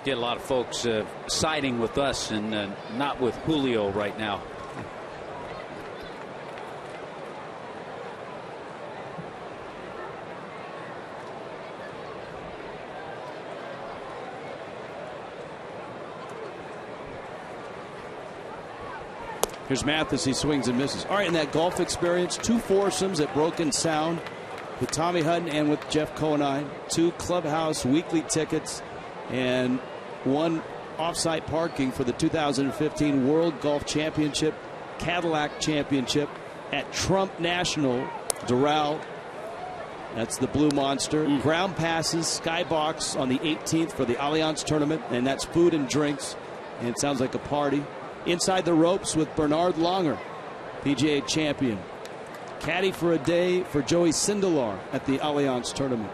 Get a lot of folks siding with us and not with Julio right now. Here's Mathis. He swings and misses. All right, in that golf experience, 2 foursomes at Broken Sound with Tommy Hutton and with Jeff Conine, 2 clubhouse weekly tickets, and 1 off-site parking for the 2015 World Golf Championship, Cadillac Championship at Trump National, Doral. That's the Blue Monster. Ground passes, skybox on the 18th for the Allianz tournament, and that's food and drinks, and it sounds like a party. Inside the ropes with Bernard Langer, PGA champion. Caddy for a day for Joey Sindelar at the Allianz tournament.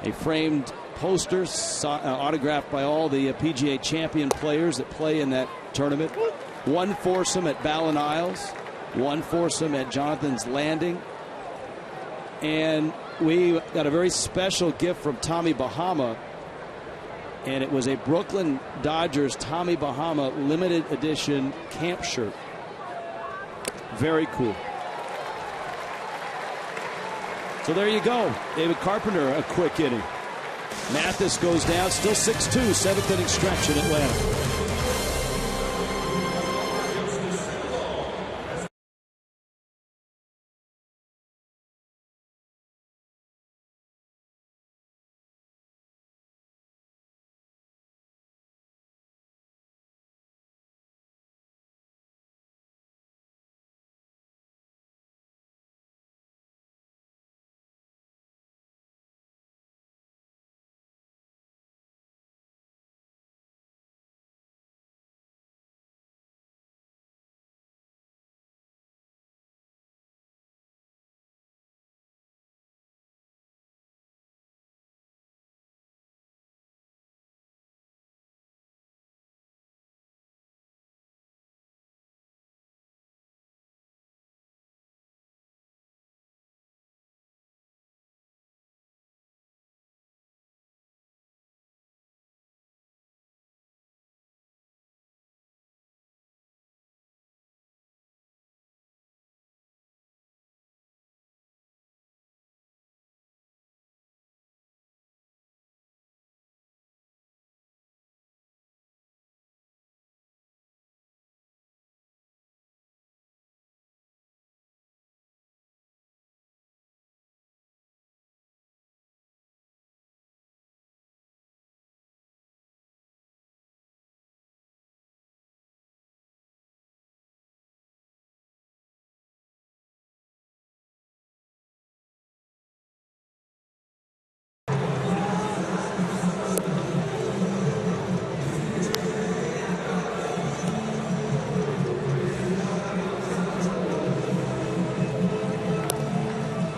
A framed poster autographed by all the PGA champion players that play in that tournament. 1 foursome at Ballin Isles, 1 foursome at Jonathan's Landing, and we got a very special gift from Tommy Bahama, and it was a Brooklyn Dodgers Tommy Bahama limited edition camp shirt. Very cool. So there you go. David Carpenter, a quick inning. Mathis goes down, still 6-2, 7th inning stretch in Atlanta.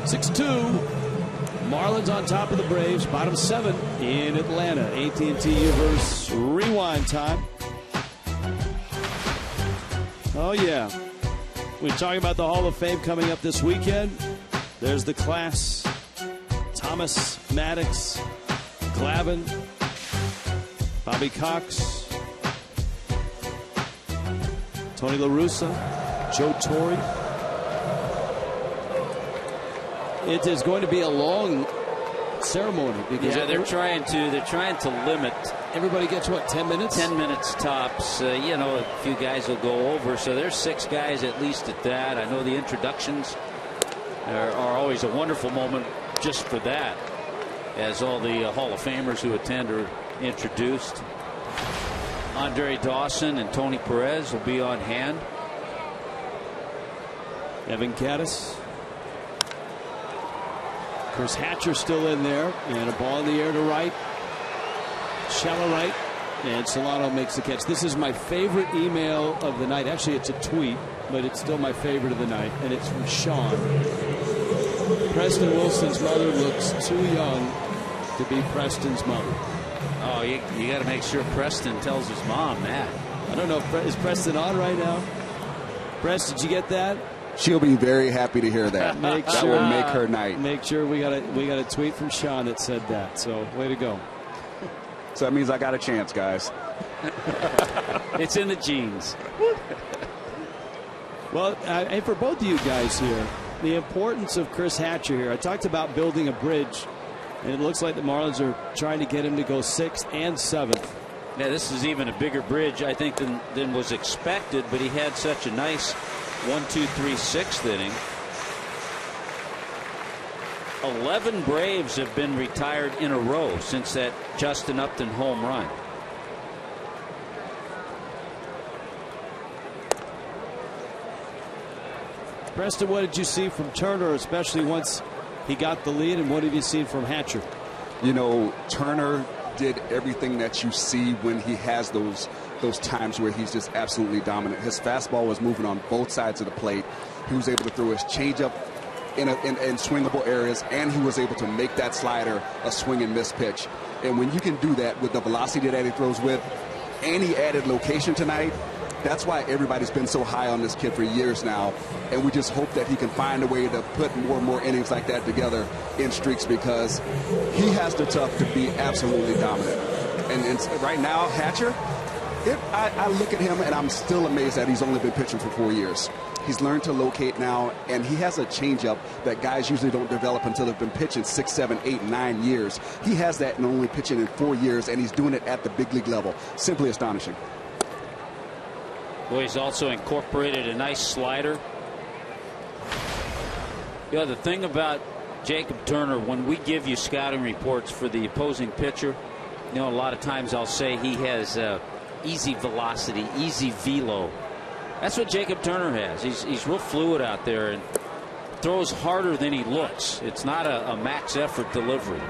6-2. Marlins on top of the Braves. Bottom 7 in Atlanta. AT&T Universe rewind time. Oh, yeah. We're talking about the Hall of Fame coming up this weekend. There's the class. Thomas, Maddox, Glavine, Bobby Cox, Tony La Russa, Joe Torre. It is going to be a long ceremony because they're trying to limit. Everybody gets what, 10 minutes? 10 minutes tops. A few guys will go over, so there's 6 guys at least at that. I know the introductions are always a wonderful moment just for that, as all the Hall of Famers who attend are introduced. Andre Dawson and Tony Perez will be on hand. Evan Gattis. Chris Hatcher still in there, and a ball in the air to right. Shallow right, and Solano makes the catch. This is my favorite email of the night. Actually, it's a tweet, but it's still my favorite of the night, and it's from Sean. Preston Wilson's mother looks too young to be Preston's mother. Oh, you got to make sure Preston tells his mom that. I don't know. Is Preston on right now? Preston, did you get that? She'll be very happy to hear that. That will make her night. Make sure we got a tweet from Sean that said that. So way to go. So that means I got a chance, guys. It's in the genes. Well, and for both of you guys here, the importance of Chris Hatcher here. I talked about building a bridge, and it looks like the Marlins are trying to get him to go 6th and 7th. Yeah, this is even a bigger bridge, I think, than was expected, but he had such a nice 1, 2, 3, 6th inning. 11 Braves have been retired in a row since that Justin Upton home run. Preston, what did you see from Turner, especially once he got the lead, and what have you seen from Hatcher? Turner did everything that you see when he has those times where he's just absolutely dominant. His fastball was moving on both sides of the plate. He was able to throw his changeup in swingable areas, and he was able to make that slider a swing and miss pitch. And when you can do that with the velocity that he throws with, and he added location tonight, that's why everybody's been so high on this kid for years now. And we just hope that he can find a way to put more and more innings like that together in streaks, because he has the tough to be absolutely dominant. And right now, Hatcher, I look at him and I'm still amazed that he's only been pitching for 4 years. He's learned to locate now, and he has a changeup that guys usually don't develop until they've been pitching 6, 7, 8, 9 years. He has that and only pitching in 4 years, and he's doing it at the big league level. Simply astonishing. Well, he's also incorporated a nice slider. The thing about Jacob Turner, when we give you scouting reports for the opposing pitcher, a lot of times I'll say he has easy velocity, easy velo. That's what Jacob Turner has. He's real fluid out there and throws harder than he looks. It's not a max effort delivery.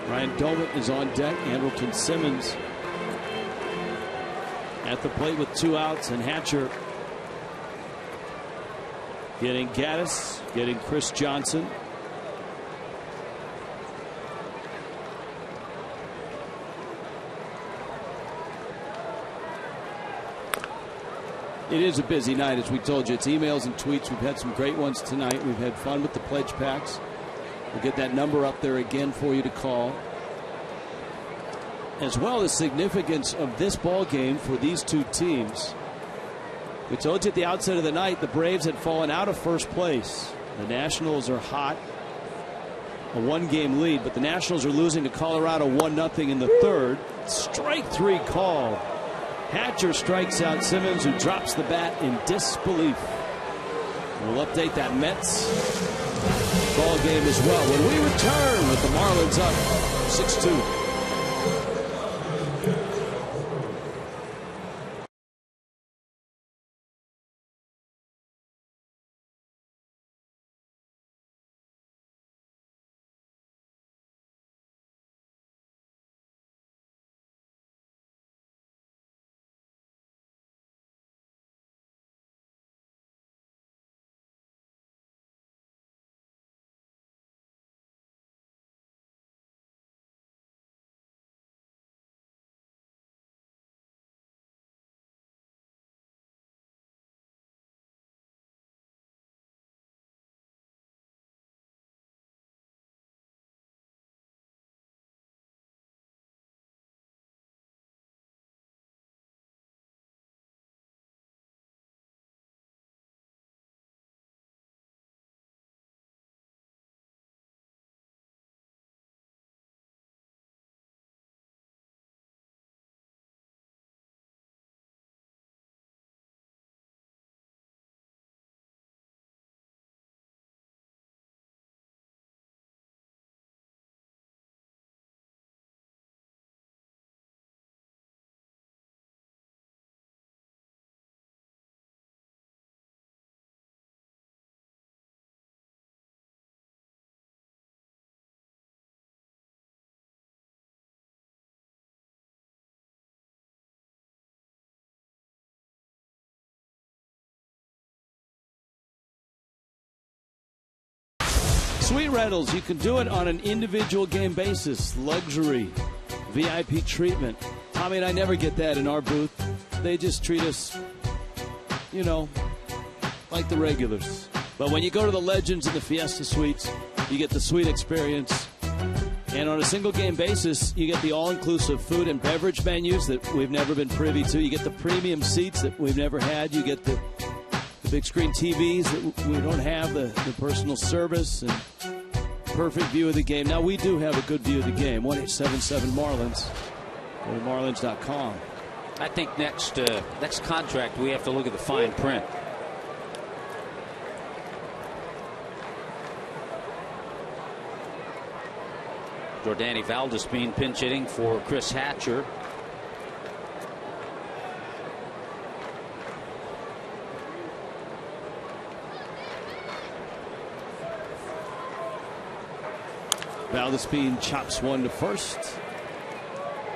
Ryan Dolan is on deck. Andrelton Simmons at the plate with 2 outs, and Hatcher getting Gattis, getting Chris Johnson. It is a busy night, as we told you. It's emails and tweets. We've had some great ones tonight. We've had fun with the pledge packs. We'll get that number up there again for you to call. As well as significance of this ball game for these two teams. We told you at the outset of the night the Braves had fallen out of first place. The Nationals are hot. A 1-game lead, but the Nationals are losing to Colorado 1-0 in the 3rd. Strike 3 call. Hatcher strikes out Simmons, who drops the bat in disbelief. We'll update that Mets ball game as well when we return with the Marlins up 6-2. Suite rentals, you can do it on an individual game basis. Luxury, VIP treatment. Tommy and I never get that in our booth. They just treat us, you know, like the regulars. But when you go to the Legends and the Fiesta Suites, you get the suite experience. And on a single game basis, you get the all-inclusive food and beverage menus that we've never been privy to. You get the premium seats that we've never had. You get the big screen TVs that we don't have, the personal service, and perfect view of the game. Now, we do have a good view of the game. 1-877-MARLINS. Go to marlins.com. I think next contract, we have to look at the fine print. Jordani Valdespin pinch hitting for Chris Hatcher. Valdespin chops one to first.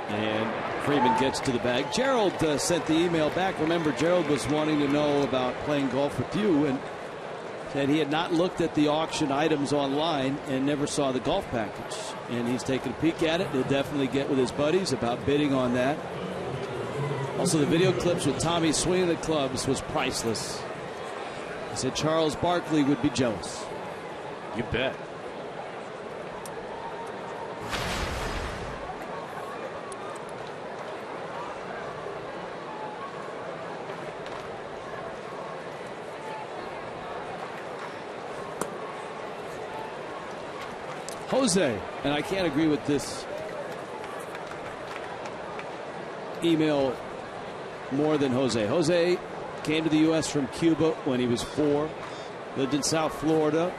And Freeman gets to the bag. Gerald sent the email back. Remember, Gerald was wanting to know about playing golf with you and said he had not looked at the auction items online and never saw the golf package. And he's taken a peek at it. He'll definitely get with his buddies about bidding on that. Also, the video clips with Tommy swinging the clubs was priceless. He said Charles Barkley would be jealous. You bet. Jose, and I can't agree with this email more than Jose. Jose came to the U.S. from Cuba when he was 4, lived in South Florida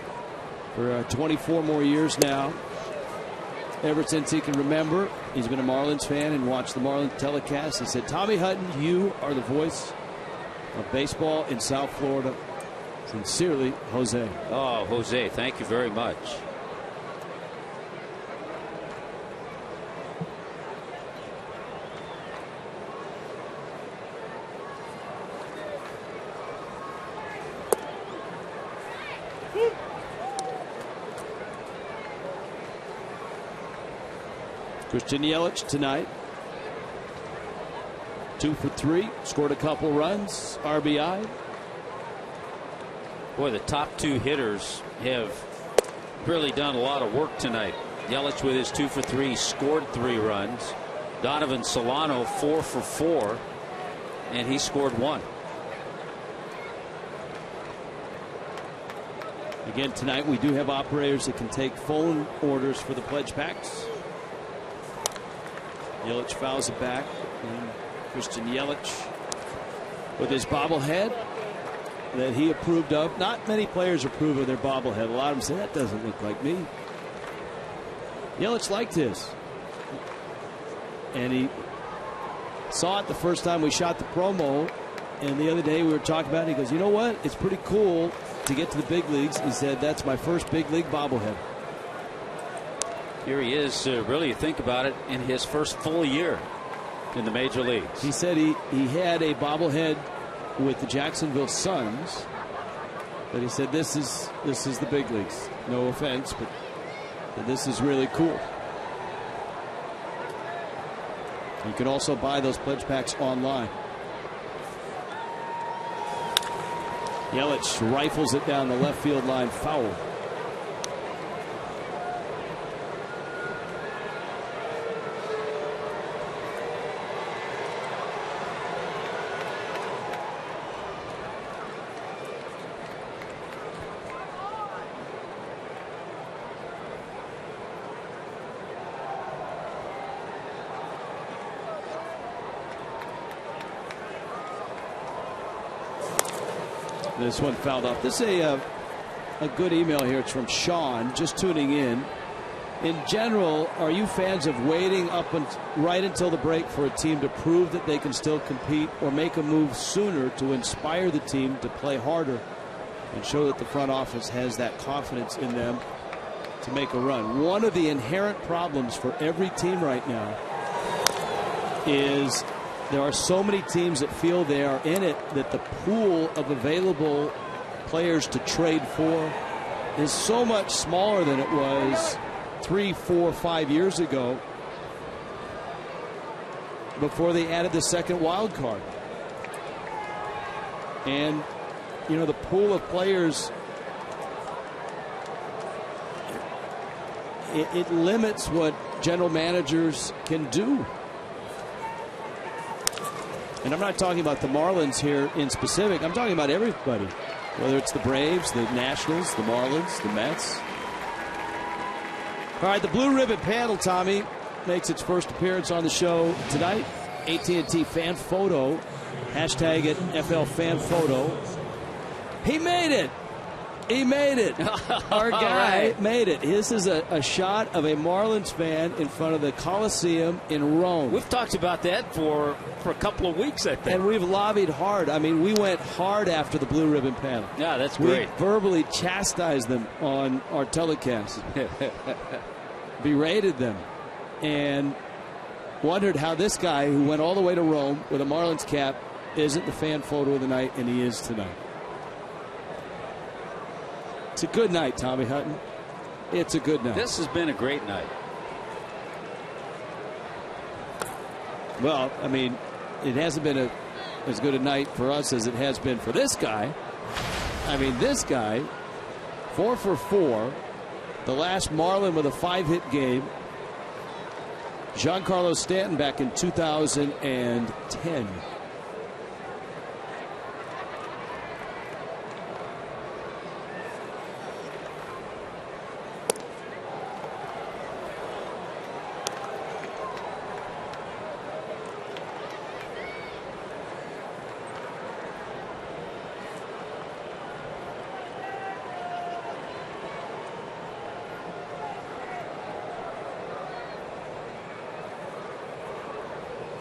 for 24 more years now. Ever since he can remember, he's been a Marlins fan and watched the Marlins telecast. He said, Tommy Hutton, you are the voice of baseball in South Florida. Sincerely, Jose. Oh, Jose, thank you very much. Christian Yelich tonight. 2 for 3. Scored a couple runs. RBI. Boy, the top 2 hitters have really done a lot of work tonight. Yelich with his 2 for 3 scored 3 runs. Donovan Solano 4 for 4, and he scored 1. Again tonight we do have operators that can take phone orders for the pledge packs. Yelich fouls it back, and Christian Yelich with his bobblehead that he approved of. Not many players approve of their bobblehead. A lot of them say that doesn't look like me. Yelich liked his, and he saw it the first time we shot the promo, and the other day we were talking about it. He goes, you know what, it's pretty cool to get to the big leagues. He said, that's my first big league bobblehead. Here he is, really, you think about it, in his first full year in the major leagues. He said he had a bobblehead with the Jacksonville Suns, but he said this is the big leagues. No offense, but this is really cool. You can also buy those pledge packs online. Yelich rifles it down the left field line, foul. This one fouled off. This is a good email here. It's from Sean, just tuning in. In general, are you fans of waiting up right until the break for a team to prove that they can still compete, or make a move sooner to inspire the team to play harder and show that the front office has that confidence in them to make a run? One of the inherent problems for every team right now is there are so many teams that feel they are in it that the pool of available players to trade for is so much smaller than it was 3, 4, 5 years ago before they added the second wild card. And, you know, the pool of players, it limits what general managers can do. And I'm not talking about the Marlins here in specific. I'm talking about everybody, whether it's the Braves, the Nationals, the Marlins, the Mets. All right, the Blue Ribbon panel, Tommy, makes its first appearance on the show tonight. AT fan photo, hashtag it FL fan photo. He made it. He made it. Our guy made it. This is a shot of a Marlins fan in front of the Coliseum in Rome. We've talked about that for a couple of weeks, I think. And we've lobbied hard. I mean, we went hard after the Blue Ribbon panel. Yeah, that's great. We verbally chastised them on our telecast. Berated them. And wondered how this guy who went all the way to Rome with a Marlins cap isn't the fan photo of the night, and he is tonight. It's a good night, Tommy Hutton. It's a good night. This has been a great night. Well, I mean, it hasn't been as good a night for us as it has been for this guy. I mean, this guy, 4 for 4, the last Marlin with a 5-hit game. Giancarlo Stanton back in 2010.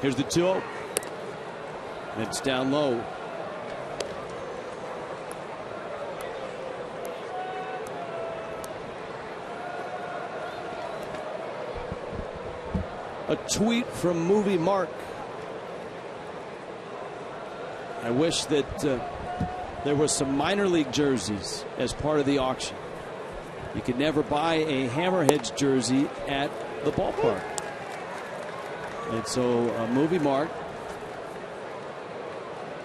Here's the 2-0. It's down low. A tweet from Movie Mark. I wish that there was some minor league jerseys as part of the auction. You could never buy a Hammerheads jersey at the ballpark. And so, Movie Mark,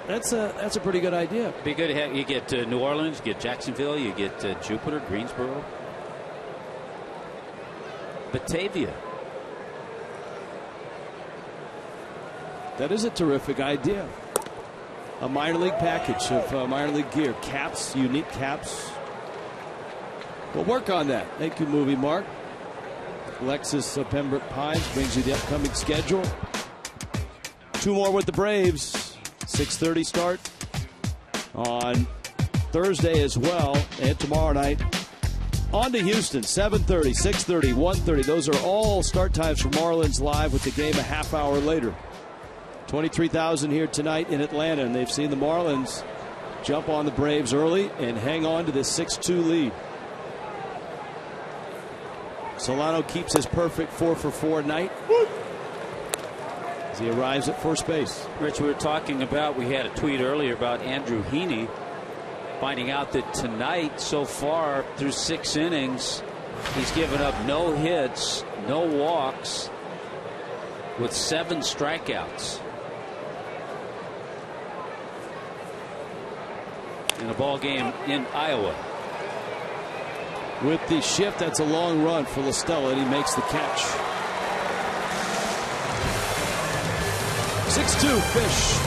that's a pretty good idea. Be good to have. You get New Orleans, you get Jacksonville, you get Jupiter, Greensboro, Batavia. That is a terrific idea. A minor league package of minor league gear, caps, unique caps. We'll work on that. Thank you, Movie Mark. Lexus of Pembroke Pines brings you the upcoming schedule. 2 more with the Braves. 6:30 start on Thursday as well, and tomorrow night. On to Houston, 7:30, 6:30, 1:30. Those are all start times for Marlins Live, with the game a half hour later. 23,000 here tonight in Atlanta, and they've seen the Marlins jump on the Braves early and hang on to this 6-2 lead. Solano keeps his perfect 4 for 4 night as he arrives at first base. Rich, we were talking about, we had a tweet earlier about Andrew Heaney, finding out that tonight so far through 6 innings he's given up no hits, no walks, with 7 strikeouts in a ball game in Iowa. With the shift, that's a long run for LaStella, and he makes the catch. 6-2 Fish.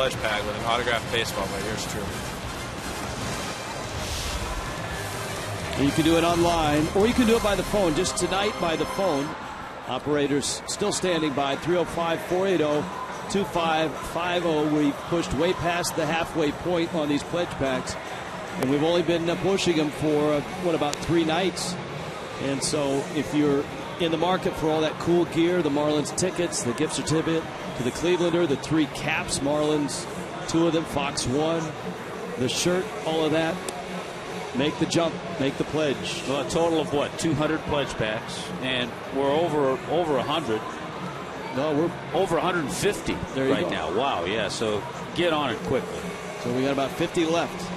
pledge bag with an autographed baseball by yours truly. You can do it online, or you can do it by the phone. Just tonight by the phone. Operators still standing by. 305-480-2550. We've pushed way past the halfway point on these pledge packs, and we've only been pushing them for, about 3 nights. And so if you're in the market for all that cool gear, the Marlins tickets, the gift certificate to the Clevelander, the 3 caps, Marlins, 2 of them, Fox 1, the shirt, all of that, make the jump, make the pledge. Well, a total of what, 200 pledge packs, and we're over 100. No, we're over 150 right now. Wow, yeah. So get on it quickly. So we got about 50 left.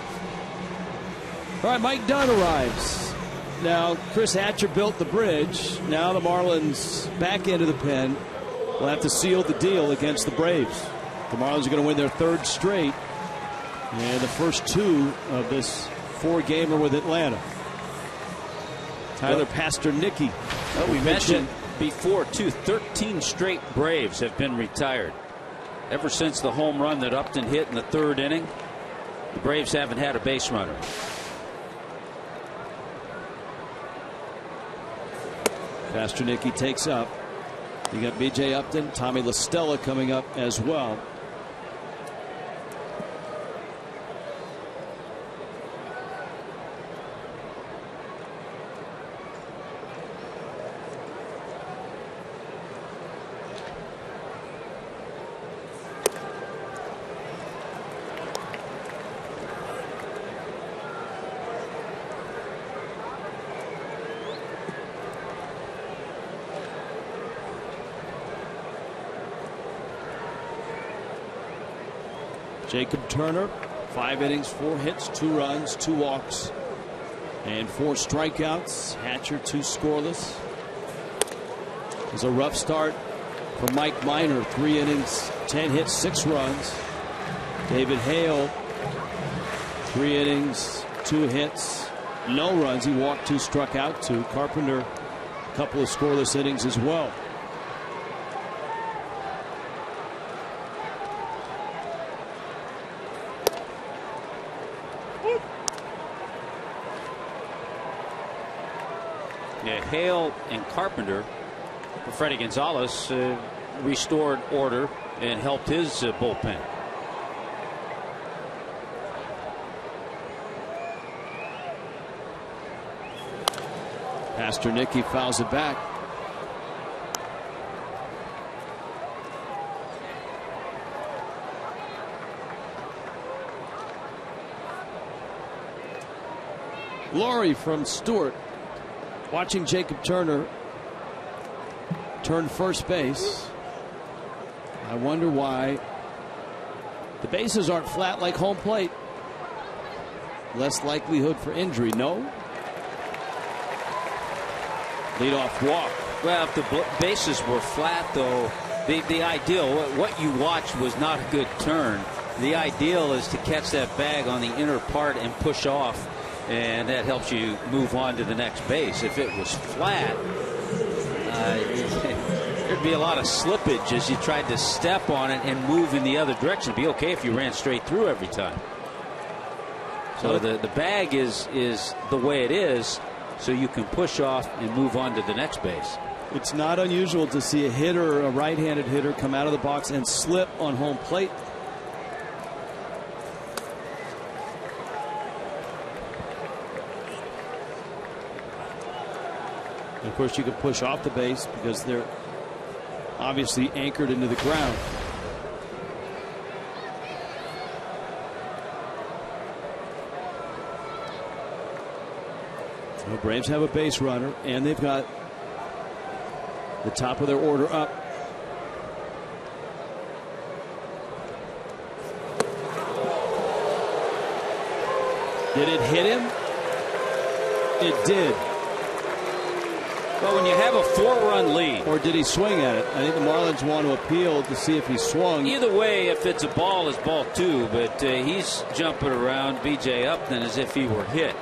All right, Mike Dunn arrives. Now, Chris Hatcher built the bridge. Now the Marlins back into the pen will have to seal the deal against the Braves. The Marlins are going to win their 3rd straight and the first 2 of this 4-gamer with Atlanta. Tyler Pasternicki. Well, we mentioned before, 13 straight Braves have been retired. Ever since the home run that Upton hit in the 3rd inning, the Braves haven't had a base runner. Pasternicki takes up. You got B.J. Upton, Tommy La Stella coming up as well. Jacob Turner, 5 innings, 4 hits, 2 runs, 2 walks, and 4 strikeouts. Hatcher, 2 scoreless. It was a rough start for Mike Minor, 3 innings, 10 hits, 6 runs. David Hale, 3 innings, 2 hits, no runs. He walked 2, struck out 2. Carpenter, a couple of scoreless innings as well. Hale and Carpenter, Freddie Gonzalez, restored order and helped his bullpen. Pasternicki fouls it back. Laurie from Stewart. Watching Jacob Turner turn first base. I wonder why the bases aren't flat like home plate. Less likelihood for injury. No. Leadoff walk. Well, if the bases were flat, though, the ideal, what you watched was not a good turn. The ideal is to catch that bag on the inner part and push off, and that helps you move on to the next base. If it was flat, there'd be a lot of slippage as you tried to step on it and move in the other direction. It'd be okay if you ran straight through every time. So the bag is the way it is, so you can push off and move on to the next base. It's not unusual to see a hitter, a right-handed hitter, come out of the box and slip on home plate. And of course, you can push off the base because they're obviously anchored into the ground. The Braves have a base runner, and they've got the top of their order up. Did it hit him? It did. Well, when you have a 4-run lead. Or did he swing at it? I think the Marlins want to appeal to see if he swung. Either way, if it's a ball, it's ball 2. But he's jumping around B.J. Upton as if he were hit.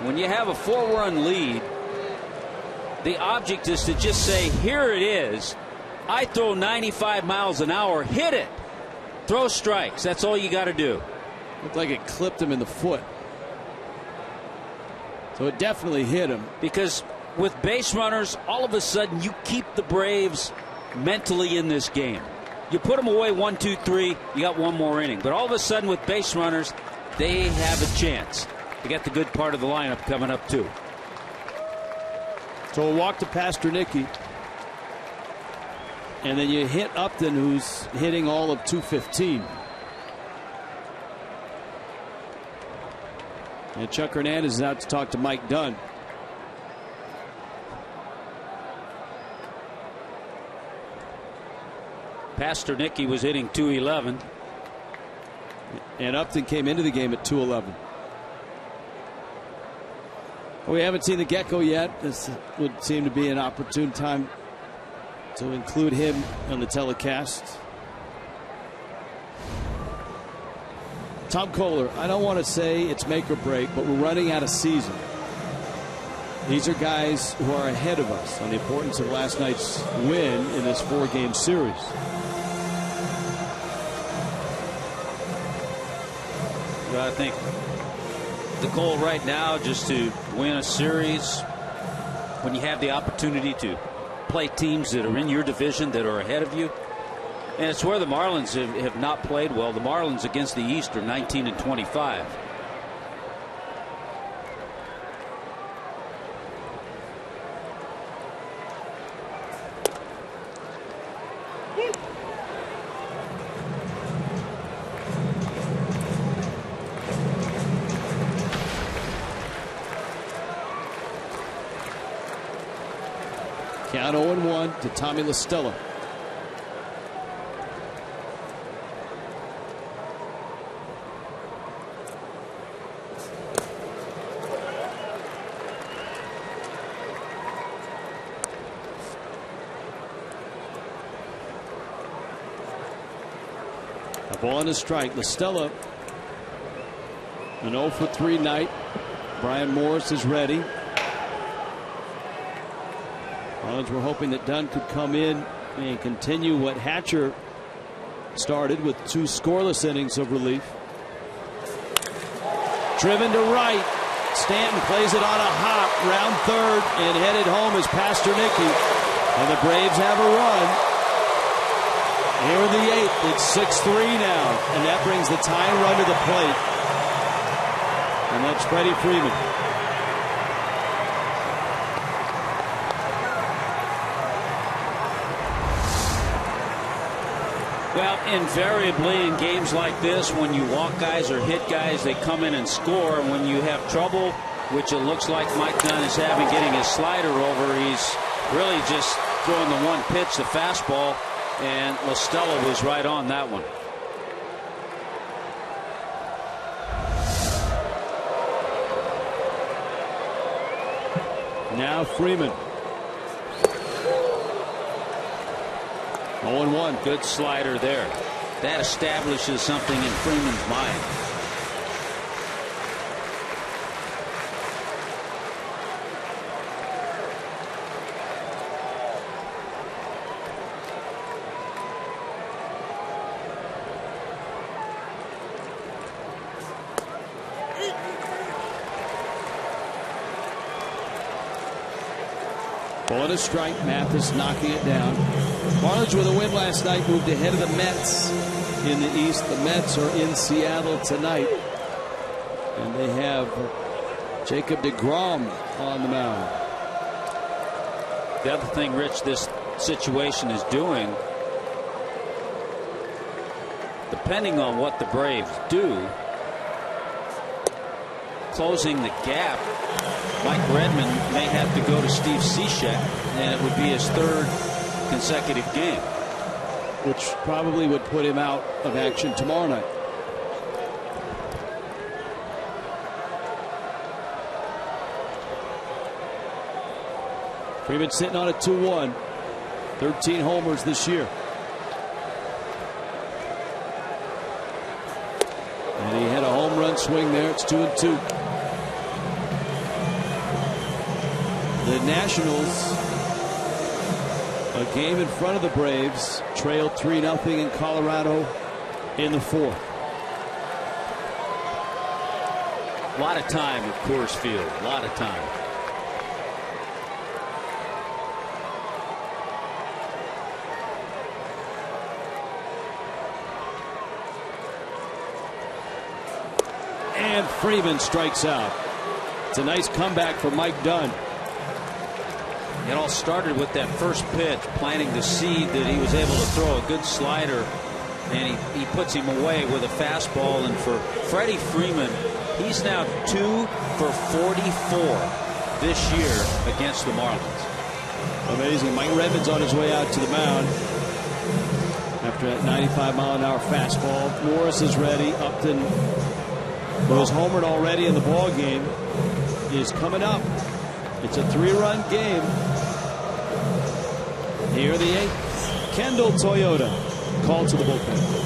When you have a 4-run lead, the object is to just say, here it is. I throw 95 miles an hour, hit it. Throw strikes. That's all you got to do. Looked like it clipped him in the foot. So it definitely hit him. Because with base runners, all of a sudden you keep the Braves mentally in this game. You put them away 1, 2, 3, you got one more inning. But all of a sudden with base runners, they have a chance. They got the good part of the lineup coming up too. So a walk to Pastornicky. And then you hit Upton, who's hitting all of 215. And Chuck Hernandez is out to talk to Mike Dunn. Pastornicky was hitting 211. And Upton came into the game at 211. We haven't seen the Gecko yet. This would seem to be an opportune time to include him on the telecast. Tom Kohler, I don't want to say it's make or break, but we're running out of season. These are guys who are ahead of us on the importance of last night's win in this 4-game series. Well, I think the goal right now just to win a series when you have the opportunity to play teams that are in your division that are ahead of you. And it's where the Marlins have not played well. The Marlins against the East are 19-25. Count 0-1 to Tommy La Stella. A ball and a strike. La Stella, an 0-for-3 night. Brian Morris is ready. Marlins were hoping that Dunn could come in and continue what Hatcher started with 2 scoreless innings of relief. Driven to right. Stanton plays it on a hop, round third, and headed home is Pastornicky. And the Braves have a run. Here in the 8th, it's 6-3 now, and that brings the tying run to the plate. And that's Freddie Freeman. Well, invariably in games like this, when you walk guys or hit guys, they come in and score. And when you have trouble, which it looks like Mike Dunn is having getting his slider over, he's really just throwing the one pitch, the fastball, and La Stella was right on that one. Now Freeman. 0-1. Good slider there. That establishes something in Freeman's mind. Ball and a strike. Mathis knocking it down. Marlins with a win last night moved ahead of the Mets in the East. The Mets are in Seattle tonight. And they have Jacob deGrom on the mound. The other thing, Rich, this situation is doing, depending on what the Braves do, closing the gap, Mike Redmond may have to go to Steve Cishek, and it would be his 3rd consecutive game, which probably would put him out of action tomorrow night. Freeman sitting on a 2-1. 13 homers this year. And he had a home run swing there. It's 2-2. The Nationals, a game in front of the Braves, trailed 3-0 in Colorado in the fourth. A lot of time at Coors Field. A lot of time. And Freeman strikes out. It's a nice comeback for Mike Dunn. It all started with that first pitch, planting the seed that he was able to throw a good slider, and he puts him away with a fastball. And for Freddie Freeman, he's now 2 for 44 this year against the Marlins. Amazing. Mike Redmond's on his way out to the mound after that 95-mile-an-hour fastball. Morris is ready. Upton, who was homered already in the ball game, is coming up. It's a 3-run game. Here the 8th. Kendall Toyota called to the bullpen.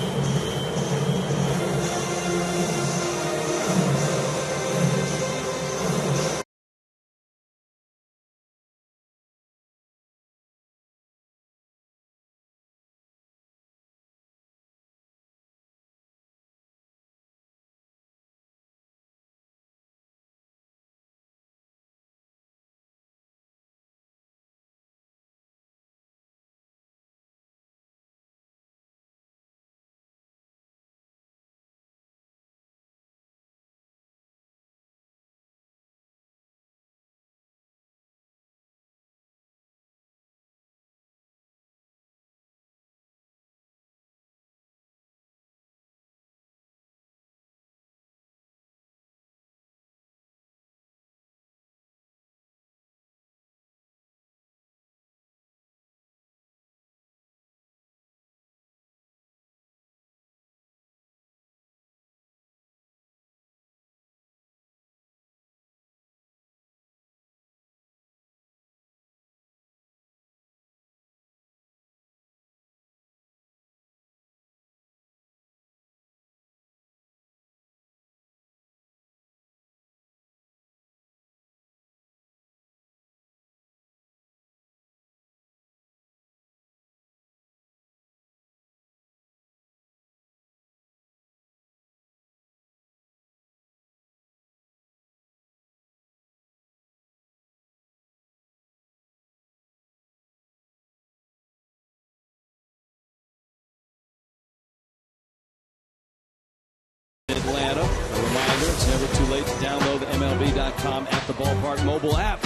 Atlanta. A reminder, it's never too late to download the MLB.com at the ballpark mobile app.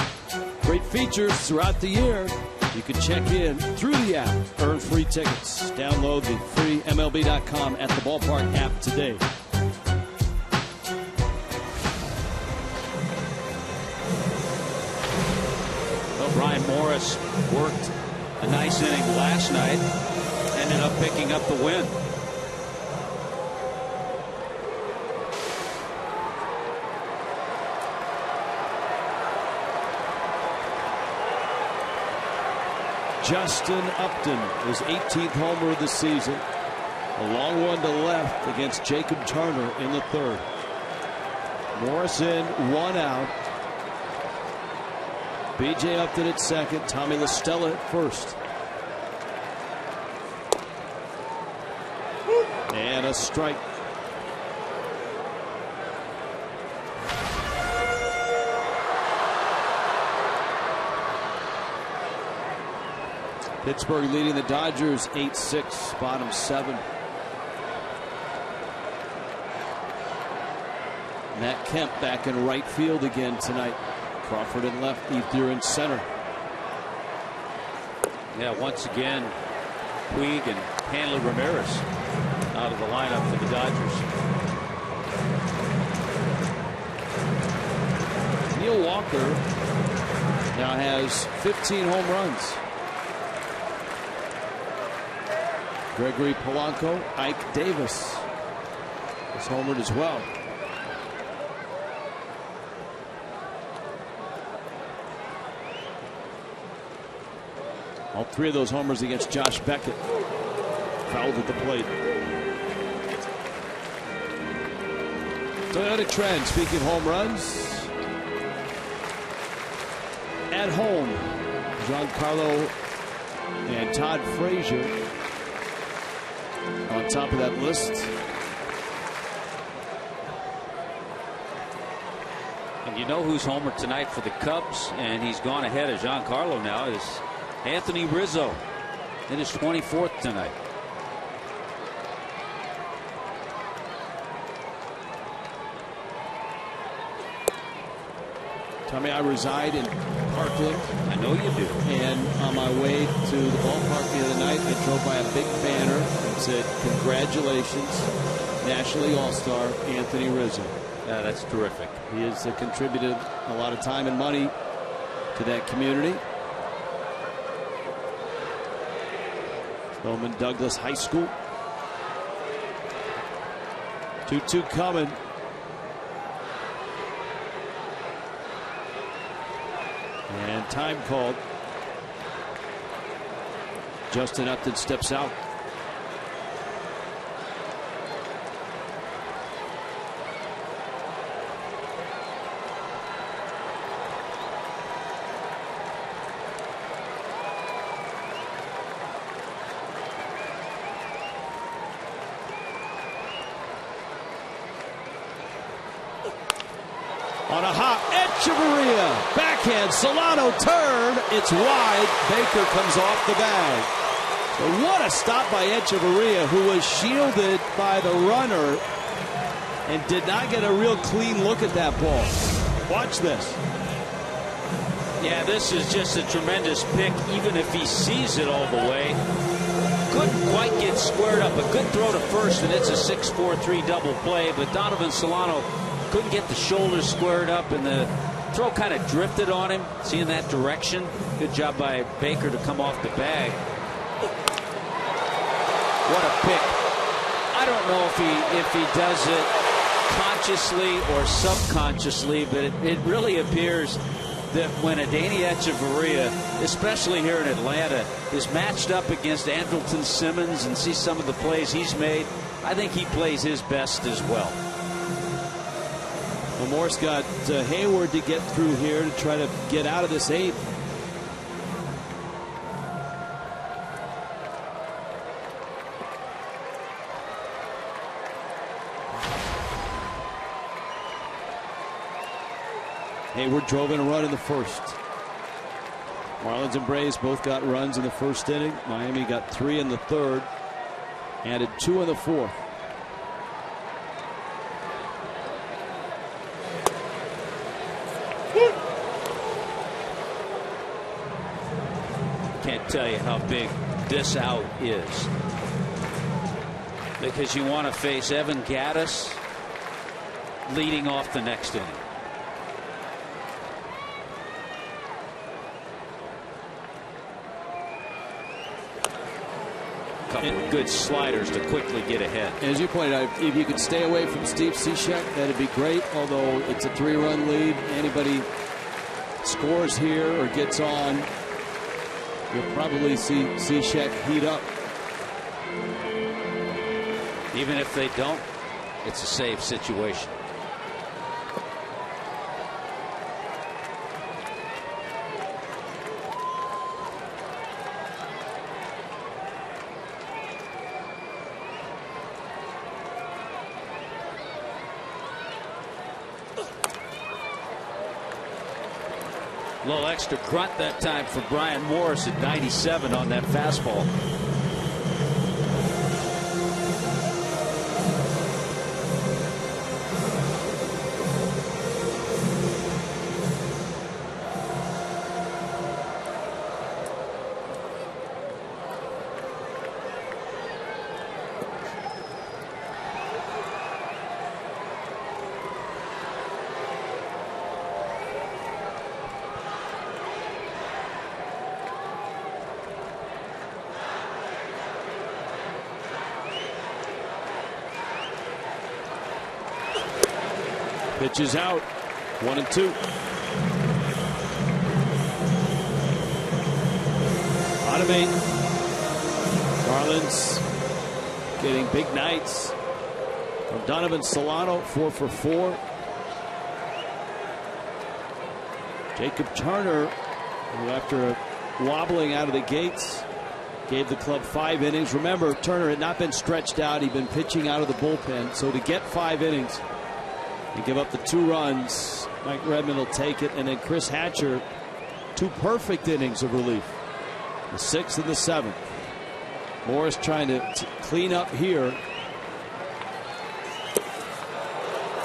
Great features throughout the year. You can check in through the app, earn free tickets. Download the free MLB.com at the ballpark app today. Well, Brian Morris worked a nice inning last night, ended up picking up the win. Justin Upton, his 18th homer of the season. A long one to left against Jacob Turner in the third. Morris in, 1 out. B.J. Upton at second. Tommy La Stella at first. And a strike. Pittsburgh leading the Dodgers 8-6, bottom 7. Matt Kemp back in right field again tonight. Crawford in left, Ethier in center. Yeah, once again, Puig and Hanley Ramirez out of the lineup for the Dodgers. Neil Walker now has 15 home runs. Gregory Polanco, Ike Davis is homered as well. All 3 of those homers against Josh Beckett. Fouled at the plate. Toyota trend, speaking of home runs. At home, Giancarlo and Todd Frazier on top of that list. And you know who's homered tonight for the Cubs, and he's gone ahead of Giancarlo now, is Anthony Rizzo. It is 24th tonight. Tommy, I reside in Parkland. I know you do. And on my way to the ballpark the other night, I drove by a big banner that said, "Congratulations, National League All-Star Anthony Rizzo." Yeah, that's terrific. He has contributed a lot of time and money to that community. Bowman Douglas High School. 2-2 coming. And time called. Justin Upton steps out. On a hop, Echeverria, backhand, Solano turn, it's wide, Baker comes off the bag. So what a stop by Echeverria, who was shielded by the runner and did not get a real clean look at that ball. Watch this. Yeah, this is just a tremendous pick, even if he sees it all the way. Couldn't quite get squared up. A good throw to first, and it's a 6-4-3 double play, but Donovan Solano couldn't get the shoulders squared up, and the throw kind of drifted on him, seeing that direction. Good job by Baker to come off the bag. What a pick. I don't know if he does it consciously or subconsciously, but it really appears that when Adeiny Echeverria, especially here in Atlanta, is matched up against Andrelton Simmons and see some of the plays he's made, I think he plays his best as well. Well, Morse got Hayward to get through here to try to get out of this eighth. Hayward drove in a run in the first. Marlins and Braves both got runs in the first inning. Miami got 3 in the third, added 2 in the fourth. Can't tell you how big this out is, because you want to face Evan Gattis leading off the next inning. Couple of good sliders to quickly get ahead. As you pointed out, if you could stay away from Steve Cishek, that'd be great. Although it's a 3-run lead, anybody scores here or gets on, you'll probably see Cishek heat up. Even if they don't, it's a safe situation. A little extra grunt that time for Brian Morris at 97 on that fastball. Pitch is out. 1-2. Automate. Marlins getting big nights from Donovan Solano, 4 for 4. Jacob Turner, who after wobbling out of the gates Gave the club 5 innings. Remember, Turner had not been stretched out. He'd been pitching out of the bullpen. So to get 5 innings and give up the 2 runs, Mike Redmond will take it. And then Chris Hatcher, 2 perfect innings of relief. The 6th and the 7th. Morris trying to clean up here.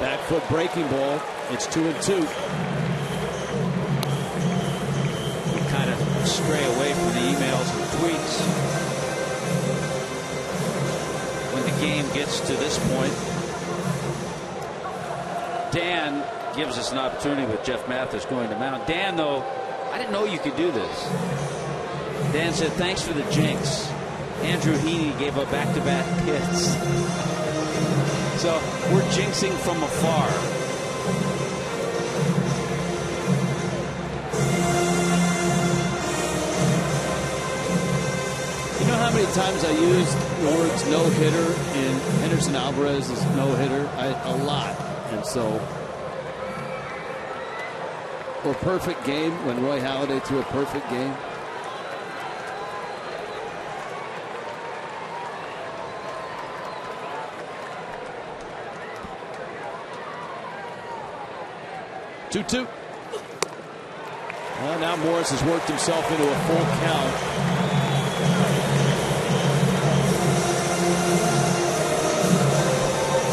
Back foot breaking ball. It's 2-2. Kind of stray away from the emails and tweets when the game gets to this point. Dan gives us an opportunity with Jeff Mathis going to mound. Dan, though, I didn't know you could do this. Dan said, thanks for the jinx. Andrew Heaney gave up back-to-back hits. So we're jinxing from afar. You know how many times I used the words no-hitter in Henderson Alvarez's no-hitter? A lot. And so, or perfect game when Roy Halladay threw a perfect game. Two. Well, now Morris has worked himself into a full count.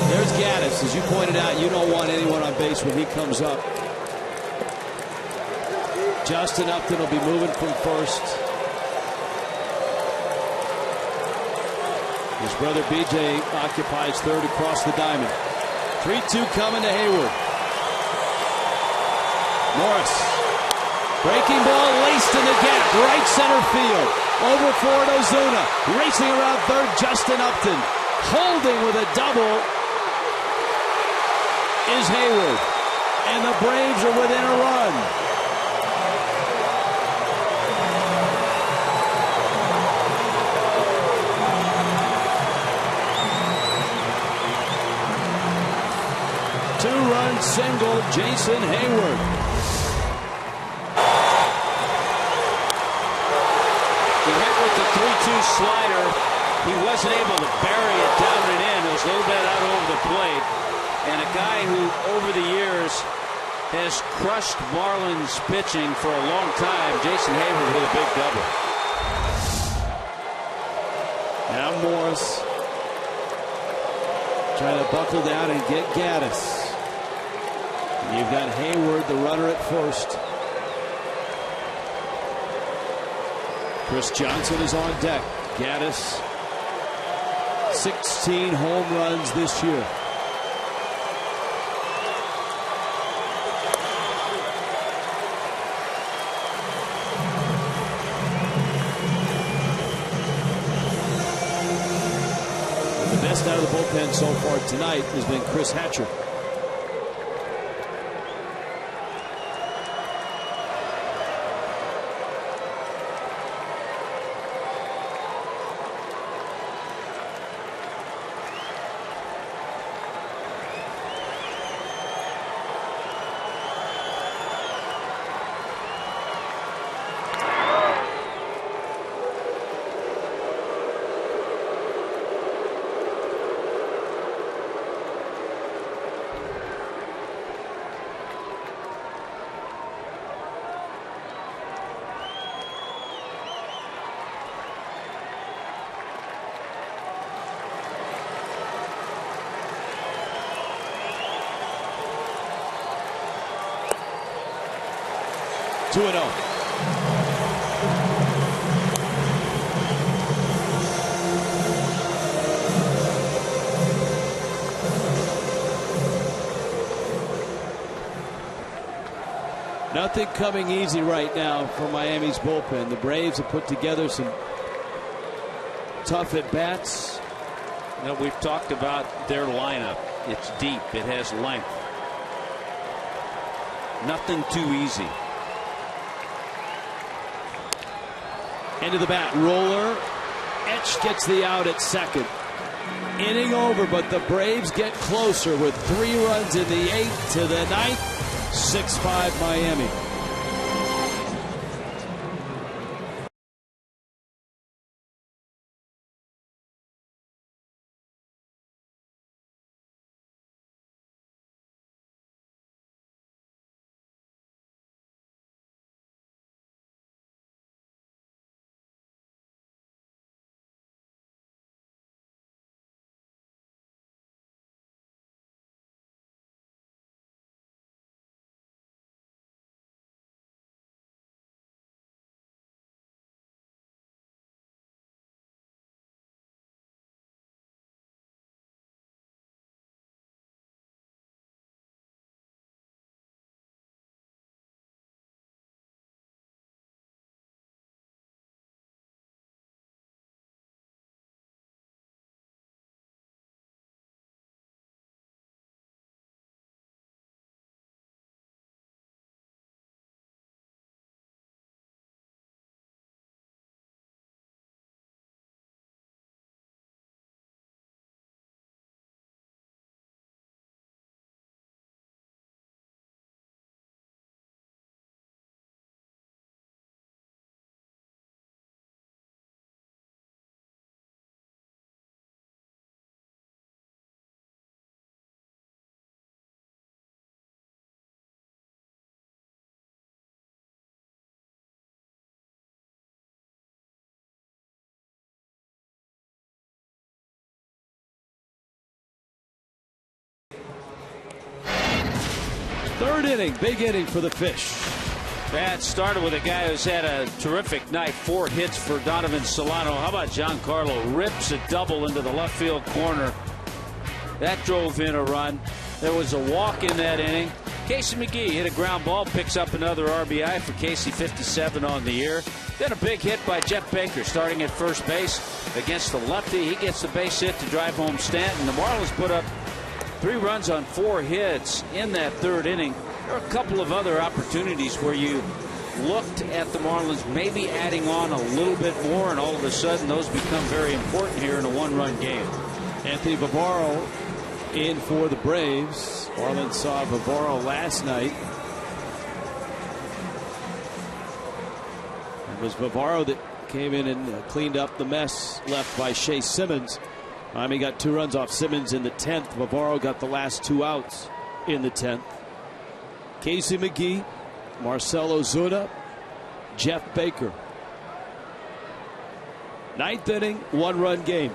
There's Gaddis. As you pointed out, you don't want anyone on base when he comes up. Justin Upton will be moving from first. His brother BJ occupies third across the diamond. 3-2 coming to Hayward. Morris. Breaking ball laced in the gap. Right center field. Over for Ozuna. Racing around third, Justin Upton. Holding with a double is Hayward. And the Braves are within a run. Two-run single, Jason Hayward. He hit with the 3-2 slider. He wasn't able to bury it down and in. It was a little bit out over the plate. And a guy who, over the years, has crushed Marlins pitching for a long time, Jason Hayward with a big double. Now Morris trying to buckle down and get Gaddis. And you've got Hayward, the runner at first. Chris Johnson is on deck. Gaddis, 16 home runs this year. The best out of the bullpen so far tonight has been Chris Hatcher. Two and 0. Nothing coming easy right now for Miami's bullpen. The Braves have put together some tough at-bats. Now, we've talked about their lineup. It's deep. It has length. Nothing too easy. Into the bat, roller. Etch gets the out at second. Inning over, but the Braves get closer with 3 runs in the 8th to the 9th. 6-5 Miami. Third inning, big inning for the Fish. That started with a guy who's had a terrific night. 4 hits for Donovan Solano. How about Giancarlo? Rips a double into the left field corner. That drove in a run. There was a walk in that inning. Casey McGee hit a ground ball, picks up another RBI for Casey, 57 on the year. Then a big hit by Jeff Baker starting at first base against the lefty. He gets the base hit to drive home Stanton. The Marlins put up 3 runs on 4 hits in that third inning. There are a couple of other opportunities where you looked at the Marlins maybe adding on a little bit more, and all of a sudden those become very important here in a 1-run game. Anthony Bavaro in for the Braves. Marlins saw Bavaro last night. It was Bavaro that came in and cleaned up the mess left by Shea Simmons. He got 2 runs off Simmons in the 10th. Bavaro got the last 2 outs in the 10th. Casey McGee, Marcell Ozuna, Jeff Baker. 9th inning, 1-run game.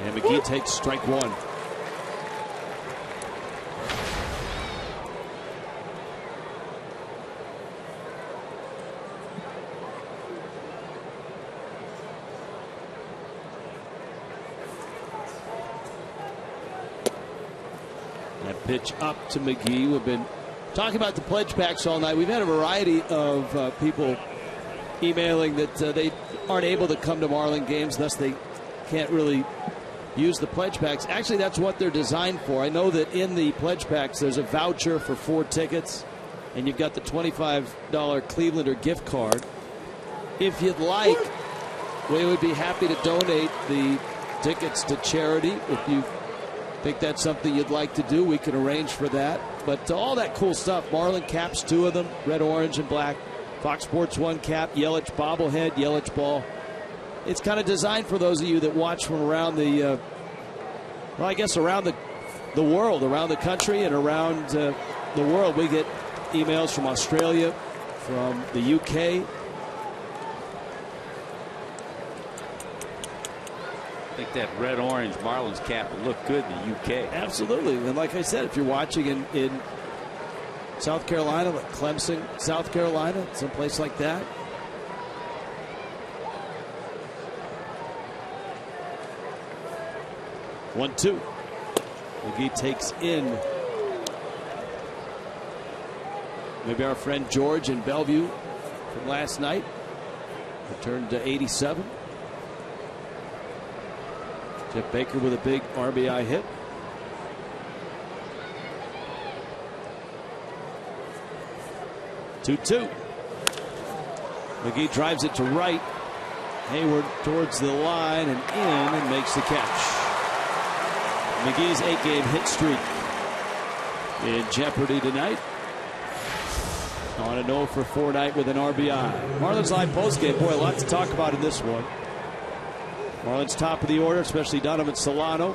And McGee takes strike 1. That pitch up to McGee. We've been talking about the pledge packs all night. We've had a variety of people emailing that they aren't able to come to Marlin games, thus they can't really use the pledge packs. Actually, that's what they're designed for. I know that in the pledge packs there's a voucher for 4 tickets, and you've got the $25 Clevelander gift card. If you'd like, we would be happy to donate the tickets to charity. If you think that's something you'd like to do, we can arrange for that. But all that cool stuff, Marlin caps, 2 of them, red, orange, and black. Fox Sports 1 cap, Yelich bobblehead, Yelich ball. It's kind of designed for those of you that watch from around the, well, I guess around the world, around the country and around the world. We get emails from Australia, from the UK. I think that red-orange Marlins cap will look good in the UK. Absolutely. And like I said, if you're watching in South Carolina, like Clemson, South Carolina, someplace like that. One, 2. McGee takes in. Maybe our friend George in Bellevue from last night. Returned to 87. Jeff Baker with a big RBI hit. Two. McGee drives it to right. Hayward towards the line and in and makes the catch. McGee's 8-game hit streak in jeopardy tonight. On a 0-for-4 night with an RBI. Marlins Live postgame. Boy, a lot to talk about in this one. Marlins top of the order, especially Donovan Solano.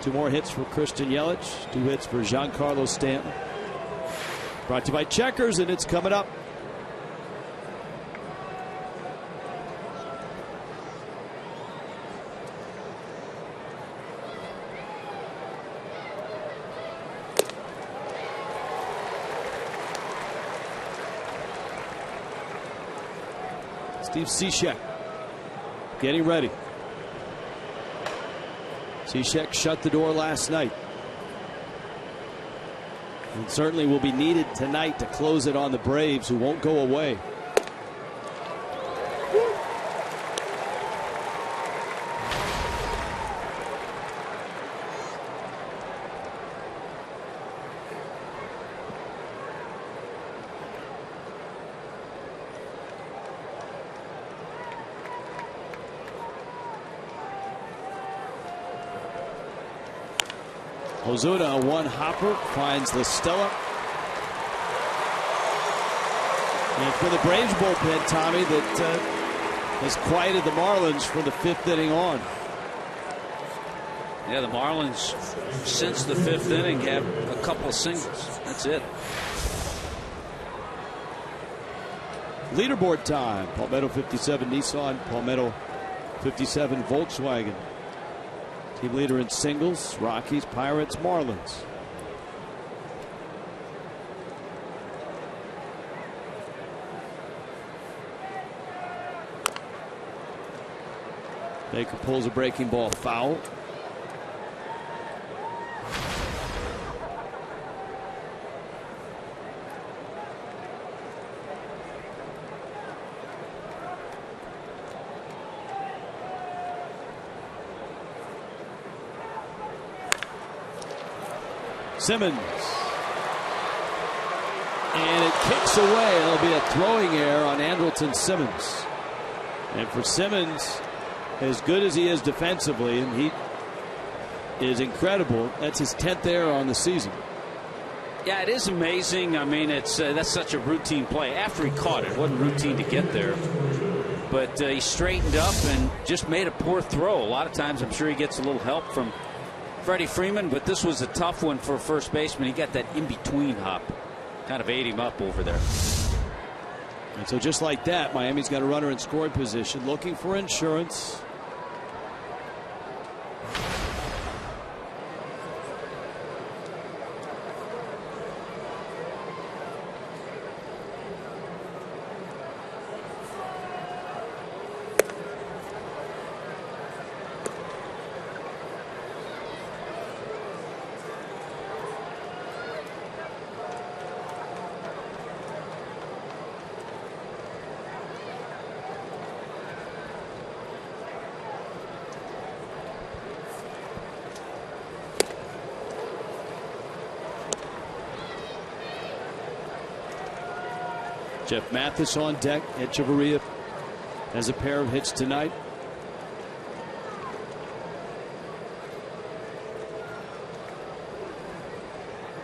2 more hits for Christian Yelich. 2 hits for Giancarlo Stanton. Brought to you by Checkers, and it's coming up. Steve Cishek getting ready. Cishek shut the door last night. And certainly will be needed tonight to close it on the Braves, who won't go away. Ozuna, a 1-hopper, finds La Stella. And for the Braves bullpen, Tommy, that has quieted the Marlins from the 5th inning on. Yeah, the Marlins, since the 5th inning, have a couple of singles. That's it. Leaderboard time. Palmetto 57 Nissan, Palmetto 57 Volkswagen. Team leader in singles, Rockies, Pirates, Marlins. Baker pulls a breaking ball foul. Simmons. And it kicks away. It'll be a throwing error on Andrelton Simmons. And for Simmons, as good as he is defensively, and he is incredible, that's his 10th error on the season. Yeah, it is amazing. I mean, that's such a routine play. After he caught it, it wasn't routine to get there. But he straightened up and just made a poor throw. A lot of times I'm sure he gets a little help from Freddie Freeman, but this was a tough one for a first baseman. He got that in-between hop. Kind of ate him up over there. And so just like that, Miami's got a runner in scoring position looking for insurance. Jeff Mathis on deck. Echeverria has a pair of hits tonight.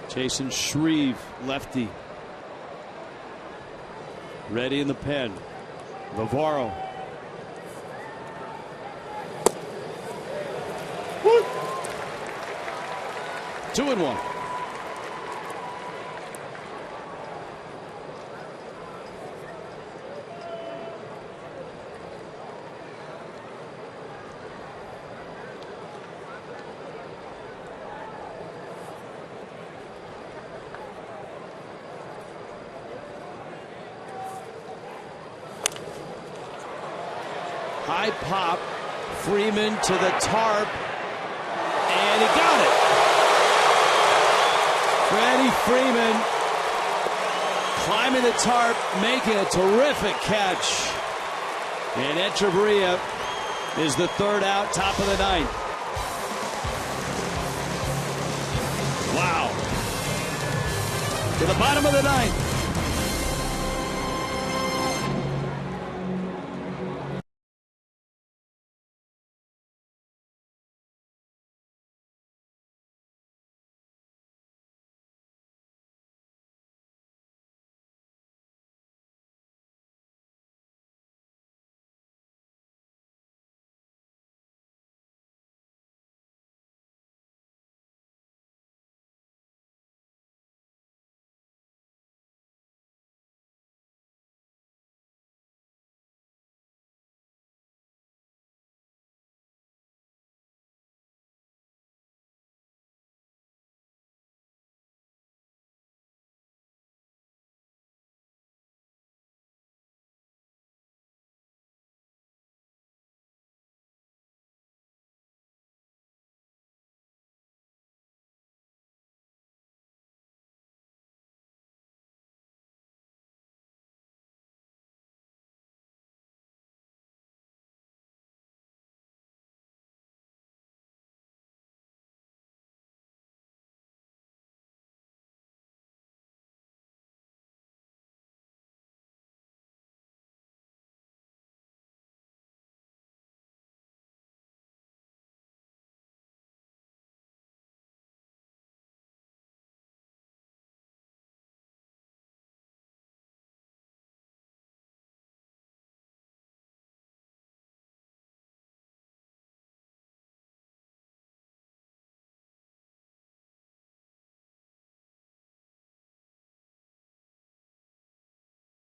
Jason Shreve, lefty. Ready in the pen. Navarro. Woo! 2-1. High pop, Freeman to the tarp, and he got it. Freddie Freeman climbing the tarp, making a terrific catch. And Echeverria is the third out, top of the ninth. Wow. To the bottom of the ninth.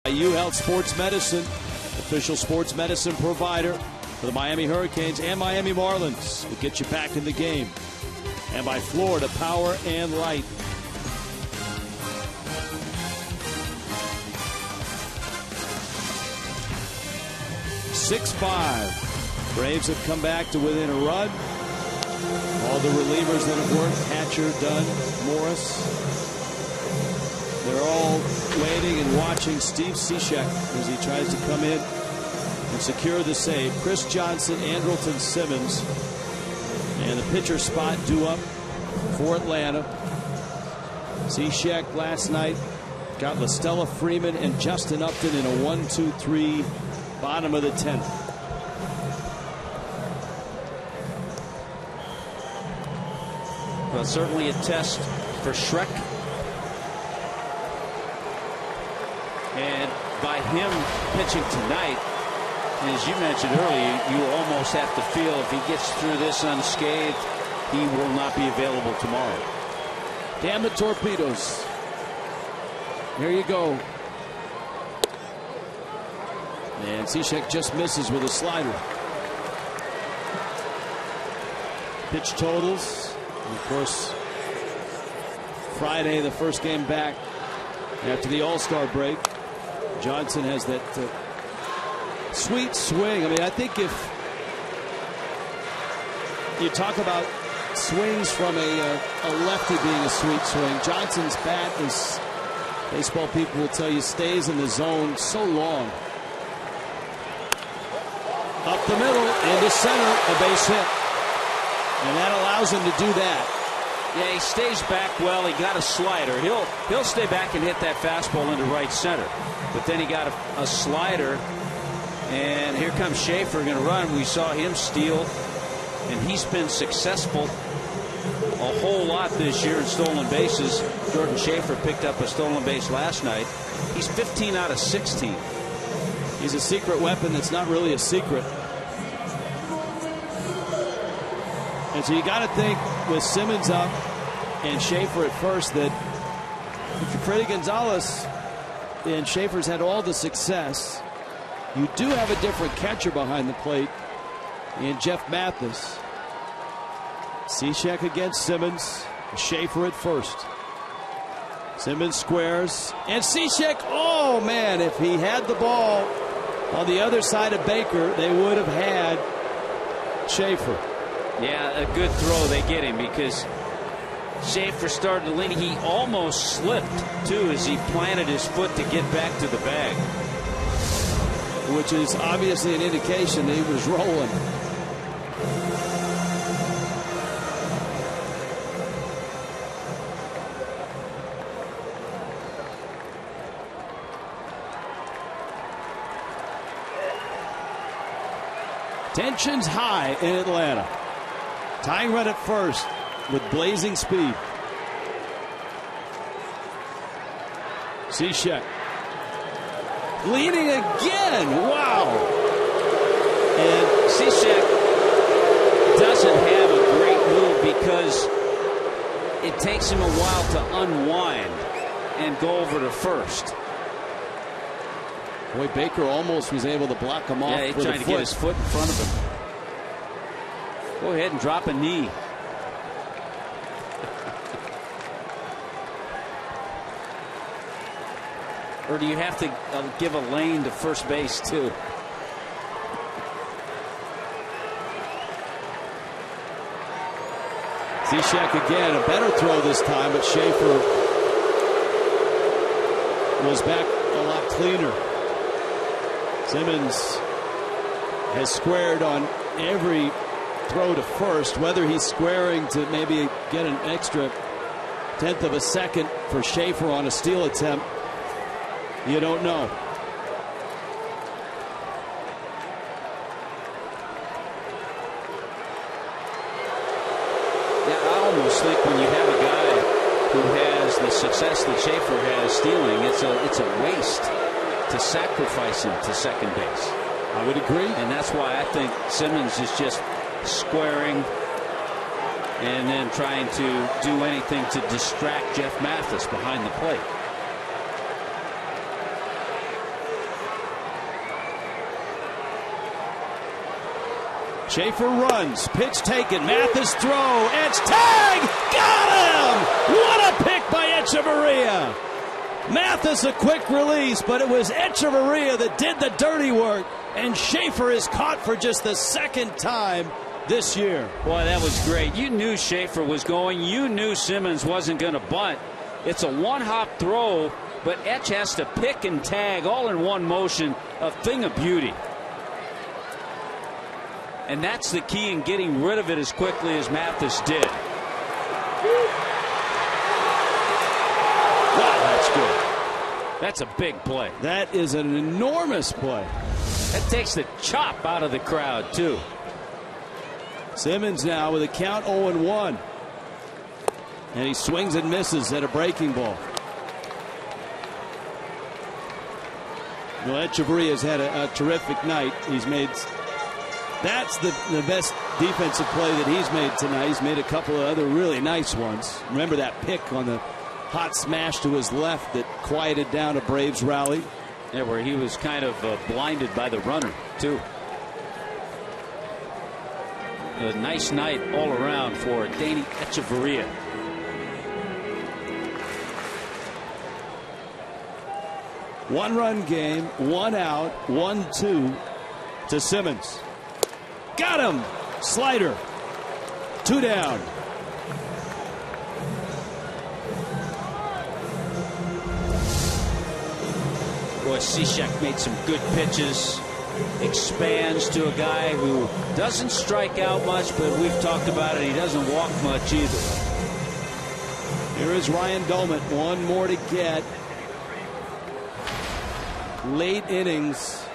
U Health Sports Medicine, official sports medicine provider for the Miami Hurricanes and Miami Marlins. We'll get you back in the game. And by Florida Power and Light. (6-5). Braves have come back to within a run. All the relievers that have worked, Hatcher, Dunn, Morris, they're all waiting and watching Steve Cishek as he tries to come in and secure the save. Chris Johnson, Andrelton Simmons, and the pitcher spot due up for Atlanta. Cishek last night got LaStella Freeman and Justin Upton in a 1-2-3 bottom of the 10th. Well, certainly a test for Shrek. And by him pitching tonight, as you mentioned earlier, you almost have to feel if he gets through this unscathed, he will not be available tomorrow. Damn the torpedoes. Here you go. And Cishek just misses with a slider. Pitch totals. And of course, Friday, the first game back after the All-Star break. Johnson has that sweet swing. I mean, I think if you talk about swings from a lefty being a sweet swing, Johnson's bat is, baseball people will tell you, stays in the zone so long. Up the middle, into center, a base hit. And that allows him to do that. Yeah, he stays back well. He got a slider. He'll stay back and hit that fastball into right center. But then he got a slider. And here comes Schaefer going to run. We saw him steal. And he's been successful a whole lot this year in stolen bases. Jordan Schaefer picked up a stolen base last night. He's 15 out of 16. He's a secret weapon that's not really a secret. And so you got to think with Simmons up and Schaefer at first that if you're Freddy Gonzalez and Schaefer's had all the success, you do have a different catcher behind the plate in Jeff Mathis. Cishek against Simmons. Schaefer at first. Simmons squares. And Cishek, oh man, if he had the ball on the other side of Baker, they would have had Schaefer. Yeah, a good throw. They get him because Schaefer started to lean. He almost slipped, too, as he planted his foot to get back to the bag. Which is obviously an indication that he was rolling. Tensions high in Atlanta. Tying run at first with blazing speed. Cishek leading again. Wow. And Cishek doesn't have a great move because it takes him a while to unwind and go over to first. Boy, Baker almost was able to block him off. Yeah, he's trying to get his foot in front of him. Go ahead and drop a knee. Or do you have to give a lane to first base, too? Cishek again, a better throw this time, but Schaefer was back a lot cleaner. Simmons has squared on every throw to first. Whether he's squaring to maybe get an extra tenth of a second for Schaefer on a steal attempt, you don't know. Yeah, I almost think when you have a guy who has the success that Schaefer has stealing, it's a waste to sacrifice him to second base. I would agree. And that's why I think Simmons is just squaring and then trying to do anything to distract Jeff Mathis behind the plate. Schaefer runs. Pitch taken. Mathis throw. Etch tag. Got him! What a pick by Echeverria. Mathis a quick release, but it was Echeverria that did the dirty work. And Schaefer is caught for just the second time this year. Boy, that was great. You knew Schaefer was going. You knew Simmons wasn't going to bunt. It's a one-hop throw, but Etch has to pick and tag all in one motion. A thing of beauty. And that's the key in getting rid of it as quickly as Mathis did. Wow, that's good. That's a big play. That is an enormous play. That takes the chop out of the crowd, too. Simmons now with a count 0-1. And he swings and misses at a breaking ball. Well, Echeverria's had a terrific night. He's made... That's the best defensive play that he's made tonight. He's made a couple of other really nice ones. Remember that pick on the hot smash to his left that quieted down a Braves rally? Yeah, where he was kind of blinded by the runner, too. A nice night all around for Danny Echeverria. One-run game, 1 out, 1-2 to Simmons. Got him! Slider. 2 down. Boy, Cishek made some good pitches. Expands to a guy who doesn't strike out much, but we've talked about it. He doesn't walk much either. Here is Ryan Doumit. One more to get. Late innings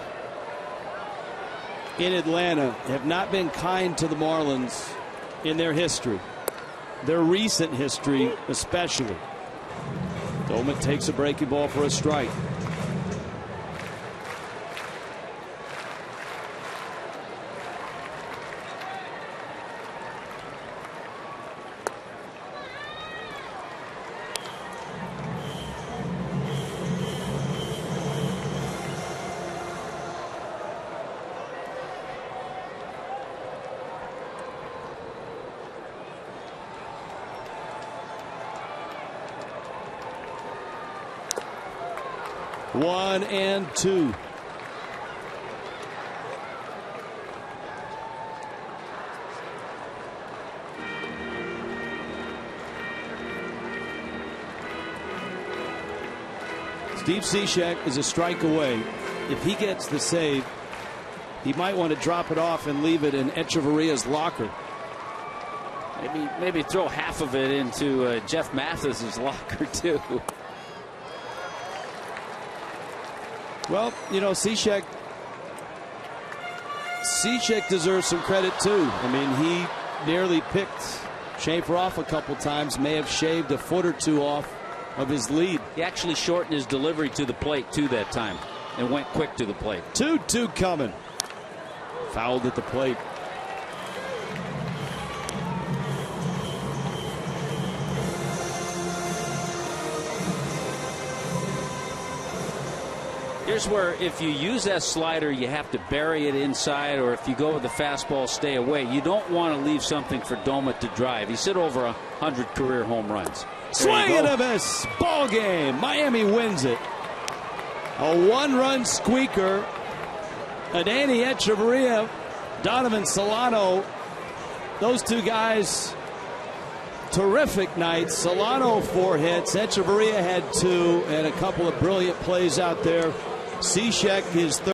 in Atlanta have not been kind to the Marlins in their history. Their recent history especially. Doumit takes a breaking ball for a strike. One and two. Steve Cishek is a strike away. If he gets the save, he might want to drop it off and leave it in Echeverria's locker. Maybe throw half of it into Jeff Mathis's locker too. Well, you know, Cishek deserves some credit too. I mean, he nearly picked Schaefer off a couple times, may have shaved a foot or two off of his lead. He actually shortened his delivery to the plate too that time and went quick to the plate. 2-2 coming. Fouled at the plate. Here's where if you use that slider, you have to bury it inside, or if you go with the fastball, stay away. You don't want to leave something for Doumit to drive. He's hit over 100 career home runs. Swing and a miss. Ball game. Miami wins it. A one-run squeaker. Danny Echeverria, Donovan Solano. Those two guys, terrific nights. Solano 4 hits. Echeverria had 2, and a couple of brilliant plays out there. Cishek his third.